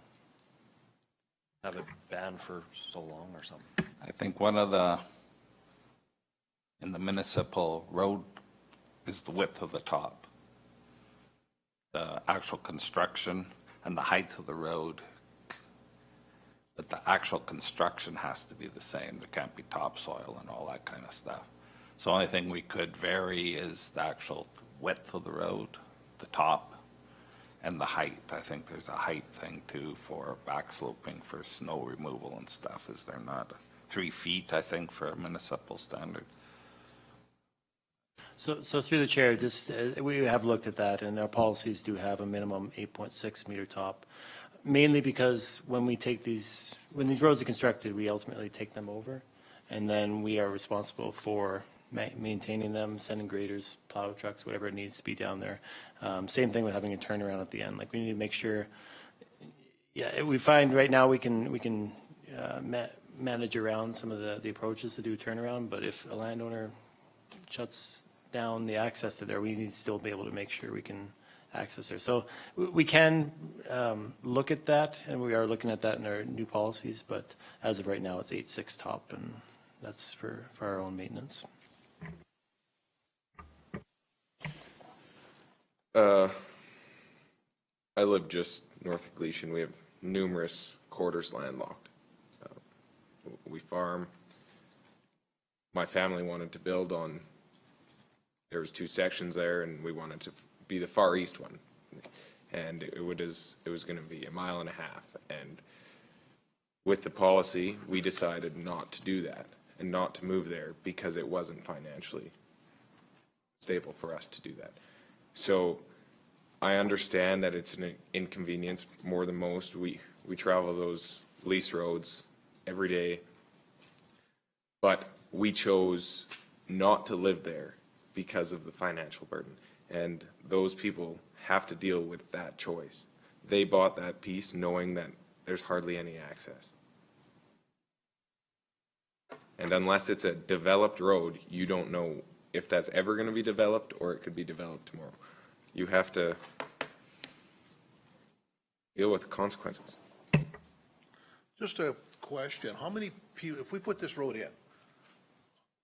Have it banned for so long or something. I think in the municipal road is the width of the top. The actual construction and the height of the road, but the actual construction has to be the same. There can't be topsoil and all that kind of stuff. So the only thing we could vary is the actual width of the road, the top, and the height. I think there's a height thing too for backsloping for snow removal and stuff. Is there not 3 feet, I think, for a municipal standard? So through the chair, just, we have looked at that, and our policies do have a minimum 8.6 meter top, mainly because when these roads are constructed, we ultimately take them over, and then we are responsible for maintaining them, sending graders, plow trucks, whatever it needs to be down there. Same thing with having a turnaround at the end. Like, we need to make sure, yeah, we find right now we can manage around some of the approaches to do a turnaround, but if a landowner shuts down the access to there, we need to still be able to make sure we can access there. So we can look at that, and we are looking at that in our new policies, but as of right now, it's 8.6 top, and that's for our own maintenance. I live just north of Gleason. We have numerous quarters landlocked. We farm. My family wanted to build on, there was 2 sections there, and we wanted to be the far east one. And it was going to be 1.5 miles. And with the policy, we decided not to do that and not to move there because it wasn't financially stable for us to do that. So I understand that it's an inconvenience more than most. We travel those lease roads every day, but we chose not to live there because of the financial burden. And those people have to deal with that choice. They bought that piece knowing that there's hardly any access. And unless it's a developed road, you don't know if that's ever going to be developed or it could be developed tomorrow. You have to deal with the consequences. Just a question, how many people, if we put this road in,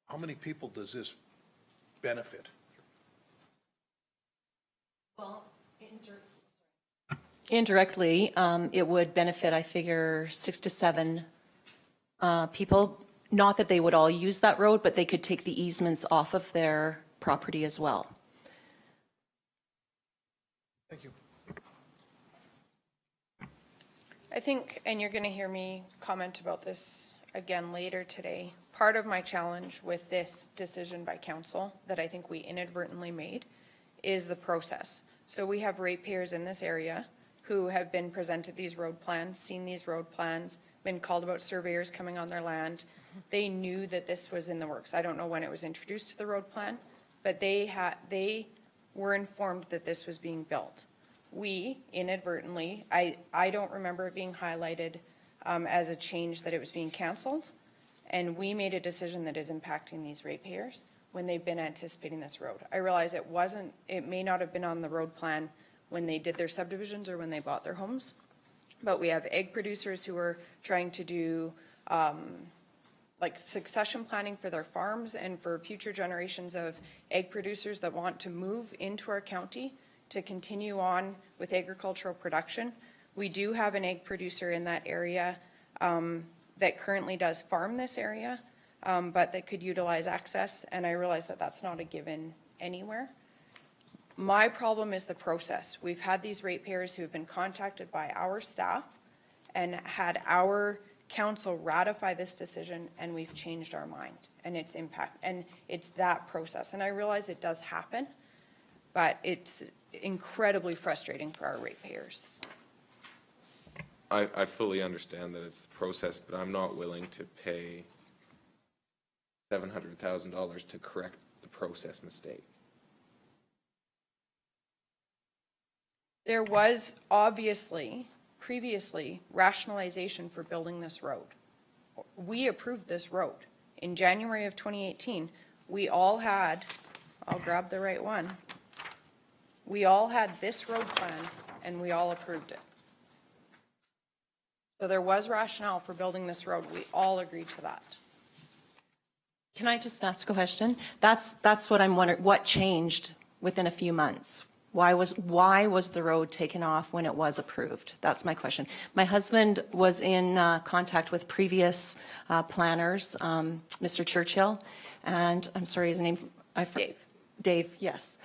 how many people does this benefit? Well, indirectly, it would benefit, I figure, 6 to 7 people. Not that they would all use that road, but they could take the easements off of their property as well. Thank you. I think, and you're going to hear me comment about this again later today, part of my challenge with this decision by council that I think we inadvertently made is the process. So we have ratepayers in this area who have been presented these road plans, seen these road plans, been called about surveyors coming on their land. They knew that this was in the works. I don't know when it was introduced to the road plan, but they were informed that this was being built. We inadvertently, I don't remember it being highlighted as a change that it was being canceled, and we made a decision that is impacting these ratepayers when they've been anticipating this road. I realize it may not have been on the road plan when they did their subdivisions or when they bought their homes, but we have egg producers who are trying to do like succession planning for their farms and for future generations of egg producers that want to move into our county to continue on with agricultural production. We do have an egg producer in that area that currently does farm this area, but that could utilize access, and I realize that that's not a given anywhere. My problem is the process. We've had these ratepayers who have been contacted by our staff and had our council ratify this decision, and we've changed our mind and its impact, and it's that process. And I realize it does happen, but it's incredibly frustrating for our ratepayers. I fully understand that it's the process, but I'm not willing to pay $700,000 to correct the process mistake. There was obviously previously rationalization for building this road. We approved this road. In January of 2018, we all had, I'll grab the right one, we all had this road plan and we all approved it. So there was rationale for building this road. We all agreed to that. Can I just ask a question? That's what I'm wondering. What changed within a few months? Why was the road taken off when it was approved? That's my question. My husband was in contact with previous planners, Mr. Churchill, and I'm sorry, his name? Dave. Dave, yes.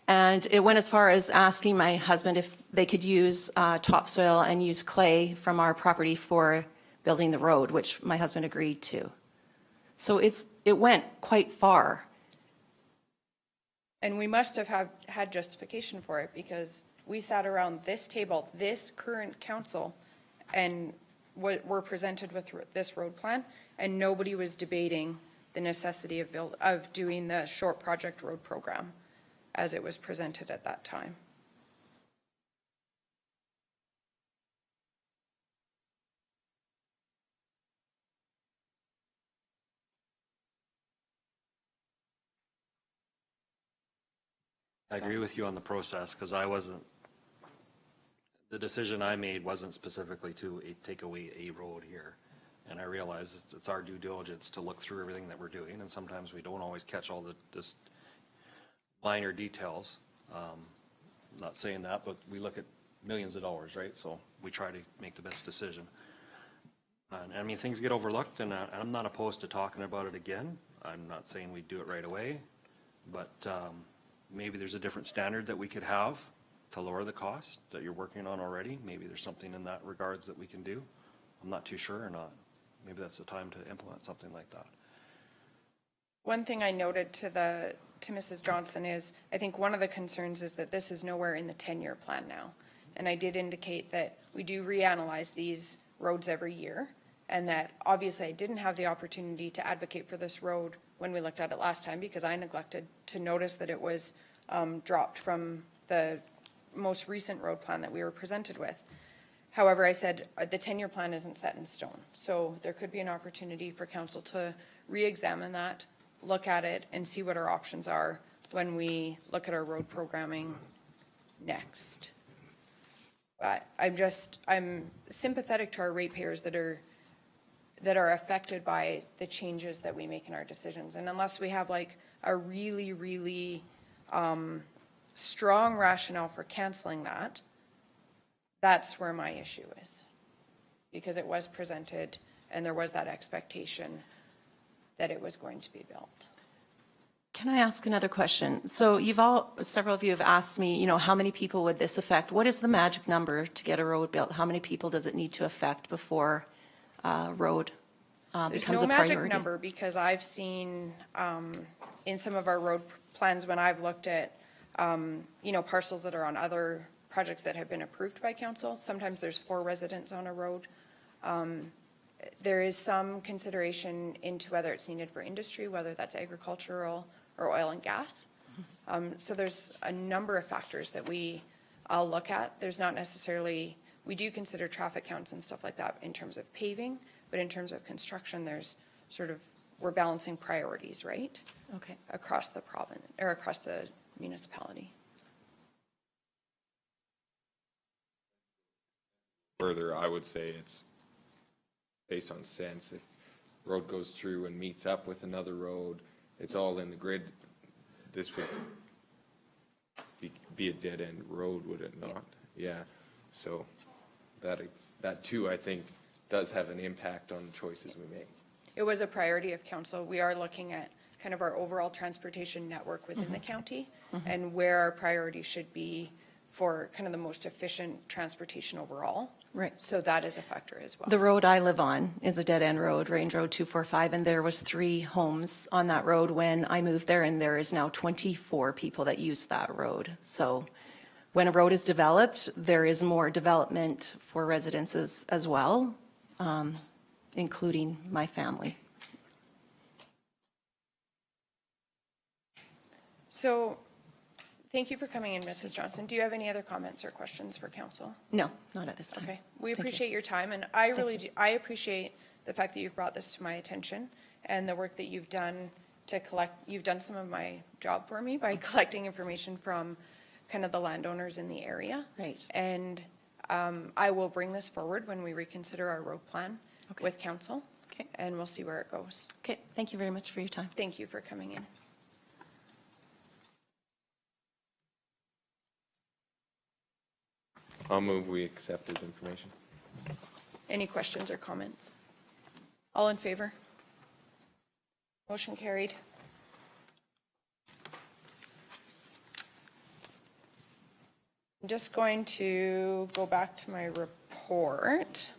And it went as far as asking my husband if they could use topsoil and use clay from our property for building the road, which my husband agreed to. So it went quite far. And we must have had justification for it, because we sat around this table, this current council, and were presented with this road plan, and nobody was debating the necessity of doing the short project road program as it was presented at that time. I agree with you on the process, because the decision I made wasn't specifically to take away a road here. And I realize it's our due diligence to look through everything that we're doing, and sometimes we don't always catch all the just minor details. Not saying that, but we look at millions of dollars, right? So we try to make the best decision. And I mean, things get overlooked, and I'm not opposed to talking about it again. I'm not saying we do it right away, but maybe there's a different standard that we could have to lower the cost that you're working on already. Maybe there's something in that regards that we can do. I'm not too sure or not. Maybe that's the time to implement something like that. One thing I noted to Mrs. Johnson is, I think one of the concerns is that this is nowhere in the 10-year plan now. And I did indicate that we do reanalyze these roads every year, and that obviously I didn't have the opportunity to advocate for this road when we looked at it last time, because I neglected to notice that it was dropped from the most recent road plan that we were presented with. However, I said the 10-year plan isn't set in stone, so there could be an opportunity for council to re-examine that, look at it, and see what our options are when we look at our road programming next. But I'm sympathetic to our ratepayers that are affected by the changes that we make in our decisions. And unless we have like a really, really strong rationale for canceling that, that's where my issue is. Because it was presented and there was that expectation that it was going to be built. Can I ask another question? So several of you have asked me, how many people would this affect? What is the magic number to get a road built? How many people does it need to affect before road becomes a priority? There's no magic number, because I've seen in some of our road plans when I've looked at, parcels that are on other projects that have been approved by council. Sometimes there's 4 residents on a road. There is some consideration into whether it's needed for industry, whether that's agricultural or oil and gas. So there's a number of factors that I'll look at. There's not necessarily, we do consider traffic counts and stuff like that in terms of paving, but in terms of construction, there's we're balancing priorities, right? Okay. Across the province, or across the municipality. Further, I would say it's based on sense. If road goes through and meets up with another road, it's all in the grid. This would be a dead-end road, would it not? Yeah. So that too, I think, does have an impact on the choices we make. It was a priority of council. We are looking at kind of our overall transportation network within the county and where our priority should be for kind of the most efficient transportation overall. Right. So that is a factor as well. The road I live on is a dead-end road, Range Road 245, and there was 3 homes on that road when I moved there, and there is now 24 people that use that road. So when a road is developed, there is more development for residences as well, including my family. So thank you for coming in, Mrs. Johnson. Do you have any other comments or questions for council? No, not at this time. Okay, we appreciate your time, and I really do, I appreciate the fact that you've brought this to my attention and the work that you've done to collect. You've done some of my job for me by collecting information from kind of the landowners in the area. Right. And I will bring this forward when we reconsider our road plan with council. Okay. And we'll see where it goes. Okay, thank you very much for your time. Thank you for coming in. I'll move we accept his information. Any questions or comments? All in favor? Motion carried. I'm just going to go back to my report.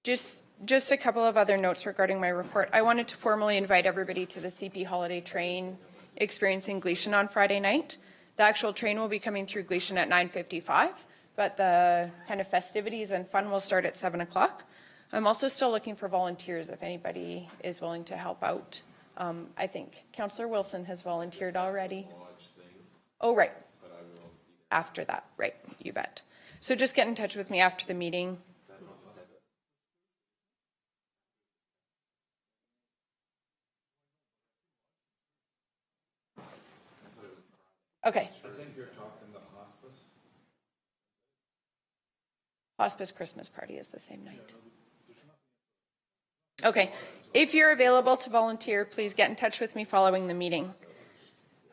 Just a couple of other notes regarding my report. I wanted to formally invite everybody to the CP Holiday Train experience in Gleason on Friday night. The actual train will be coming through Gleason at 9:55, but the kind of festivities and fun will start at 7 o'clock. I'm also still looking for volunteers if anybody is willing to help out. I think Councillor Wilson has volunteered already. Oh, right. After that, right, you bet. So just get in touch with me after the meeting. Okay. I think you're talking the hospice. Hospice Christmas party is the same night. Okay. If you're available to volunteer, please get in touch with me following the meeting.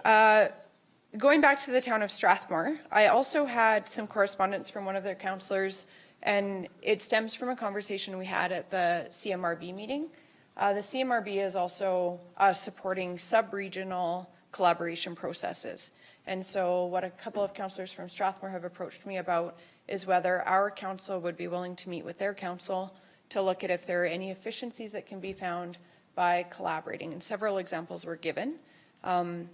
Going back to the town of Strathmore, I also had some correspondence from one of their councillors, and it stems from a conversation we had at the CMRB meeting. The CMRB is also supporting sub-regional collaboration processes. And so what a couple of councillors from Strathmore have approached me about is whether our council would be willing to meet with their council to look at if there are any efficiencies that can be found by collaborating. And several examples were given. And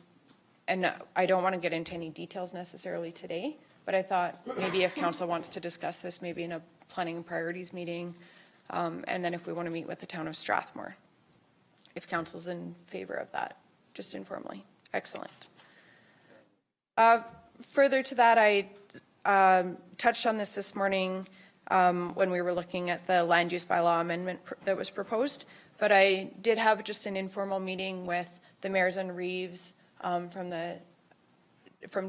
I don't want to get into any details necessarily today, but I thought maybe if council wants to discuss this, maybe in a planning and priorities meeting, and then if we want to meet with the town of Strathmore, if council's in favor of that, just informally. Excellent. Further to that, I touched on this morning when we were looking at the land use bylaw amendment that was proposed, but I did have just an informal meeting with the mayors and reeves from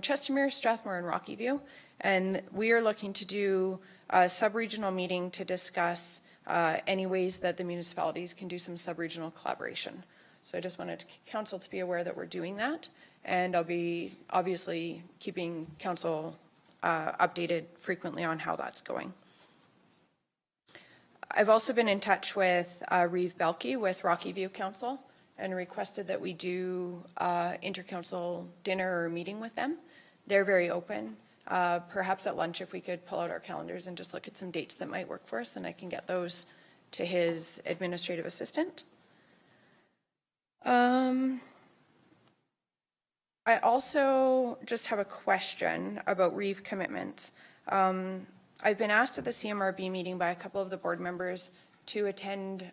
Chestermere, Strathmore, and Rockyview, and we are looking to do a sub-regional meeting to discuss any ways that the municipalities can do some sub-regional collaboration. So I just wanted council to be aware that we're doing that. And I'll be obviously keeping council updated frequently on how that's going. I've also been in touch with Reeve Belkey with Rockyview Council and requested that we do inter-council dinner or meeting with them. They're very open. Perhaps at lunch if we could pull out our calendars and just look at some dates that might work for us, and I can get those to his administrative assistant. I also just have a question about Reeve commitments. I've been asked at the CMRB meeting by a couple of the board members to attend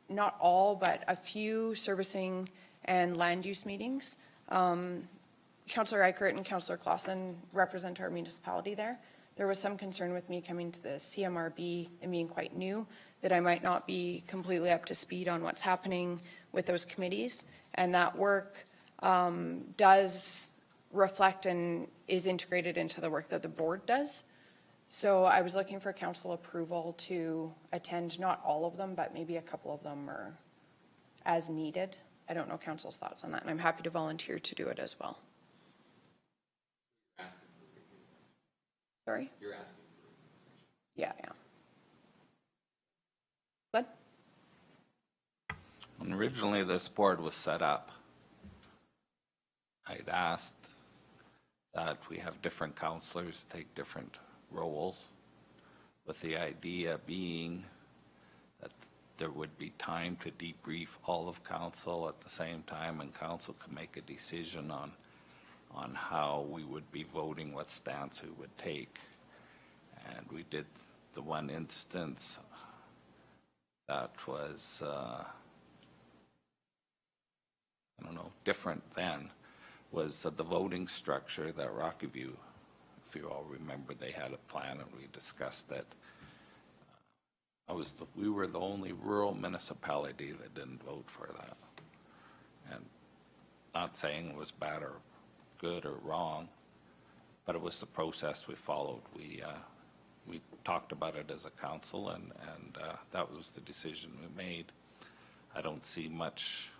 not all, but a few servicing and land use meetings. Councillor Eichert and Councillor Clausen represent our municipality there. There was some concern with me coming to the CMRB and being quite new that I might not be completely up to speed on what's happening with those committees, and that work does reflect and is integrated into the work that the board does. So I was looking for council approval to attend not all of them, but maybe a couple of them or as needed. I don't know council's thoughts on that, and I'm happy to volunteer to do it as well. Sorry? You're asking for yeah. Glenn? When originally this board was set up, I'd asked that we have different councillors take different roles, with the idea being that there would be time to debrief all of council at the same time, and council could make a decision on how we would be voting, what stance we would take. And we did the one instance that was, I don't know, different then, was the voting structure that Rockyview, if you all remember, they had a plan and we discussed it. We were the only rural municipality that didn't vote for that. And not saying it was bad or good or wrong, but it was the process we followed. We talked about it as a council, and that was the decision we made. I don't see much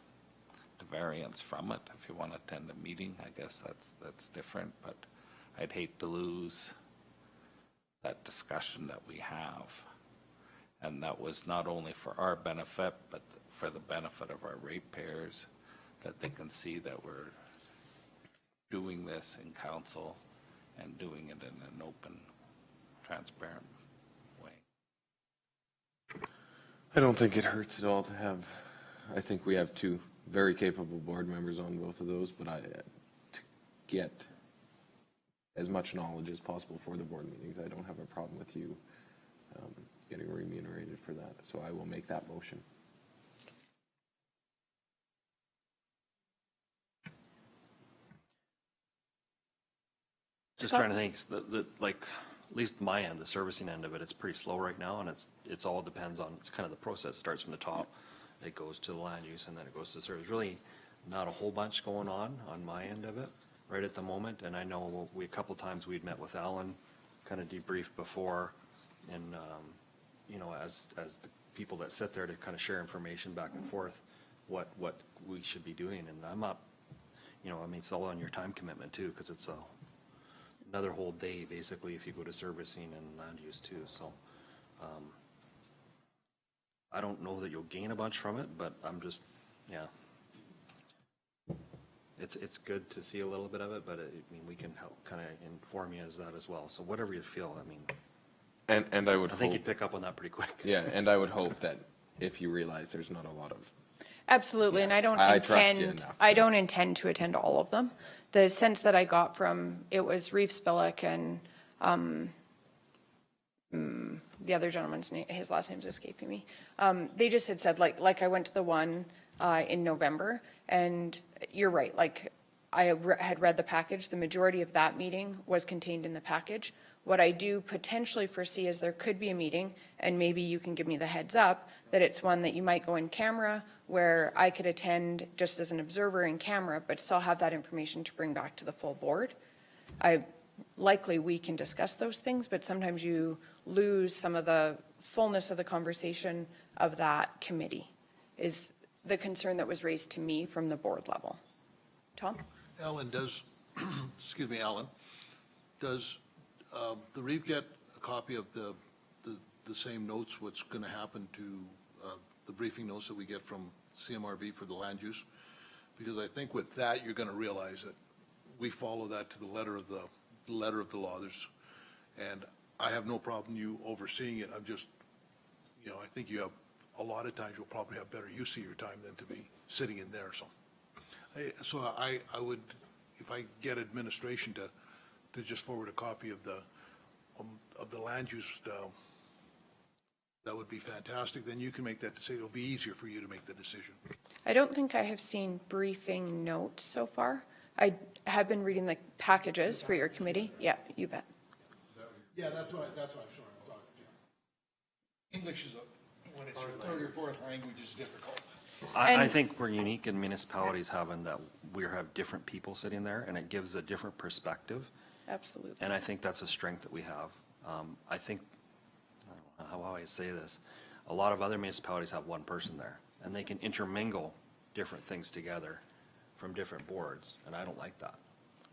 variance from it. If you want to attend a meeting, I guess that's different, but I'd hate to lose that discussion that we have. And that was not only for our benefit, but for the benefit of our ratepayers, that they can see that we're doing this in council and doing it in an open, transparent way. I don't think it hurts at all to have, I think we have two very capable board members on both of those, but to get as much knowledge as possible for the board meetings, I don't have a problem with you getting remunerated for that. So I will make that motion. Just trying to think, like, at least my end, the servicing end of it, it's pretty slow right now, and it's all depends on, it's kind of the process, starts from the top, it goes to the land use, and then it goes to service. Really not a whole bunch going on my end of it right at the moment, and I know a couple times we'd met with Alan, kind of debriefed before, and, you know, as the people that sit there to kind of share information back and forth, what we should be doing, and I'm not, you know, I mean, it's all on your time commitment too, because it's another whole day, basically, if you go to servicing and land use too, so. I don't know that you'll gain a bunch from it, but I'm just, yeah. It's good to see a little bit of it, but I mean, we can help kind of inform you as that as well, so whatever you feel, I mean. And I would I think hope, you'd pick up on that pretty quick. yeah, and I would hope that if you realize there's not a lot of, Absolutely, and I don't I trust you intend, enough I to- don't intend to attend all of them. The sense that I got from, it was Reeve Spillick and the other gentleman's name, his last name's escaping me. They just had said, like I went to the one in November, and you're right, like, I had read the package, the majority of that meeting was contained in the package. What I do potentially foresee is there could be a meeting, and maybe you can give me the heads up, that it's one that you might go in camera, where I could attend just as an observer in camera, but still have that information to bring back to the full board. Likely we can discuss those things, but sometimes you lose some of the fullness of the conversation of that committee, is the concern that was raised to me from the board level. Tom? Alan, excuse me, Alan, does the Reeve get a copy of the same notes, what's going to happen to the briefing notes that we get from CMRB for the land use? Because I think with that, you're going to realize that we follow that to the letter of the law. And I have no problem you overseeing it. I'm just, you know, I think you have, a lot of times you'll probably have better use of your time than to be sitting in there, so. I would, if I get administration to just forward a copy of the land use, that would be fantastic. Then you can make that decision. It'll be easier for you to make the decision. I don't think I have seen briefing notes so far. I have been reading the packages for your committee. Yeah, you bet. Yeah, that's what I'm sure. English is, when it's your third or fourth language, is difficult. I think we're unique in municipalities having that we have different people sitting there, and it gives a different perspective. Absolutely. And I think that's a strength that we have. I think, I don't know how I say this, a lot of other municipalities have one person there, and they can intermingle different things together from different boards, and I don't like that.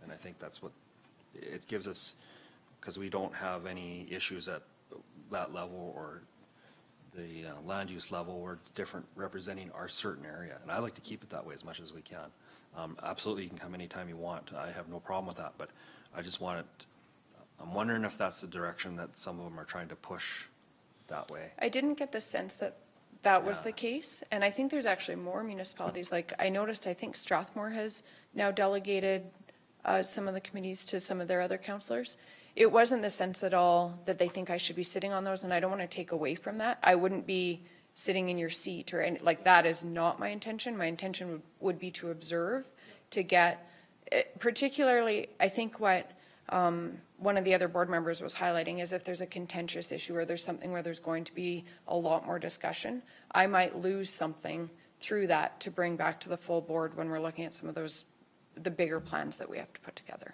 And I think that's what it gives us, because we don't have any issues at that level or the land use level. We're different, representing our certain area, and I like to keep it that way as much as we can. Absolutely, you can come anytime you want. I have no problem with that, but I just want it, I'm wondering if that's the direction that some of them are trying to push that way. I didn't get the sense that that was the case, and I think there's actually more municipalities. Like, I noticed, I think Strathmore has now delegated some of the committees to some of their other councillors. It wasn't the sense at all that they think I should be sitting on those, and I don't want to take away from that. I wouldn't be sitting in your seat or any, like, that is not my intention. My intention would be to observe, to get, particularly, I think what one of the other board members was highlighting is if there's a contentious issue or there's something where there's going to be a lot more discussion, I might lose something through that to bring back to the full board when we're looking at some of those, the bigger plans that we have to put together.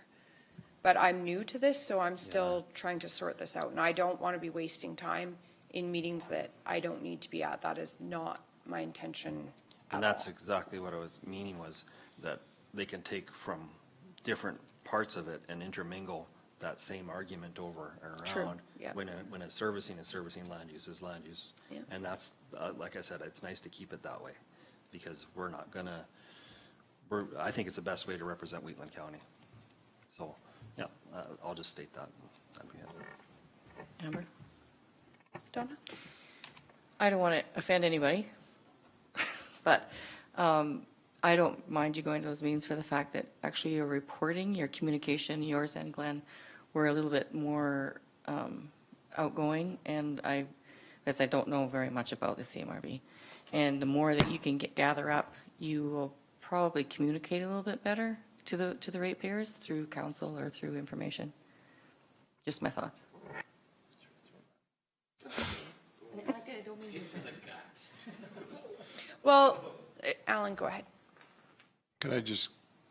But I'm new to this, so I'm still trying to sort this out. And I don't want to be wasting time in meetings that I don't need to be at. That is not my intention at And that's all. exactly what I was meaning, was that they can take from different parts of it and intermingle that same argument over and True, around. yeah. When a servicing is servicing, land use is land use. Yeah. And that's, like I said, it's nice to keep it that way, because we're not gonna, I think it's the best way to represent Wheatland County. So, yeah, I'll just state that. That'd be it. Amber? Donna? I don't want to offend anybody, but I don't mind you going to those meetings for the fact that actually your reporting, your communication, yours and Glenn, were a little bit more outgoing, and because I don't know very much about the CMRB. And the more that you can gather up, you will probably communicate a little bit better to the ratepayers through council or through information. Just my thoughts. Well, Alan, go ahead. Can I just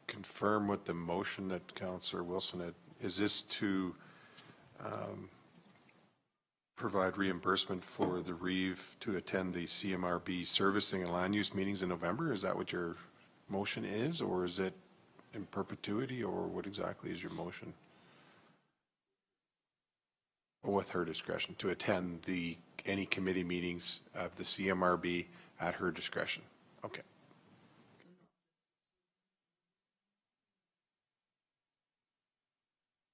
confirm what the motion that Councillor Wilson had, is this to provide reimbursement for the Reeve to attend the CMRB servicing and land use meetings in November? Is that what your motion is, or is it in perpetuity, or what exactly is your motion? With her discretion, to attend any committee meetings of the CMRB at her discretion. Okay.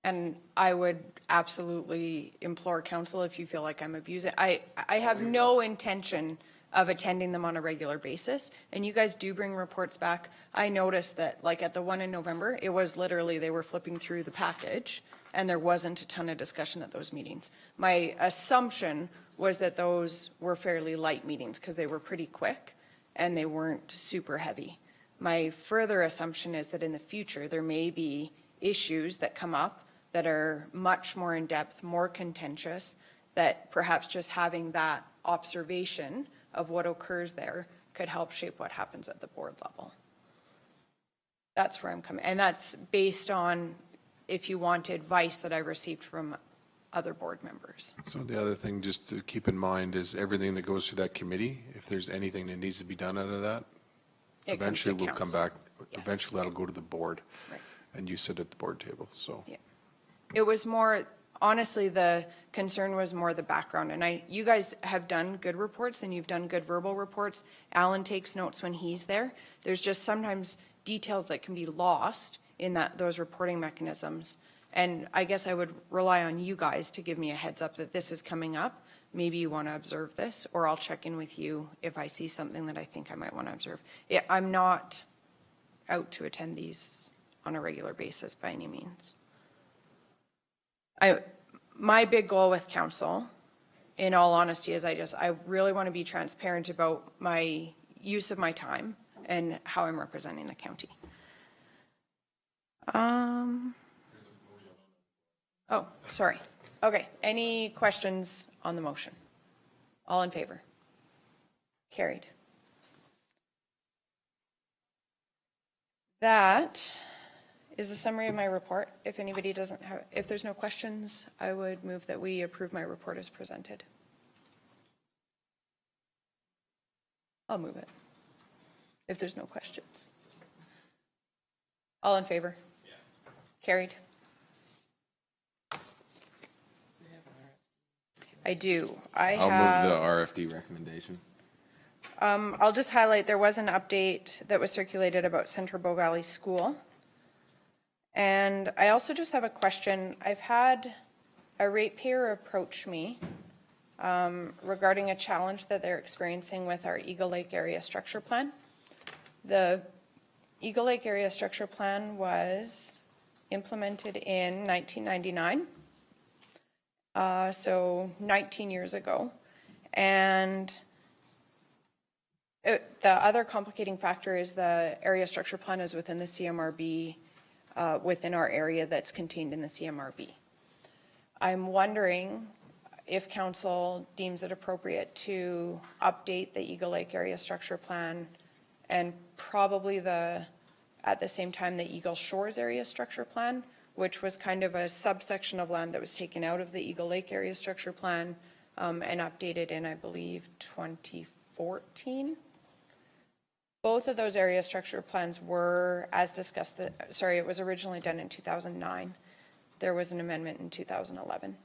And I would absolutely implore council, if you feel like I'm abusing, I have no intention of attending them on a regular basis. And you guys do bring reports back. I noticed that, like at the one in November, it was literally, they were flipping through the package and there wasn't a ton of discussion at those meetings. My assumption was that those were fairly light meetings because they were pretty quick and they weren't super heavy. My further assumption is that in the future, there may be issues that come up that are much more in-depth, more contentious, that perhaps just having that observation of what occurs there could help shape what happens at the board level. That's where I'm coming, and that's based on, if you want, advice that I received from other board members. So the other thing just to keep in mind is everything that goes through that committee, if there's anything that needs to be done out of that, It comes to eventually will come council. back, Yes. eventually that'll go to the board. Right. And you sit at the board table, so. Yeah. It was more, honestly, the concern was more the background. And you guys have done good reports and you've done good verbal reports. Alan takes notes when he's there. There's just sometimes details that can be lost in those reporting mechanisms. And I guess I would rely on you guys to give me a heads up that this is coming up. Maybe you want to observe this, or I'll check in with you if I see something that I think I might want to observe. Yeah, I'm not out to attend these on a regular basis by any means. My big goal with council, in all honesty, is I really want to be transparent about my use of my time and how I'm representing the county. Oh, sorry. Okay, any questions on the motion? All in favor? Carried. That is the summary of my report. If anybody doesn't have, if there's no questions, I would move that we approve my report as presented. I'll move it. If there's no questions. All in favor? Yeah. Carried. I do. I'll move the RFD recommendation. I'll just highlight, there was an update that was circulated about Central Bow Valley School. And I also just have a question. I've had a ratepayer approach me regarding a challenge that they're experiencing with our Eagle Lake Area Structure Plan. The Eagle Lake Area Structure Plan was implemented in 1999. So 19 years ago. And the other complicating factor is the area structure plan is within the CMRB, within our area that's contained in the CMRB. I'm wondering if council deems it appropriate to update the Eagle Lake Area Structure Plan and probably at the same time, the Eagle Shores Area Structure Plan, which was kind of a subsection of land that was taken out of the Eagle Lake Area Structure Plan and updated in, I believe, 2014. Both of those area structure plans were, as discussed, it was originally done in 2009. there was an amendment in 2011.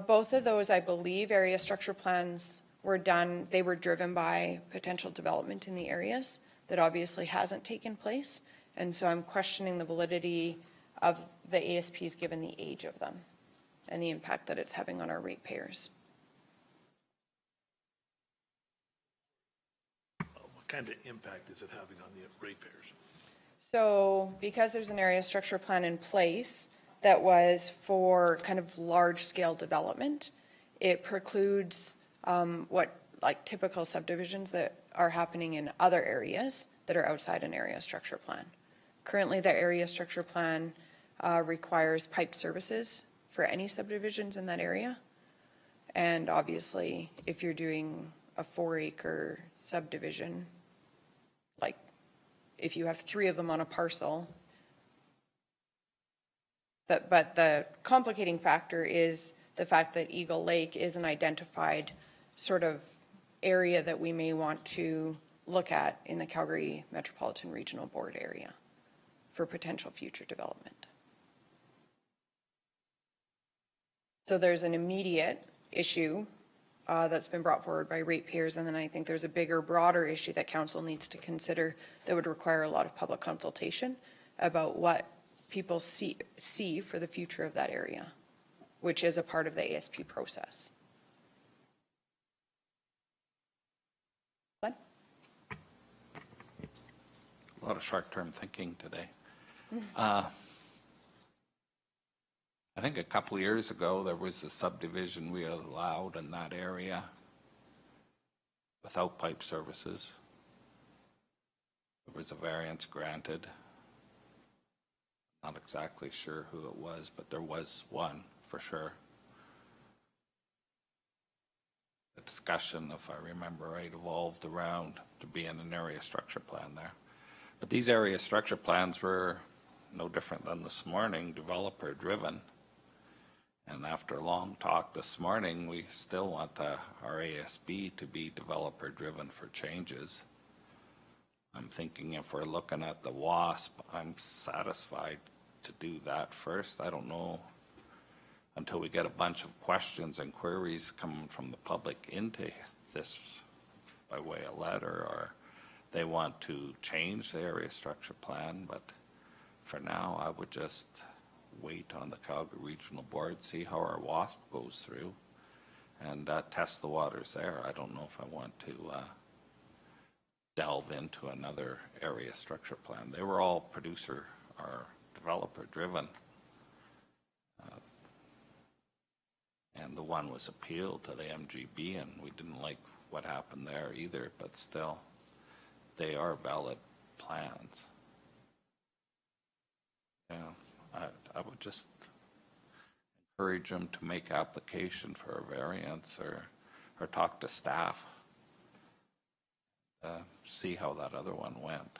Both of those, I believe, area structure plans were done, they were driven by potential development in the areas that obviously hasn't taken place. And so I'm questioning the validity of the ASPs given the age of them and the impact that it's having on our ratepayers. What kind of impact is it having on the ratepayers? So because there's an area structure plan in place that was for kind of large scale development, it precludes what like typical subdivisions that are happening in other areas that are outside an area structure plan. Currently, the area structure plan requires piped services for any subdivisions in that area. And obviously, if you're doing a 4-acre subdivision, like if you have 3 of them on a parcel, but the complicating factor is the fact that Eagle Lake is an identified sort of area that we may want to look at in the Calgary Metropolitan Regional Board area for potential future development. So there's an immediate issue that's been brought forward by ratepayers, and then I think there's a bigger, broader issue that council needs to consider that would require a lot of public consultation about what people see for the future of that area, which is a part of the ASP process. Glenn? A lot of short-term thinking today. I think a couple of years ago, there was a subdivision we allowed in that area without pipe services. There was a variance granted. Not exactly sure who it was, but there was one for sure. The discussion, if I remember right, evolved around to be in an area structure plan there. But these area structure plans were no different than this morning, developer driven. And after a long talk this morning, we still want our ASB to be developer driven for changes. I'm thinking if we're looking at the WASP, I'm satisfied to do that first. I don't know until we get a bunch of questions and queries coming from the public into this by way of letter, or they want to change the area structure plan. But for now, I would just wait on the Calgary Regional Board, see how our WASP goes through, and test the waters there. I don't know if I want to delve into another area structure plan. They were all producer or developer driven. And the one was appealed to the MGB, and we didn't like what happened there either, but still, they are valid plans. Yeah, I would just encourage them to make application for a variance or talk to staff. See how that other one went.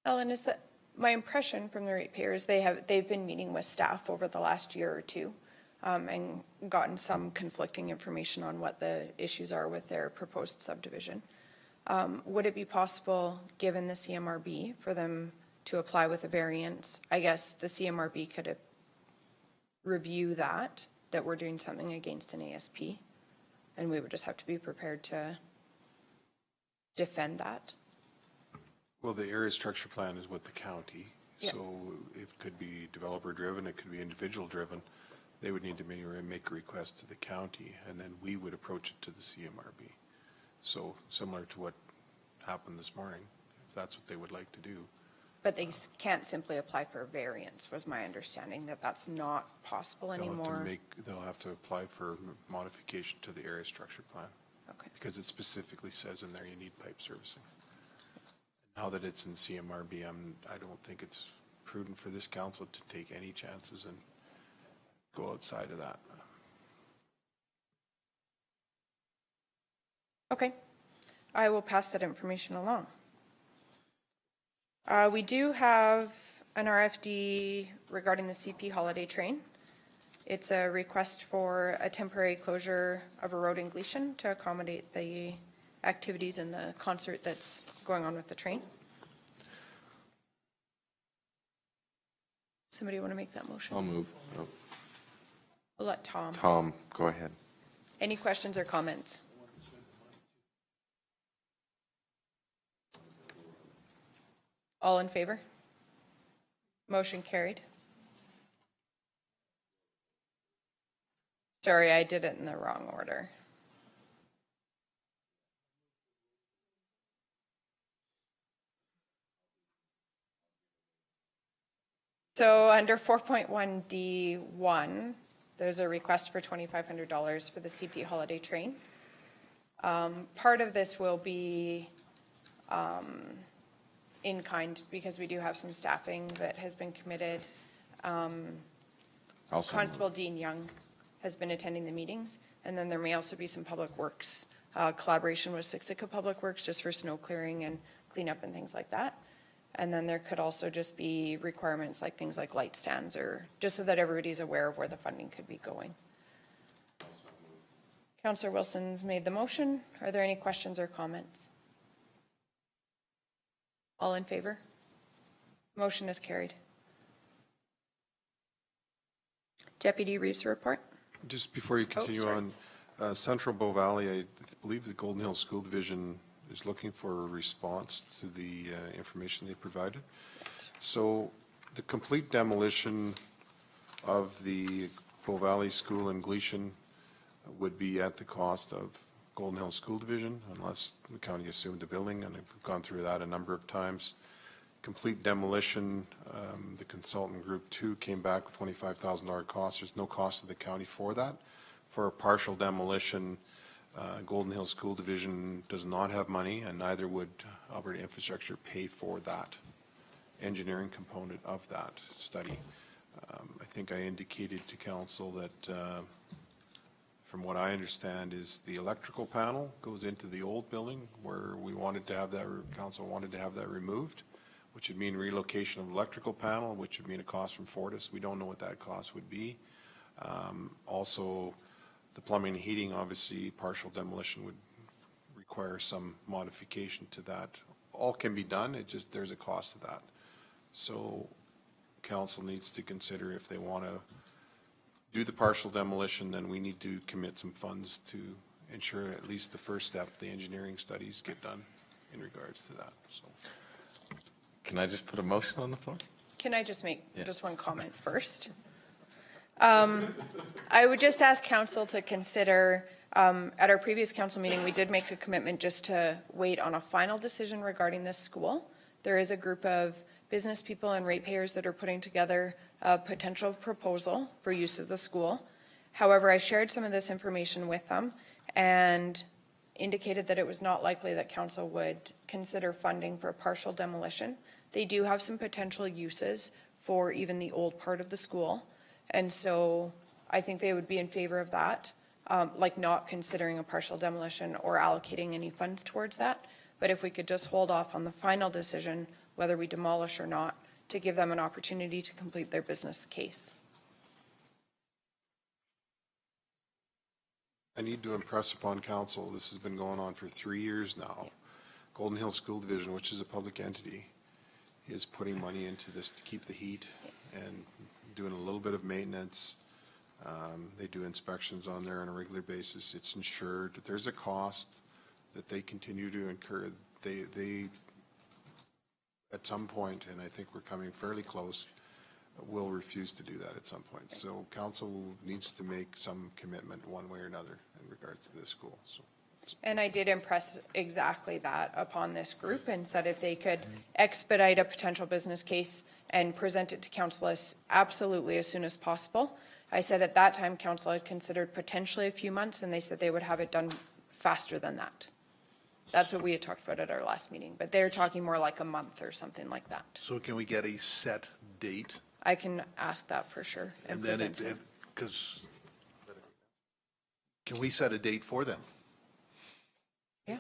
Ellen, is that my impression from the ratepayers? They've been meeting with staff over the last year or two and gotten some conflicting information on what the issues are with their proposed subdivision. Would it be possible, given the CMRB, for them to apply with a variance? I guess the CMRB could review that we're doing something against an ASP, and we would just have to be prepared to defend that. Well, the area structure plan is with the county, Yep. so it could be developer driven, it could be individual driven. They would need to make a request to the county, and then we would approach it to the CMRB. So similar to what happened this morning, if that's what they would like to do. But they can't simply apply for a variance, was my understanding, that that's not possible anymore. They'll have to apply for modification to the area structure plan. Okay. Because it specifically says in there you need pipe servicing. Now that it's in CMRB, I don't think it's prudent for this council to take any chances and go outside of that. Okay, I will pass that information along. We do have an RFD regarding the CP holiday train. It's a request for a temporary closure of a road in Gleason to accommodate the activities and the concert that's going on with the train. Somebody want to make that motion? I'll move. Oh, We'll let Tom. Tom, go ahead. Any questions or comments? All in favor? Motion carried. Sorry, I did it in the wrong order. So under 4.1D1, there's a request for $2,500 for the CP holiday train. Part of this will be in kind because we do have some staffing that has been committed. Constable Dean Young has been attending the meetings, and then there may also be some public works collaboration with Siksika Public Works just for snow clearing and cleanup and things like that. And then there could also just be requirements like things like light stands, or just so that everybody's aware of where the funding could be going. Councillor Wilson's made the motion. Are there any questions or comments? All in favor? Motion is carried. Deputy Reeves report. Just before you continue sorry. on, Central Bow Valley, I believe the Golden Hill School Division is looking for a response to the information they provided. So the complete demolition of the Bow Valley School in Gleason would be at the cost of Golden Hill School Division, unless the county assumed the building, and I've gone through that a number of times. Complete demolition, the consultant group 2 came back with $25,000 cost. There's no cost to the county for that. For a partial demolition, Golden Hill School Division does not have money, and neither would Alberta Infrastructure pay for that engineering component of that study. I think I indicated to council that from what I understand is the electrical panel goes into the old building where we wanted to have that, council wanted to have that removed, which would mean relocation of electrical panel, which would mean a cost from Fortis. We don't know what that cost would be. Also, the plumbing and heating, obviously, partial demolition would require some modification to that. All can be done, it just, there's a cost to that. So council needs to consider if they want to do the partial demolition, then we need to commit some funds to ensure at least the first step, the engineering studies get done in regards to that. So, Can I just put a motion on the floor? Can I just make just one comment first? I would just ask council to consider, at our previous council meeting, we did make a commitment just to wait on a final decision regarding this school. There is a group of business people and ratepayers that are putting together a potential proposal for use of the school. However, I shared some of this information with them and indicated that it was not likely that council would consider funding for a partial demolition. They do have some potential uses for even the old part of the school. And so I think they would be in favor of that, like not considering a partial demolition or allocating any funds towards that. But if we could just hold off on the final decision, whether we demolish or not, to give them an opportunity to complete their business case. I need to impress upon council, this has been going on for 3 years now. Golden Hill School Division, which is a public entity, is putting money into this to keep the heat and doing a little bit of maintenance. They do inspections on there on a regular basis. It's insured. There's a cost that they continue to incur. They at some point, and I think we're coming fairly close, will refuse to do that at some point. So council needs to make some commitment one way or another in regards to this school. So. And I did impress exactly that upon this group and said if they could expedite a potential business case and present it to council as absolutely as soon as possible. I said at that time council had considered potentially a few months, and they said they would have it done faster than that. That's what we had talked about at our last meeting, but they're talking more like a month or something like that. So can we get a set date? I can ask that for sure. And then because can we set a date for them? Yeah.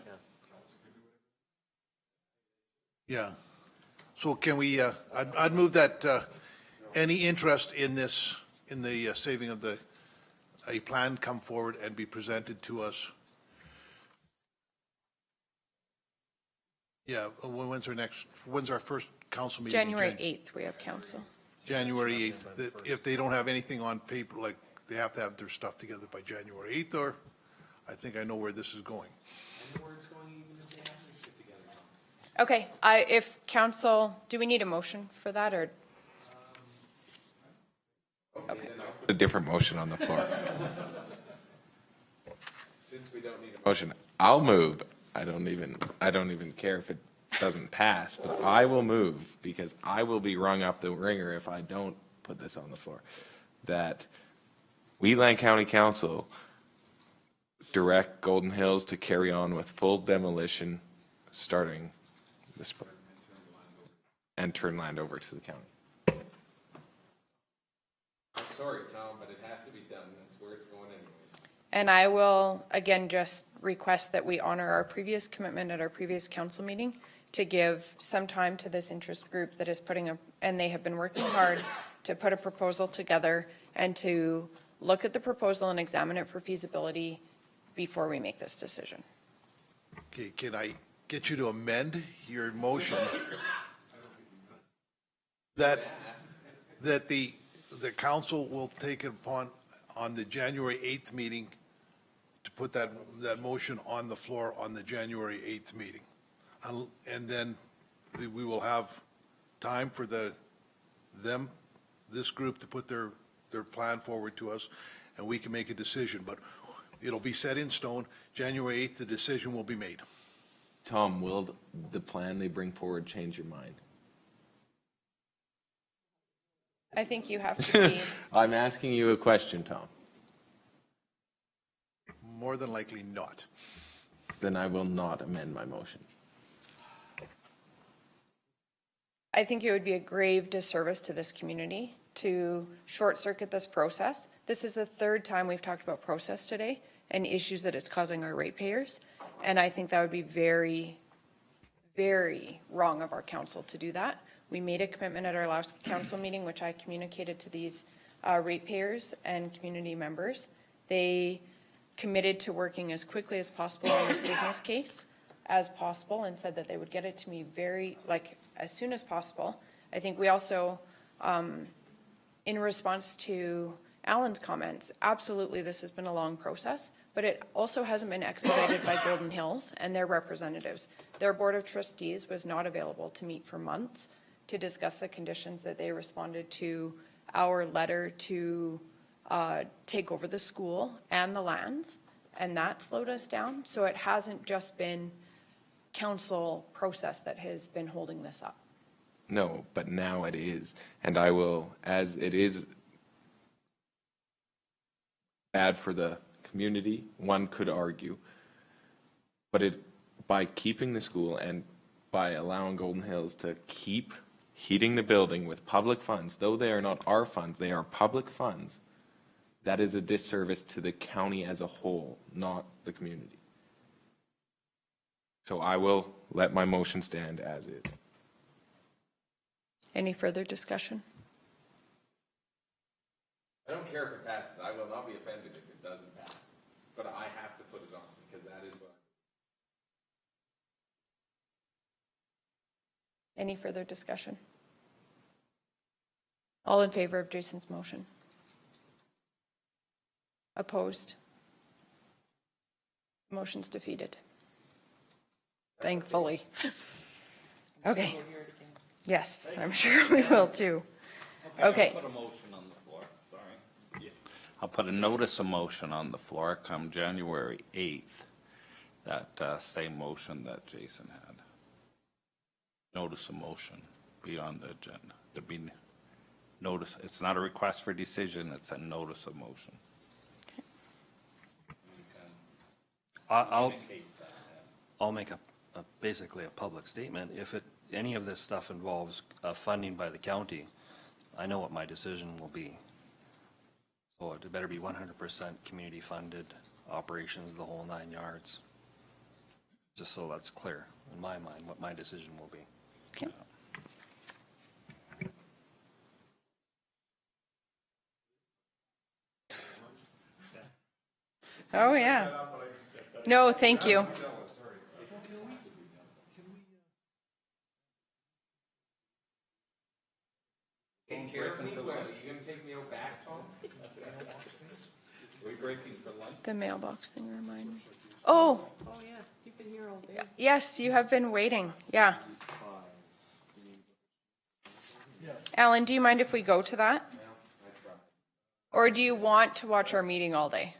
Yeah. So can we, I'd move that any interest in this, in the saving of a plan come forward and be presented to us. Yeah, when's our first council meeting? January 8th, we have council. January 8th, that if they don't have anything on paper, like they have to have their stuff together by January 8th, or I think I know where this is going. Okay, if council, do we need a motion for that, or? Okay. A different motion on the floor. Since we don't need a motion, I'll move. I don't even care if it doesn't pass, but I will move because I will be rung up the ringer if I don't put this on the floor. That Wheatland County Council direct Golden Hills to carry on with full demolition starting this spring and turn land over to the county. I'm sorry, Tom, but it has to be done. That's where it's going anyways. And I will, again, just request that we honor our previous commitment at our previous council meeting to give some time to this interest group that is and they have been working hard to put a proposal together and to look at the proposal and examine it for feasibility before we make this decision. Okay, can I get you to amend your motion that the council will take it upon on the January 8th meeting to put that motion on the floor on the January 8th meeting? And then we will have time for this group to put their plan forward to us, and we can make a decision. But it'll be set in stone. January 8th, the decision will be made. Tom, will the plan they bring forward change your mind? I think you have to be. I'm asking you a question, Tom. More than likely not. Then I will not amend my motion. I think it would be a grave disservice to this community to short circuit this process. This is the third time we've talked about process today and issues that it's causing our ratepayers. And I think that would be very, very wrong of our council to do that. We made a commitment at our last council meeting, which I communicated to these ratepayers and community members. They committed to working as quickly as possible on this business case as possible and said that they would get it to me as soon as possible. I think we also, in response to Alan's comments, absolutely this has been a long process, but it also hasn't been expedited by Golden Hills and their representatives. Their board of trustees was not available to meet for months to discuss the conditions that they responded to our letter to take over the school and the lands, and that slowed us down. So it hasn't just been council process that has been holding this up. No, but now it is. And I will, as it is bad for the community, one could argue, but by keeping the school and by allowing Golden Hills to keep heating the building with public funds, though they are not our funds, they are public funds, that is a disservice to the county as a whole, not the community. So I will let my motion stand as is. Any further discussion? I don't care if it passes. I will not be offended if it doesn't pass. But I have to put it on because that is what. Any further discussion? All in favor of Jason's motion? Opposed? Motion's defeated. Thankfully. Okay. Yes, I'm sure we will too. Okay. I'll put a motion on the floor, sorry. Yeah. I'll put a notice of motion on the floor come January 8th, that same motion that Jason had. Notice of motion be on the agenda. To be notice. It's not a request for decision, it's a notice of motion. I'll make basically a public statement. If any of this stuff involves funding by the county, I know what my decision will be. So it better be 100% community funded operations, the whole 9 yards. Just so that's clear in my mind what my decision will be. Okay. Oh, yeah. No, thank you. Take care of me, what, are you gonna take me out back, Tom? Are we breaking for lunch? The mailbox thing, remind me. Oh, Oh, yes, you've been here all day. yes, you have been waiting, yeah. Alan, do you mind if we go to that? Or do you want to watch our meeting all day?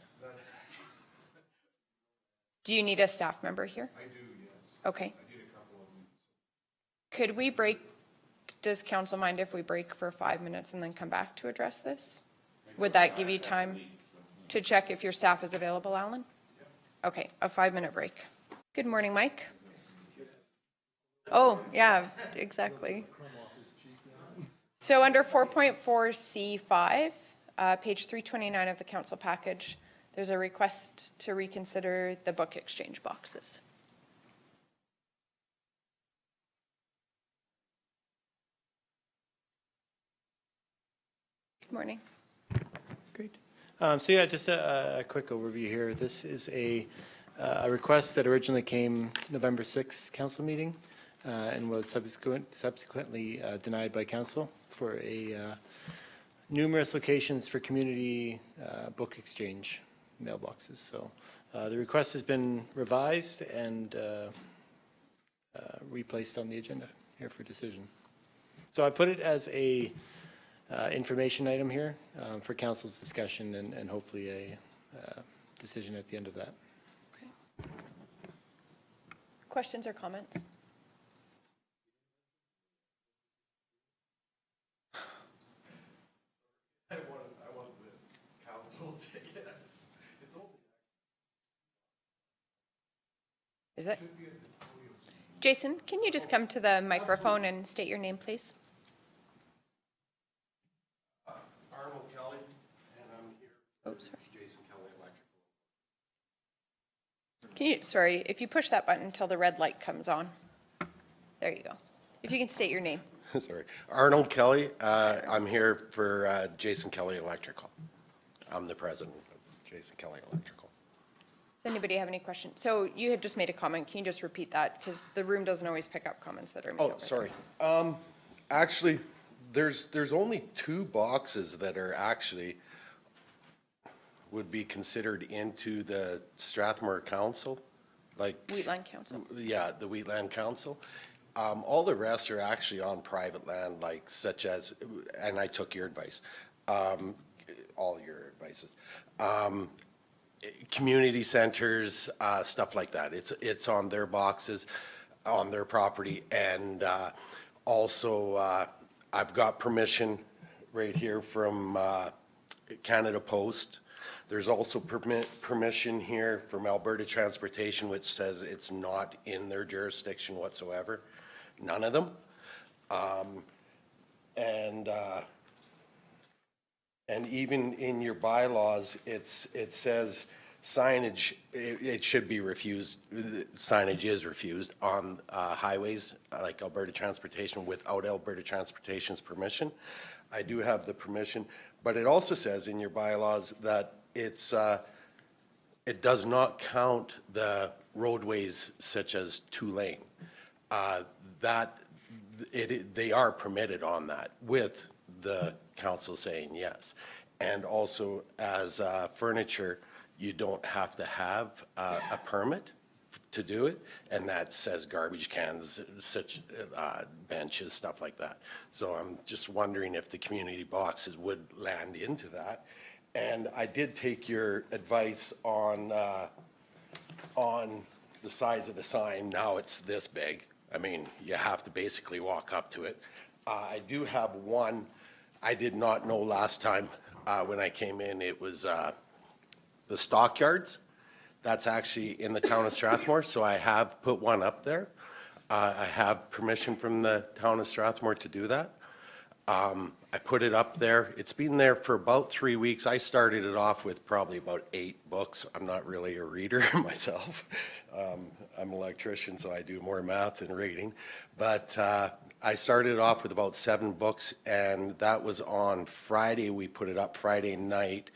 Do you need a staff member here? I do, yes. Okay. Could we break, does council mind if we break for 5 minutes and then come back to address this? Would that give you time to check if your staff is available, Alan? Okay, a 5-minute break. Good morning, Mike. Oh, yeah, exactly. So under 4.4C5, page 329 of the council package, there's a request to reconsider the book exchange boxes. Good morning. Great. So yeah, just a quick overview here. This is a request that originally came November 6th council meeting and was subsequently denied by council for numerous locations for community book exchange mailboxes. So the request has been revised and replaced on the agenda here for decision. So I put it as a information item here for council's discussion and hopefully a decision at the end of that. Okay. Questions or comments? I want the council to say yes. It's only. Is it? Jason, can you just come to the microphone and state your name, please? Arnold Kelly, and I'm here. Oh, sorry. Jason Kelly Electrical. Can you, sorry, if you push that button until the red light comes on. There you go. If you can state your name. Sorry. Arnold Kelly. I'm here for Jason Kelly Electrical. I'm the president of Jason Kelly Electrical. Does anybody have any questions? So you had just made a comment. Can you just repeat that? Because the room doesn't always pick up comments that are made. Oh, sorry. Actually, there's only 2 boxes that are actually would be considered into the Strathmore Council, like Wheatland Council. Yeah, the Wheatland Council. All the rest are actually on private land, like such as, and I took your advice, all your advices. Community centers, stuff like that. It's on their boxes, on their property, and also I've got permission right here from Canada Post. There's also permission here from Alberta Transportation, which says it's not in their jurisdiction whatsoever. None of them. And even in your bylaws, it says signage, it should be refused, signage is refused on highways like Alberta Transportation without Alberta Transportation's permission. I do have the permission, but it also says in your bylaws that it does not count the roadways such as 2-lane. They are permitted on that with the council saying yes. And also as furniture, you don't have to have a permit to do it. And that says garbage cans, such benches, stuff like that. So I'm just wondering if the community boxes would land into that. And I did take your advice on the size of the sign. Now it's this big. I mean, you have to basically walk up to it. I do have one. I did not know last time when I came in, it was the stockyards. That's actually in the town of Strathmore, so I have put one up there. I have permission from the town of Strathmore to do that. I put it up there. It's been there for about 3 weeks. I started it off with probably about 8 books. I'm not really a reader myself. I'm an electrician, so I do more math than reading. But I started off with about 7 books, and that was on Friday. We put it up Friday night.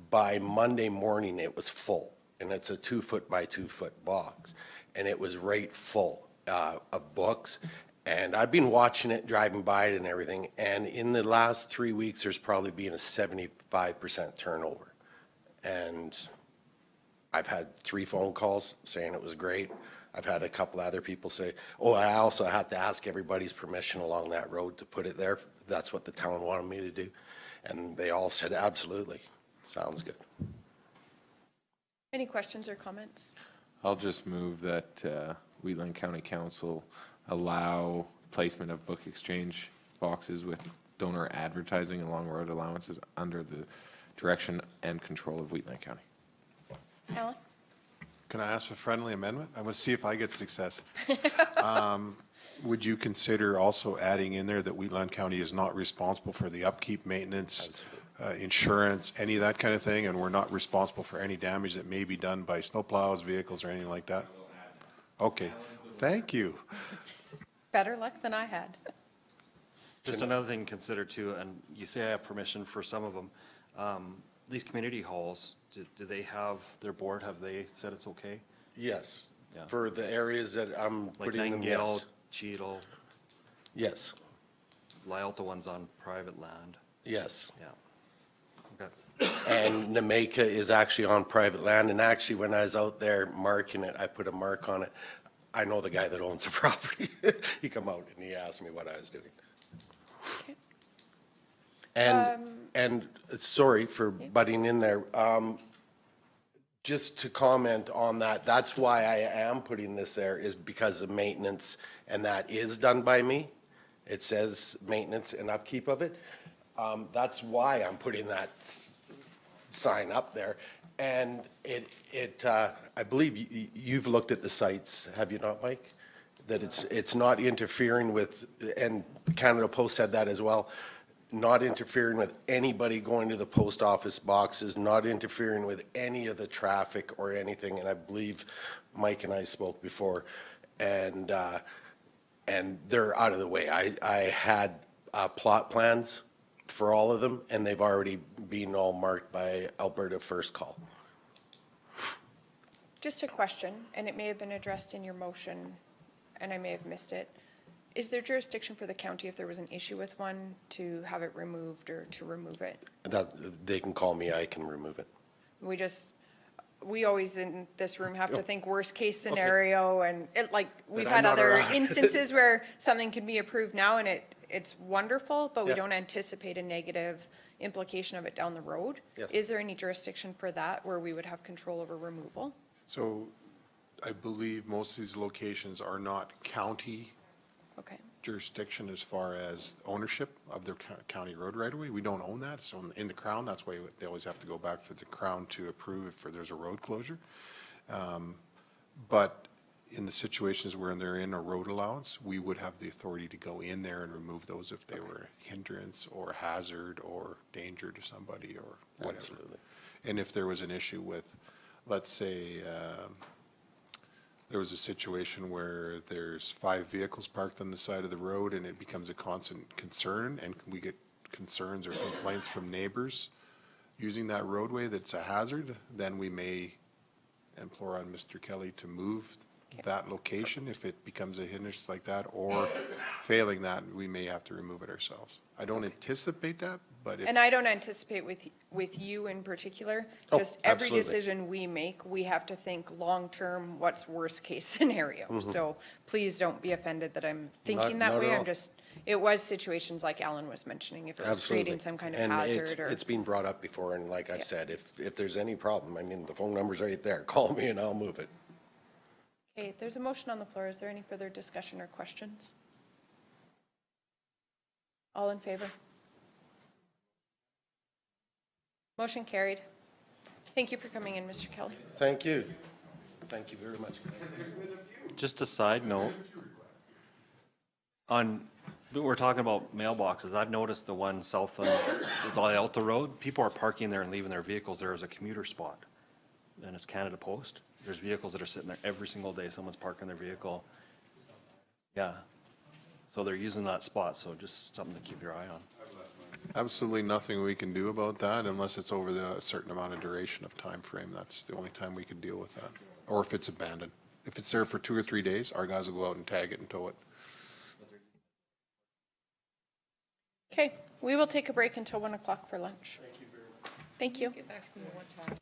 By Monday morning, it was full, and it's a 2-foot by 2-foot box, and it was right full of books. And I've been watching it, driving by it and everything, and in the last 3 weeks, there's probably been a 75% turnover. And I've had 3 phone calls saying it was great. I've had a couple other people say, oh, I also had to ask everybody's permission along that road to put it there. That's what the town wanted me to do. And they all said, absolutely, sounds good. Any questions or comments? I'll just move that Wheatland County Council allow placement of book exchange boxes with donor advertising along road allowances under the direction and control of Wheatland County. Alan? Can I ask a friendly amendment? I'm going to see if I get success. Would you consider also adding in there that Wheatland County is not responsible for the upkeep, maintenance, insurance, any of that kind of thing, and we're not responsible for any damage that may be done by snowplows, vehicles, or anything like that? Okay, thank you. Better luck than I had. Just another thing to consider too, and you say I have permission for some of them. These community halls, do they have, their board, have they said it's okay? Yes, Yeah. for the areas that I'm Like putting them, Nightingale, yes. Cheadle, Yes, Lyalta one's on private land, yes. yeah. Okay. And Nameka is actually on private land, and actually, when I was out there marking it, I put a mark on it. I know the guy that owns the property. He come out and he asked me what I was doing. Okay. And sorry for butting in there. Just to comment on that, that's why I am putting this there, is because of maintenance, and that is done by me. It says maintenance and upkeep of it. That's why I'm putting that sign up there. And I believe you've looked at the sites, have you not, Mike? That it's not interfering with, and Canada Post said that as well, not interfering with anybody going to the post office boxes, not interfering with any of the traffic or anything. And I believe Mike and I spoke before, and they're out of the way. I had plot plans for all of them, and they've already been all marked by Alberta First Call. Just a question, and it may have been addressed in your motion, and I may have missed it. Is there jurisdiction for the county if there was an issue with one to have it removed or to remove it? That, they can call me, I can remove it. We always in this room have to think worst case scenario, and we've I'm had not other around. instances where something can be approved now and it's wonderful, but we Yeah. don't anticipate a negative implication of it down the road. Yes. Is there any jurisdiction for that where we would have control over removal? So I believe most of these locations are not county Okay. jurisdiction as far as ownership of their county road right away. We don't own that. So in the Crown, that's why they always have to go back for the Crown to approve if there's a road closure. But in the situations where they're in a road allowance, we would have the authority to go in there and remove those if they were a hindrance or hazard or danger to somebody or whatever. Absolutely. And if there was an issue with, let's say, there was a situation where there's 5 vehicles parked on the side of the road and it becomes a constant concern, and we get concerns or complaints from neighbors using that roadway that's a hazard, then we may implore on Mr. Kelly to move that location if it becomes a hindrance like that, or failing that, we may have to remove it ourselves. I don't anticipate that, but if. And I don't anticipate with you in particular, Oh, just every absolutely. decision we make, we have to think long-term, what's worst case scenario. So please don't be offended that I'm thinking that not way. at I'm all. just, it was situations like Alan was mentioning, if it was Absolutely. creating some kind of And hazard or. it's been brought up before, and like I've Yeah. said, if there's any problem, I mean, the phone number's right there. Call me and I'll move it. Okay, there's a motion on the floor. Is there any further discussion or questions? All in favor? Motion carried. Thank you for coming in, Mr. Kelly. Thank you. Thank you very much. Just a side note, we're talking about mailboxes. I've noticed the one south on the Lyalta Road, people are parking there and leaving their vehicles there as a commuter spot. And it's Canada Post. There's vehicles that are sitting there every single day. Someone's parking their vehicle. Yeah. So they're using that spot, so just something to keep your eye on. Absolutely nothing we can do about that unless it's over a certain amount of duration of time frame. That's the only time we could deal with that. Or if it's abandoned. If it's there for 2 or 3 days, our guys will go out and tag it and tow it. Okay, we will take a break until 1 o'clock for lunch. Thank you. Get back to me one time.